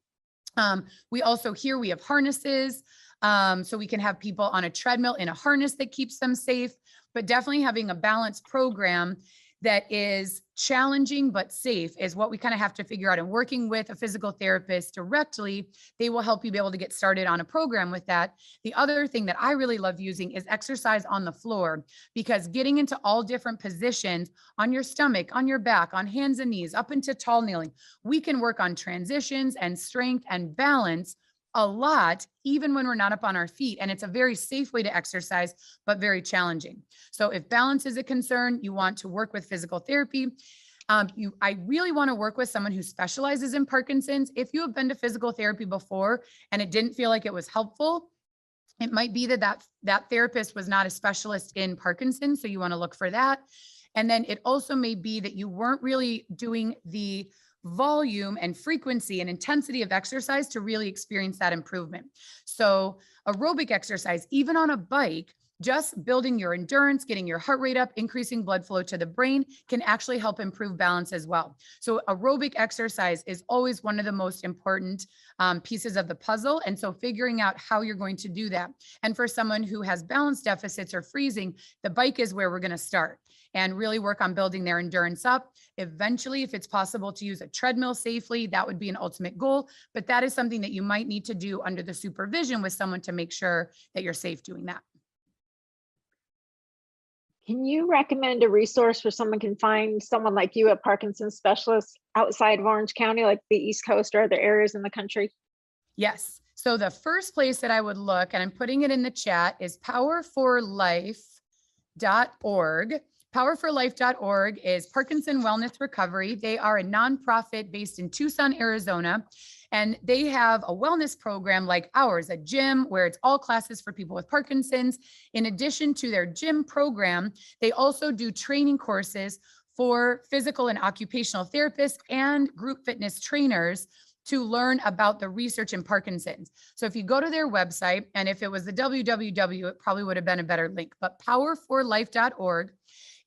We also here we have harnesses. So we can have people on a treadmill in a harness that keeps them safe, but definitely having a balanced program that is challenging but safe is what we kind of have to figure out. And working with a physical therapist directly, they will help you be able to get started on a program with that. The other thing that I really love using is exercise on the floor, because getting into all different positions on your stomach, on your back, on hands and knees, up into tall kneeling, we can work on transitions and strength and balance a lot, even when we're not up on our feet. And it's a very safe way to exercise, but very challenging. So if balance is a concern, you want to work with physical therapy. I really want to work with someone who specializes in Parkinson's. If you have been to physical therapy before and it didn't feel like it was helpful, it might be that therapist was not a specialist in Parkinson's. So you want to look for that. And then it also may be that you weren't really doing the volume and frequency and intensity of exercise to really experience that improvement. So aerobic exercise, even on a bike, just building your endurance, getting your heart rate up, increasing blood flow to the brain can actually help improve balance as well. So aerobic exercise is always one of the most important pieces of the puzzle. And so figuring out how you're going to do that. And for someone who has balance deficits or freezing, the bike is where we're going to start and really work on building their endurance up. Eventually, if it's possible to use a treadmill safely, that would be an ultimate goal. But that is something that you might need to do under the supervision with someone to make sure that you're safe doing that. Can you recommend a resource where someone can find someone like you, a Parkinson's specialist outside of Orange County, like the East Coast or other areas in the country? Yes. So the first place that I would look, and I'm putting it in the chat, is powerforlife.org. Powerforlife.org is Parkinson Wellness Recovery. They are a nonprofit based in Tucson, Arizona, and they have a wellness program like ours, a gym where it's all classes for people with Parkinson's. In addition to their gym program, they also do training courses for physical and occupational therapists and group fitness trainers to learn about the research in Parkinson's. So if you go to their website, and if it was the www, it probably would have been a better link, but powerforlife.org,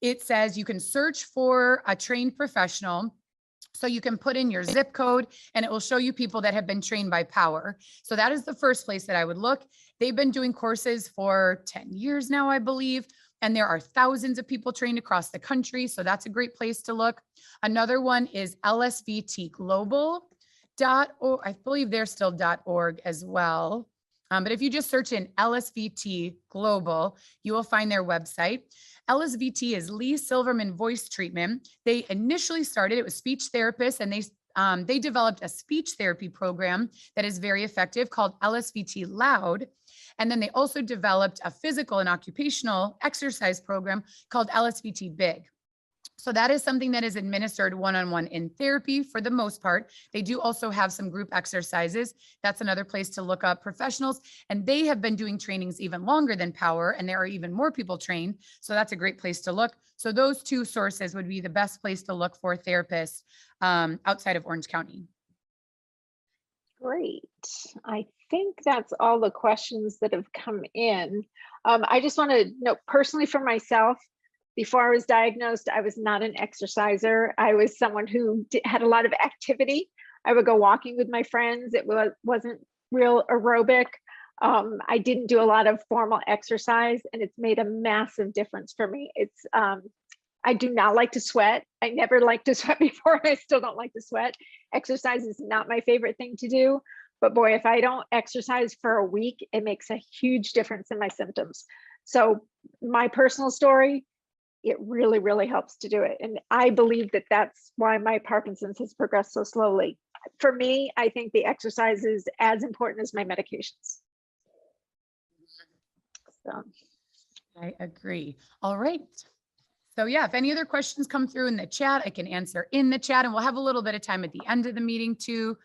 it says you can search for a trained professional. So you can put in your zip code and it will show you people that have been trained by Power. So that is the first place that I would look. They've been doing courses for 10 years now, I believe. And there are thousands of people trained across the country. So that's a great place to look. Another one is lsvtglobal.org. I believe they're still .org as well. But if you just search in LSVT Global, you will find their website. LSVT is Lee Silverman Voice Treatment. They initially started, it was speech therapists, and they developed a speech therapy program that is very effective called LSVT Loud. And then they also developed a physical and occupational exercise program called LSVT Big. So that is something that is administered one-on-one in therapy for the most part. They do also have some group exercises. That's another place to look up professionals. And they have been doing trainings even longer than Power, and there are even more people trained. So that's a great place to look. So those two sources would be the best place to look for therapists outside of Orange County. Great. I think that's all the questions that have come in. I just want to note personally for myself, before I was diagnosed, I was not an exerciser. I was someone who had a lot of activity. I would go walking with my friends. It wasn't real aerobic. I didn't do a lot of formal exercise, and it's made a massive difference for me. It's I do not like to sweat. I never liked to sweat before. I still don't like to sweat. Exercise is not my favorite thing to do. But boy, if I don't exercise for a week, it makes a huge difference in my symptoms. So my personal story, it really, really helps to do it. And I believe that that's why my Parkinson's has progressed so slowly. For me, I think the exercise is as important as my medications. So I agree. All right. So yeah, if any other questions come through in the chat, I can answer in the chat, and we'll have a little bit of time at the end of the meeting too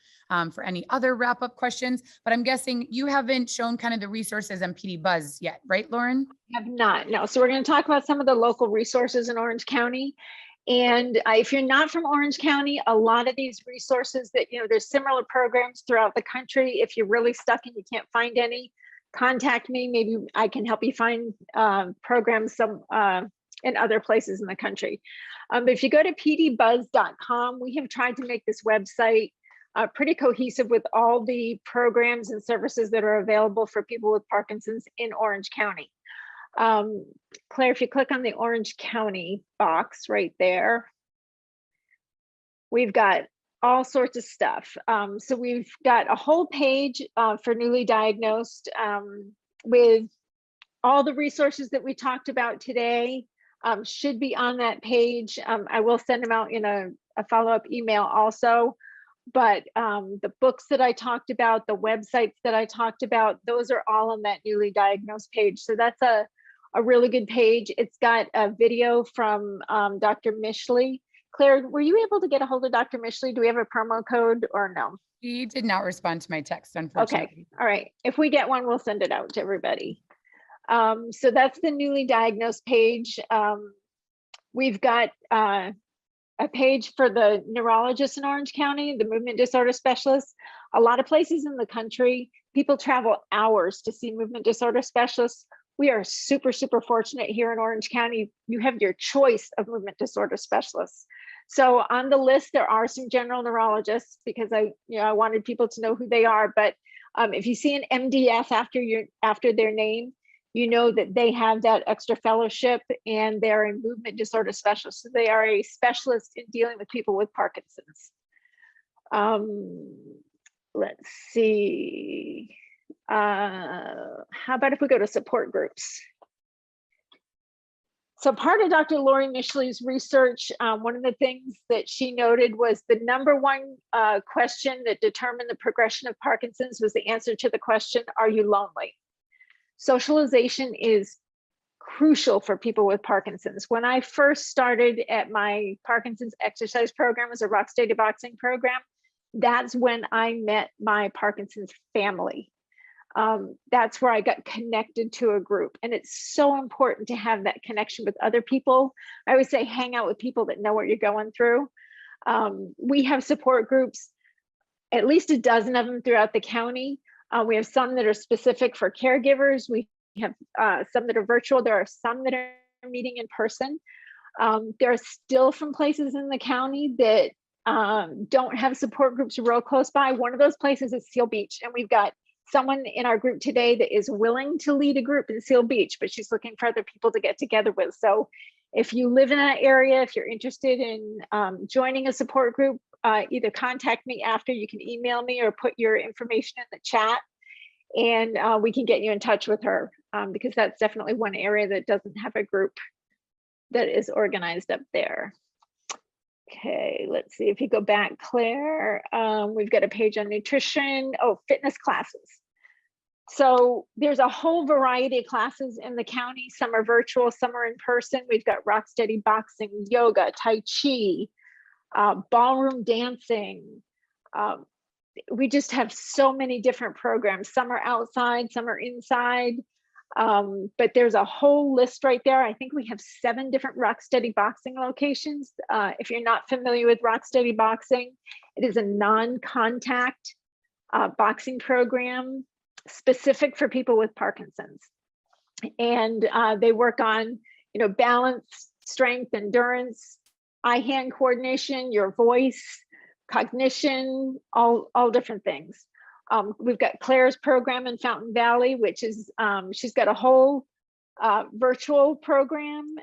for any other wrap-up questions. But I'm guessing you haven't shown kind of the resources on PD Buzz yet, right, Lauren? have not, no. So we're going to talk about some of the local resources in Orange County. And if you're not from Orange County, a lot of these resources that, there's similar programs throughout the country. If you're really stuck and you can't find any, contact me. Maybe I can help you find programs in other places in the country. But if you go to pdbuzz.com, we have tried to make this website pretty cohesive with all the programs and services that are available for people with Parkinson's in Orange County. Claire, if you click on the Orange County box right there, we've got all sorts of stuff. So we've got a whole page for newly diagnosed with all the resources that we talked about today. Should be on that page. I will send them out in a follow-up email also. But the books that I talked about, the websites that I talked about, those are all on that newly diagnosed page. So that's a really good page. It's got a video from Dr. Mishley. Claire, were you able to get a hold of Dr. Mishley? Do we have a promo code or no? He did not respond to my text, unfortunately. Okay, all right. If we get one, we'll send it out to everybody. So that's the newly diagnosed page. We've got a page for the neurologist in Orange County, the movement disorder specialists. A lot of places in the country, people travel hours to see movement disorder specialists. We are super, super fortunate here in Orange County. You have your choice of movement disorder specialists. So on the list, there are some general neurologists because I wanted people to know who they are. But if you see an MDS after their name, you know that they have that extra fellowship and they're a movement disorder specialist. So they are a specialist in dealing with people with Parkinson's. Let's see. How about if we go to support groups? So part of Dr. Lori Mishley's research, one of the things that she noted was the number one question that determined the progression of Parkinson's was the answer to the question, are you lonely? Socialization is crucial for people with Parkinson's. When I first started at my Parkinson's exercise program as a rock steady boxing program, that's when I met my Parkinson's family. That's where I got connected to a group. And it's so important to have that connection with other people. I always say, hang out with people that know what you're going through. We have support groups, at least a dozen of them throughout the county. We have some that are specific for caregivers. We have some that are virtual. There are some that are meeting in person. There are still some places in the county that don't have support groups real close by. One of those places is Seal Beach. And we've got someone in our group today that is willing to lead a group in Seal Beach, but she's looking for other people to get together with. So if you live in that area, if you're interested in joining a support group, either contact me after. You can email me or put your information in the chat and we can get you in touch with her because that's definitely one area that doesn't have a group that is organized up there. Okay, let's see if you go back, Claire. We've got a page on nutrition. Oh, fitness classes. So there's a whole variety of classes in the county. Some are virtual, some are in person. We've got rock steady boxing, yoga, tai chi, ballroom dancing. We just have so many different programs. Some are outside, some are inside. But there's a whole list right there. I think we have 7 different rock steady boxing locations. If you're not familiar with rock steady boxing, it is a non-contact boxing program specific for people with Parkinson's. And they work on, balance, strength, endurance, eye-hand coordination, your voice, cognition, all different things. We've got Claire's program in Fountain Valley, which is, she's got a whole virtual program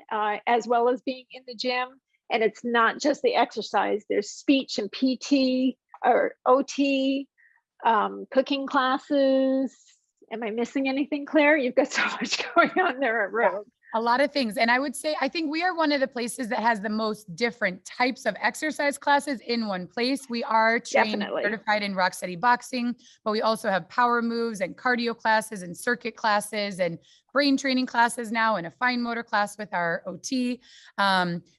as well as being in the gym. And it's not just the exercise, there's speech and PT or OT, cooking classes. Am I missing anything, Claire? You've got so much going on there at Rogue. A lot of things. And I would say, I think we are one of the places that has the most different types of exercise classes in one place. We are trained, certified in rock steady boxing, but we also have power moves and cardio classes and circuit classes and brain training classes now and a fine motor class with our OT.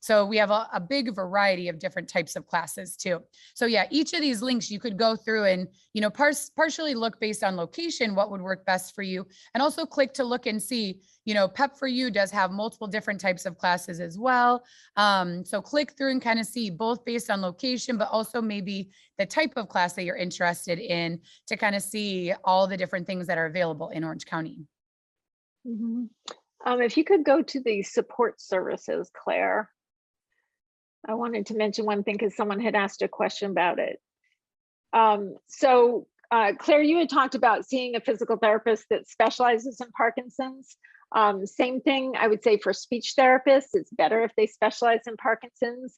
So we have a big variety of different types of classes too. So yeah, each of these links you could go through and, partially look based on location, what would work best for you. And also click to look and see, Pep for You does have multiple different types of classes as well. So click through and kind of see both based on location, but also maybe the type of class that you're interested in to kind of see all the different things that are available in Orange County. Mm-hmm. If you could go to the support services, Claire. I wanted to mention one thing because someone had asked a question about it. Claire, you had talked about seeing a physical therapist that specializes in Parkinson's. Same thing, I would say for speech therapists, it's better if they specialize in Parkinson's.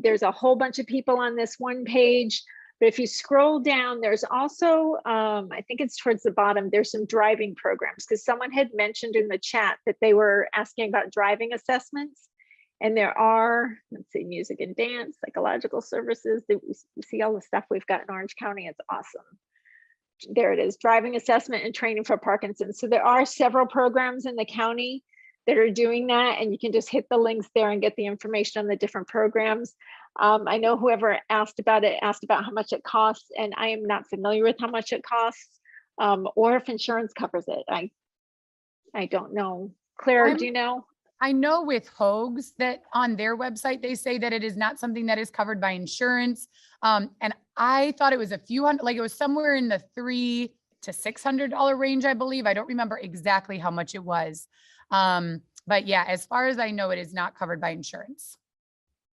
There's a whole bunch of people on this one page. But if you scroll down, there's also, I think it's towards the bottom, there's some driving programs because someone had mentioned in the chat that they were asking about driving assessments. And there are, let's see, music and dance, psychological services. We see all the stuff we've got in Orange County. It's awesome. There it is, driving assessment and training for Parkinson's. So there are several programs in the county that are doing that, and you can just hit the links there and get the information on the different programs. I know whoever asked about it asked about how much it costs, and I am not familiar with how much it costs or if insurance covers it. I don't know. Claire, do you know? I know with Hoag's that on their website, they say that it is not something that is covered by insurance. And I thought it was a few hundred, like it was somewhere in the $300 to $600 range, I believe. I don't remember exactly how much it was. But yeah, as far as I know, it is not covered by insurance.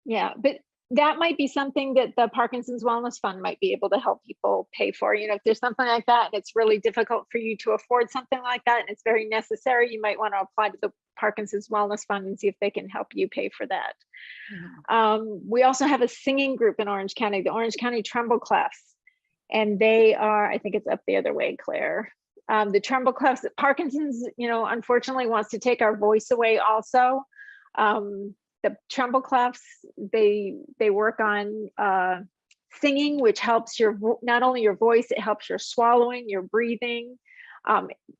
Yeah, but that might be something that the Parkinson's Wellness Fund might be able to help people pay for. You know, if there's something like that and it's really difficult for you to afford something like that and it's very necessary, you might want to apply to the Parkinson's Wellness Fund and see if they can help you pay for that. We also have a singing group in Orange County, the Orange County Tremble Clefs, and they are, I think it's up the other way, Claire. The Tremble Clefs, Parkinson's, you know, unfortunately wants to take our voice away also. The Tremble Clefs, they work on singing, which helps your, not only your voice, it helps your swallowing, your breathing.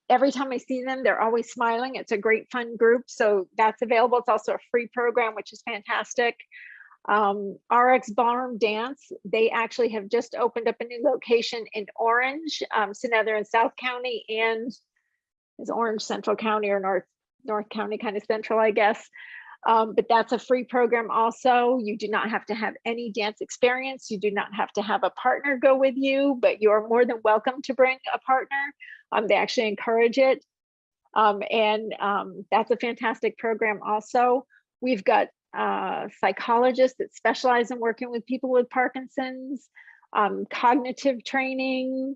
Every time I see them, they're always smiling. It's a great fun group. So that's available. It's also a free program, which is fantastic. RX Ballroom Dance, they actually have just opened up a new location in Orange. So now they're in South County and is Orange Central County or North County, kind of central, I guess. But that's a free program also. You do not have to have any dance experience. You do not have to have a partner go with you, but you're more than welcome to bring a partner. They actually encourage it. That's a fantastic program also. We've got psychologists that specialize in working with people with Parkinson's, cognitive training.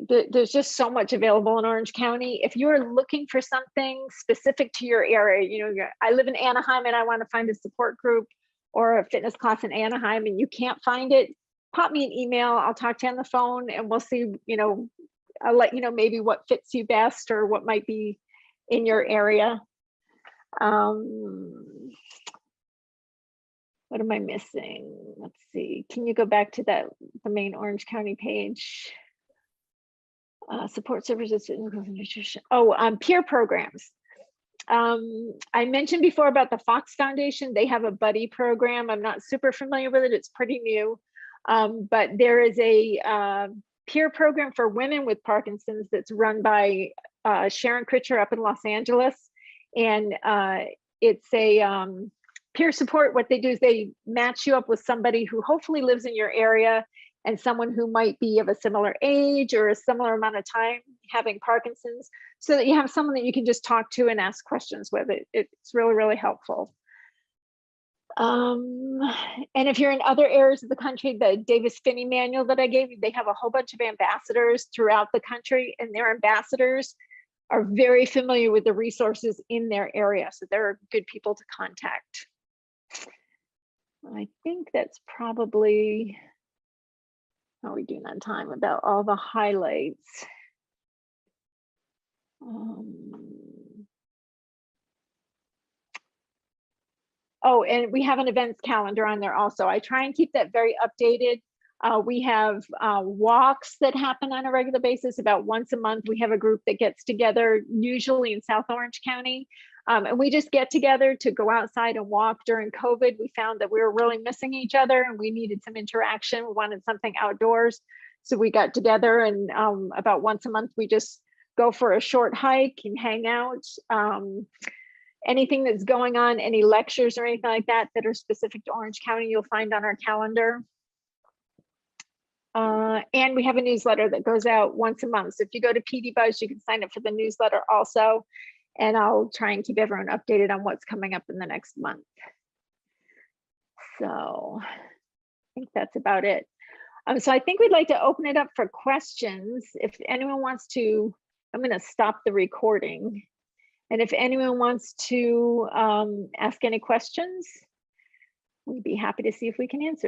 There's just so much available in Orange County. If you're looking for something specific to your area, you know, I live in Anaheim and I want to find a support group or a fitness class in Anaheim and you can't find it, pop me an email. I'll talk to you on the phone and we'll see, you know, I'll let you know maybe what fits you best or what might be in your area. What am I missing? Let's see. Can you go back to the main Orange County page? Support services, nutrition. Oh, peer programs. I mentioned before about the Fox Foundation. They have a buddy program. I'm not super familiar with it. It's pretty new. But there is a peer program for women with Parkinson's that's run by Sharon Critcher up in Los Angeles. And it's a peer support. What they do is they match you up with somebody who hopefully lives in your area and someone who might be of a similar age or a similar amount of time having Parkinson's, so that you have someone that you can just talk to and ask questions with. It's really, really helpful. And if you're in other areas of the country, the Davis Finney manual that I gave you, they have a whole bunch of ambassadors throughout the country, and their ambassadors are very familiar with the resources in their area. So they're good people to contact. I think that's probably how are we doing on time about all the highlights. Oh, and we have an events calendar on there also. I try and keep that very updated. We have walks that happen on a regular basis. About once a month, we have a group that gets together, usually in South Orange County. And we just get together to go outside and walk. During COVID, we found that we were really missing each other and we needed some interaction. We wanted something outdoors. So we got together and about once a month, we just go for a short hike and hang out. Anything that's going on, any lectures or anything like that that are specific to Orange County, you'll find on our calendar. And we have a newsletter that goes out once a month. So if you go to PD Buzz, you can sign up for the newsletter also. And I'll try and keep everyone updated on what's coming up in the next month. So I think that's about it. So I think we'd like to open it up for questions. If anyone wants to, I'm going to stop the recording. And if anyone wants to ask any questions, we'd be happy to see if we can answer